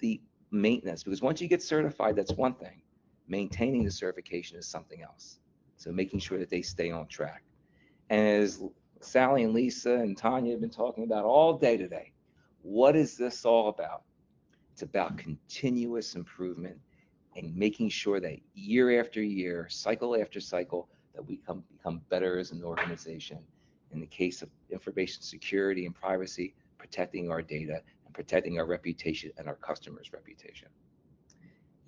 the maintenance. Because once you get certified, that's one thing. Maintaining the certification is something else. So making sure that they stay on track. And as Sally and Lisa and Tanya have been talking about all day today, what is this all about? It's about continuous improvement and making sure that year after year, cycle after cycle, that we become better as an organization. In the case of information security and privacy, protecting our data and protecting our reputation and our customers' reputation.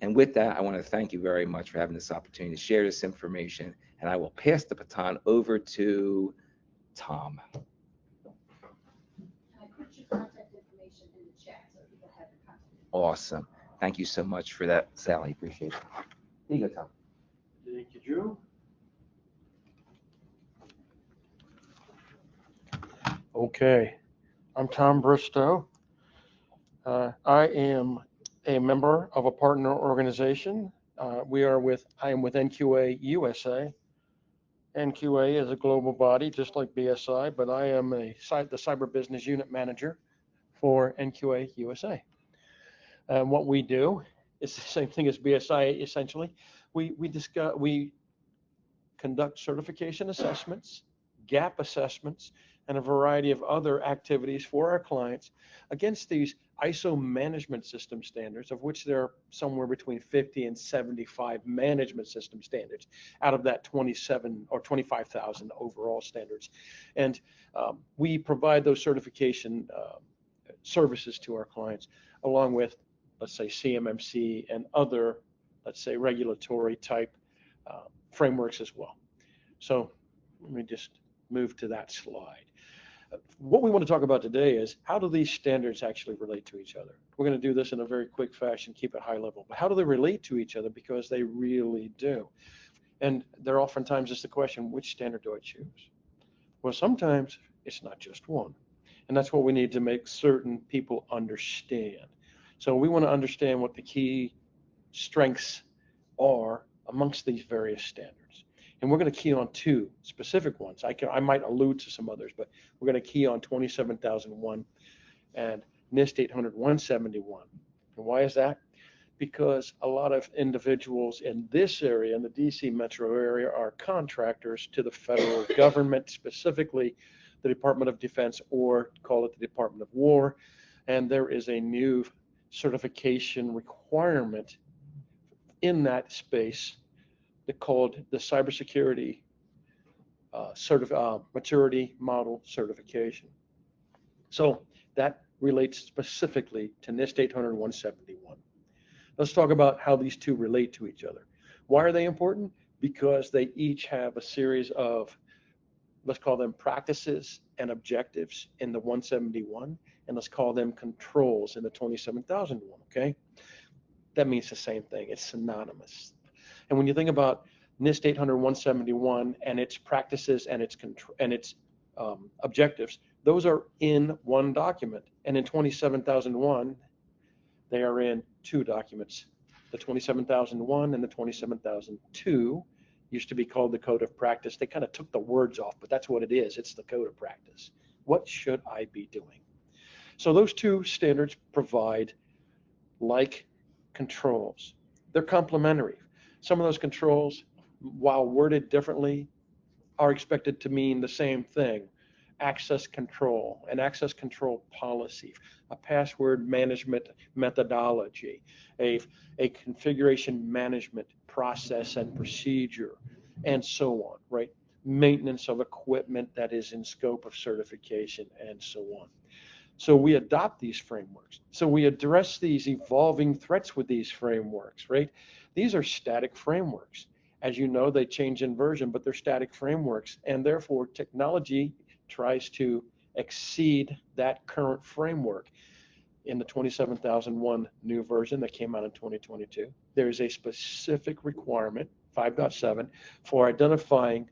And with that, I want to thank you very much for having this opportunity to share this information. And I will pass the baton over to Tom. And I put your contact information in the chat so people have your contact. Awesome. Thank you so much for that, Sally. Appreciate it. Here you go, Tom. Thank you, Drew. Okay, I'm Tom Bristow. I am a member of a partner organization. I am with NQA USA. NQA is a global body, just like BSI, but I am the cyber business unit manager for NQA USA. And what we do is the same thing as BSI, essentially. We conduct certification assessments, gap assessments, and a variety of other activities for our clients against these ISO management system standards, of which there are somewhere between 50 and 75 management system standards out of that 27 or 25,000 overall standards. And we provide those certification services to our clients, along with, let's say, CMMC and other, let's say, regulatory type frameworks as well. So let me just move to that slide. What we want to talk about today is how do these standards actually relate to each other? We're going to do this in a very quick fashion, keep it high level. But how do they relate to each other? Because they really do. And there oftentimes is the question, which standard do I choose? Well, sometimes it's not just one. And that's what we need to make certain people understand. So we want to understand what the key strengths are amongst these various standards. And we're going to key on two specific ones. I might allude to some others, but we're going to key on 27001 and NIST 800-171. And why is that? Because a lot of individuals in this area, in the DC metro area, are contractors to the federal government, specifically the Department of Defense, or call it the Department of War. And there is a new certification requirement in that space called the Cybersecurity Maturity Model Certification. So that relates specifically to NIST 800-171. Let's talk about how these two relate to each other. Why are they important? Because they each have a series of, let's call them practices and objectives in the 171, and let's call them controls in the 27001, okay? That means the same thing. It's synonymous. And when you think about NIST 800-171 and its practices and its objectives, those are in one document. And in 27001, they are in two documents. The 27001 and the 27002 used to be called the Code of Practice. They kind of took the words off, but that's what it is. It's the Code of Practice. What should I be doing? So those two standards provide like controls. They're complementary. Some of those controls, while worded differently, are expected to mean the same thing. Access control, an access control policy, a password management methodology, a configuration management process and procedure, and so on, right? Maintenance of equipment that is in scope of certification, and so on. So we adopt these frameworks. So we address these evolving threats with these frameworks, right? These are static frameworks. As you know, they change in version, but they're static frameworks. And therefore, technology tries to exceed that current framework. In the 27001 new version that came out in 2022, there is a specific requirement, 5.7, for identifying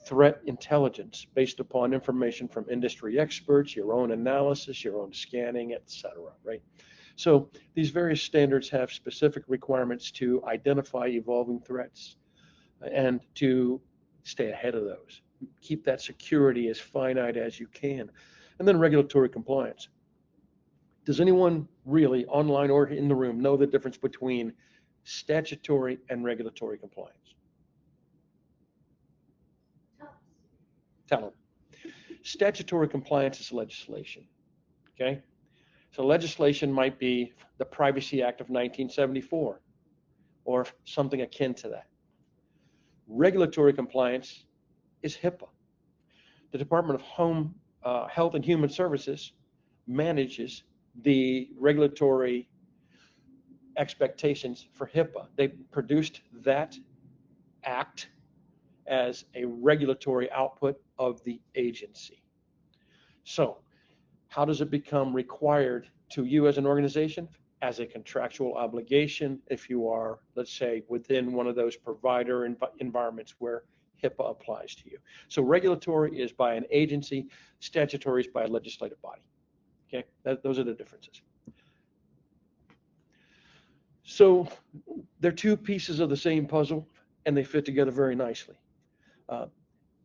threat intelligence based upon information from industry experts, your own analysis, your own scanning, etc., right? So these various standards have specific requirements to identify evolving threats and to stay ahead of those. Keep that security as finite as you can. And then regulatory compliance. Does anyone really, online or in the room, know the difference between statutory and regulatory compliance? Tell them. Statutory compliance is legislation, okay? So legislation might be the Privacy Act of 1974, or something akin to that. Regulatory compliance is HIPAA. The Department of Health and Human Services manages the regulatory expectations for HIPAA. They produced that act as a regulatory output of the agency. So how does it become required to you as an organization? As a contractual obligation if you are, let's say, within one of those provider environments where HIPAA applies to you. So regulatory is by an agency, statutory is by a legislative body. Okay, those are the differences. So they're two pieces of the same puzzle, and they fit together very nicely.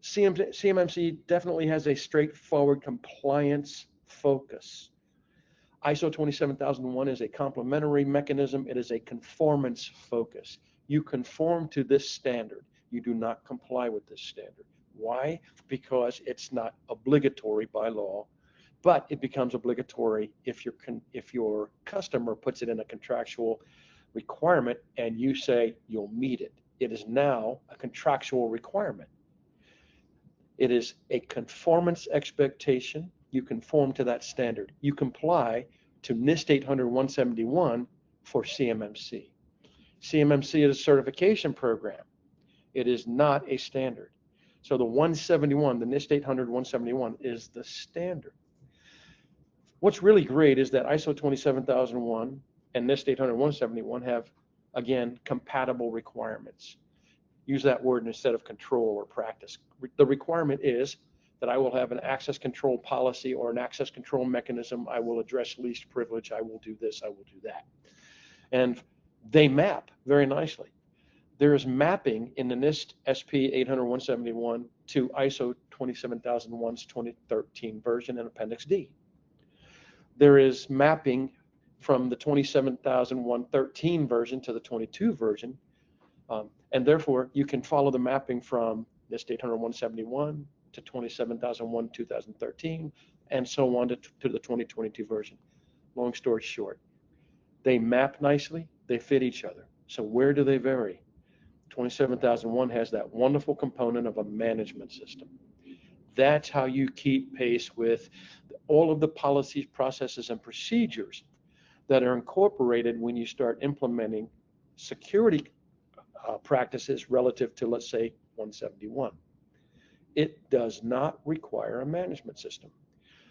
CMMC definitely has a straightforward compliance focus. ISO 27001 is a complementary mechanism. It is a conformance focus. You conform to this standard. You do not comply with this standard. Why? Because it's not obligatory by law, but it becomes obligatory if your customer puts it in a contractual requirement and you say you'll meet it. It is now a contractual requirement. It is a conformance expectation. You conform to that standard. You comply to NIST 800-171 for CMMC. CMMC is a certification program. It is not a standard. So the 171, the NIST 800-171 is the standard. What's really great is that ISO 27001 and NIST 800-171 have, again, compatible requirements. Use that word instead of control or practice. The requirement is that I will have an access control policy or an access control mechanism. I will address least privilege. I will do this. I will do that. And they map very nicely. There is mapping in the NIST SP 800-171 to ISO 27001's 2013 version and Appendix D. There is mapping from the 27001-13 version to the 22 version. And therefore, you can follow the mapping from NIST 800-171 to 27001-2013, and so on to the 2022 version. Long story short, they map nicely, they fit each other. So where do they vary? 27001 has that wonderful component of a management system. That's how you keep pace with all of the policies, processes, and procedures that are incorporated when you start implementing security practices relative to, let's say, 171. It does not require a management system.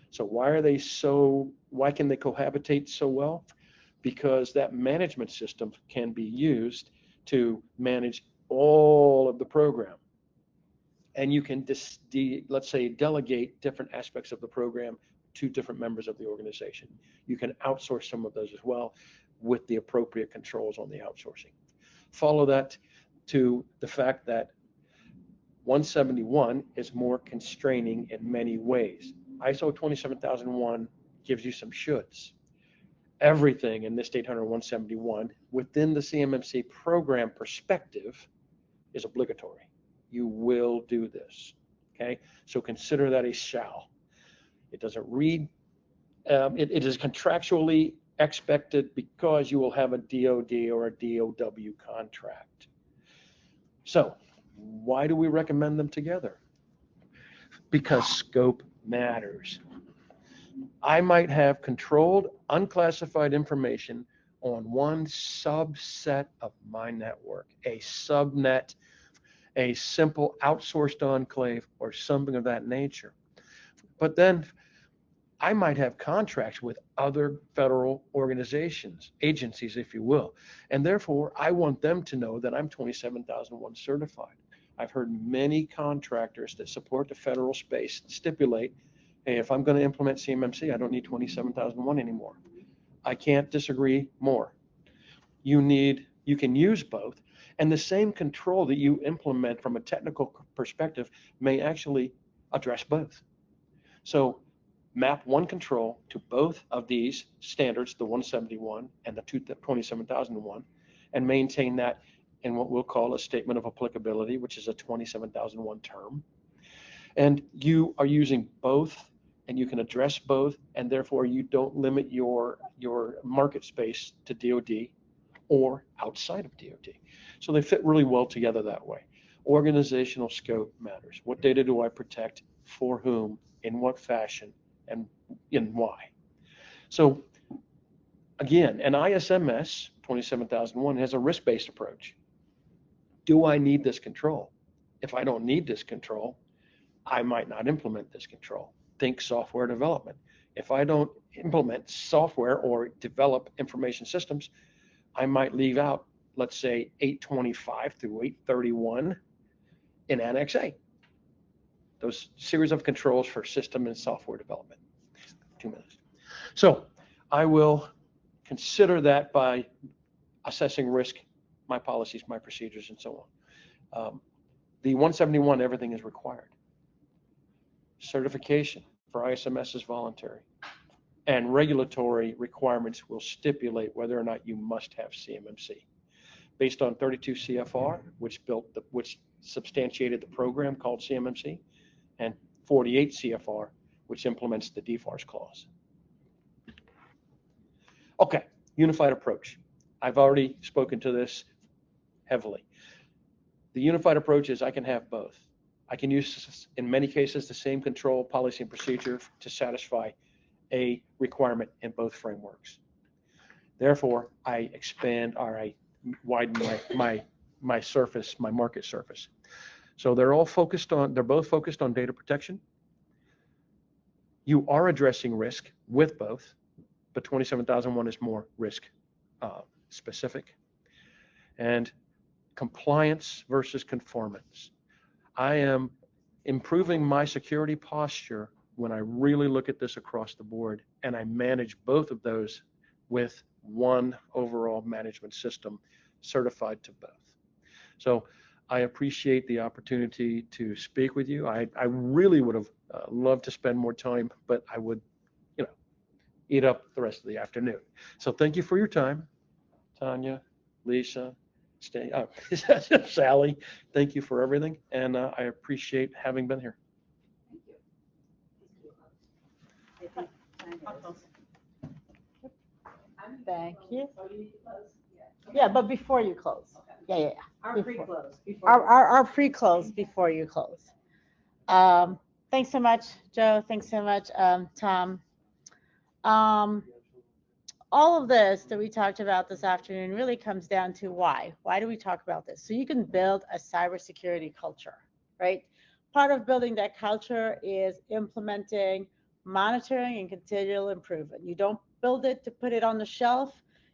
So why can they cohabitate so well? Because that management system can be used to manage all of the program. And you can, let's say, delegate different aspects of the program to different members of the organization. You can outsource some of those as well with the appropriate controls on the outsourcing. Follow that to the fact that 171 is more constraining in many ways. ISO 27001 gives you some shoulds. Everything in NIST 800-171 within the CMMC program perspective is obligatory. You will do this, okay? So consider that a shall. It doesn't read, it is contractually expected because you will have a DOD or a DOW contract. So why do we recommend them together? Because scope matters. I might have controlled, unclassified information on one subset of my network, a subnet, a simple outsourced enclave, or something of that nature. But then I might have contracts with other federal organizations, agencies, if you will, and therefore I want them to know that I'm 27001 certified. I've heard many contractors that support the federal space stipulate, hey, if I'm going to implement CMMC, I don't need 27001 anymore. I can't disagree more. You can use both, and the same control that you implement from a technical perspective may actually address both. So map one control to both of these standards, the 171 and the 27001, and maintain that in what we'll call a statement of applicability, which is a 27001 term. And you are using both, and you can address both, and therefore you don't limit your market space to DoD or outside of DoD. So they fit really well together that way. Organizational scope matters. What data do I protect, for whom, in what fashion, and in why? So again, an ISMS 27001 has a risk-based approach. Do I need this control? If I don't need this control, I might not implement this control. Think software development. If I don't implement software or develop information systems, I might leave out, let's say, 825 through 831 in Annex A. Those series of controls for system and software development. 2 minutes. So I will consider that by assessing risk, my policies, my procedures, and so on. The 171, everything is required. Certification for ISMS is voluntary. And regulatory requirements will stipulate whether or not you must have CMMC. Based on 32 CFR, which substantiated the program called CMMC, and 48 CFR, which implements the DFARS clause. Okay, unified approach. I've already spoken to this heavily. The unified approach is I can have both. I can use, in many cases, the same control, policy, and procedure to satisfy a requirement in both frameworks. Therefore, I expand or I widen my surface, my market surface. So they're both focused on data protection. You are addressing risk with both, but 27001 is more risk specific. And compliance versus conformance. I am improving my security posture when I really look at this across the board, and I manage both of those with one overall management system certified to both. So I appreciate the opportunity to speak with you. I really would have loved to spend more time, but I would, eat up the rest of the afternoon. So thank you for your time, Tanya, Lisa, Sally. Thank you for everything, and I appreciate having been here. Thank you. Yeah, but before you close. Yeah. Our pre-close. Our pre-close before you close. Thanks so much, Joe. Thanks so much, Tom. All of this that we talked about this afternoon really comes down to why. Why do we talk about this? So you can build a cybersecurity culture, right? Part of building that culture is implementing, monitoring, and continual improvement. You don't build it to put it on the shelf.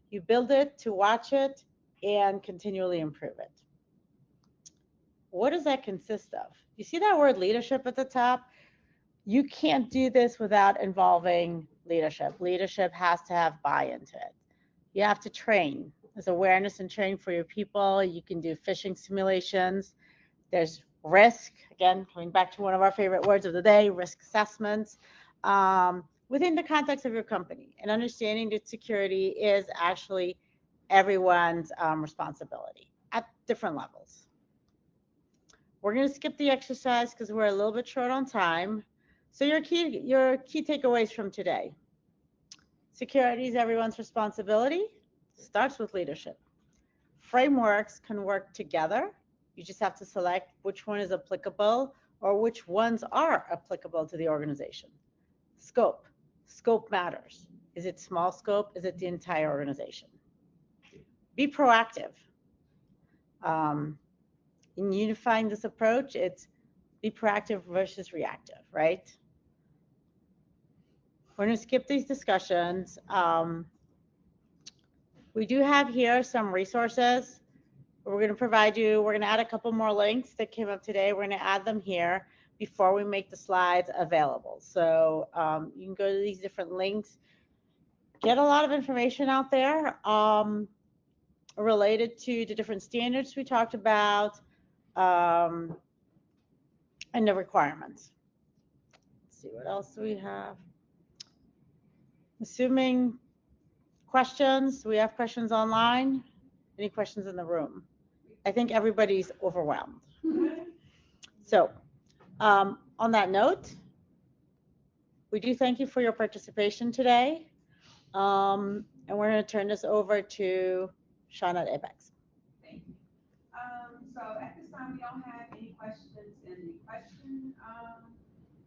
You build it to watch it and continually improve it. What does that consist of? You see that word leadership at the top? You can't do this without involving leadership. Leadership has to have buy-in to it. You have to train. There's awareness and training for your people. You can do phishing simulations. There's risk, again, coming back to one of our favorite words of the day, risk assessments, within the context of your company. And understanding that security is actually everyone's responsibility at different levels. We're going to skip the exercise because we're a little bit short on time. So your key takeaways from today. Security is everyone's responsibility. Starts with leadership. Frameworks can work together. You just have to select which one is applicable or which ones are applicable to the organization. Scope. Scope matters. Is it small scope? Is it the entire organization? Be proactive. In unifying this approach, it's be proactive versus reactive, right? We're going to skip these discussions. We do have here some resources. We're going to provide you, we're going to add a couple more links that came up today. We're going to add them here before we make the slides available. So you can go to these different links, get a lot of information out there related to the different standards we talked about and the requirements. Let's see, what else do we have? Assuming questions, we have questions online. Any questions in the room? I think everybody's overwhelmed. So on that note, we do thank you for your participation today. And we're going to turn this over to Shauna at Apex. Thank you. So at this time, we don't have any questions in the question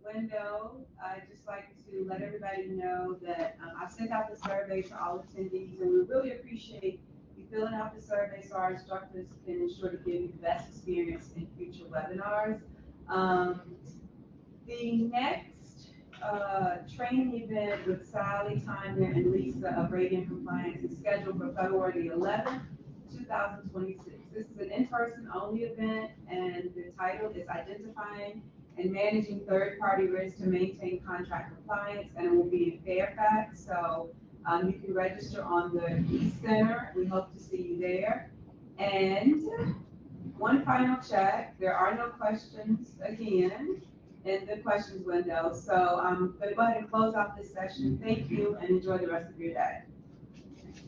window. I'd just like to let everybody know that I've sent out the survey to all attendees, and we really appreciate you filling out the survey so our instructors can ensure to give you the best experience in future webinars. The next training event with Sally, Tanya, and Lisa of Radiant Compliance is scheduled for February the 11th, 2026. This is an in-person only event, and the title is Identifying and Managing Third-Party Risks to Maintain Contract Compliance, and it will be in Fairfax. So you can register on the East Center. We hope to see you there. And one final check. There are no questions again in the questions window. So I'm going to go ahead and close out this session. Thank you and enjoy the rest of your day.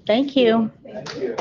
Thank you. Thank you.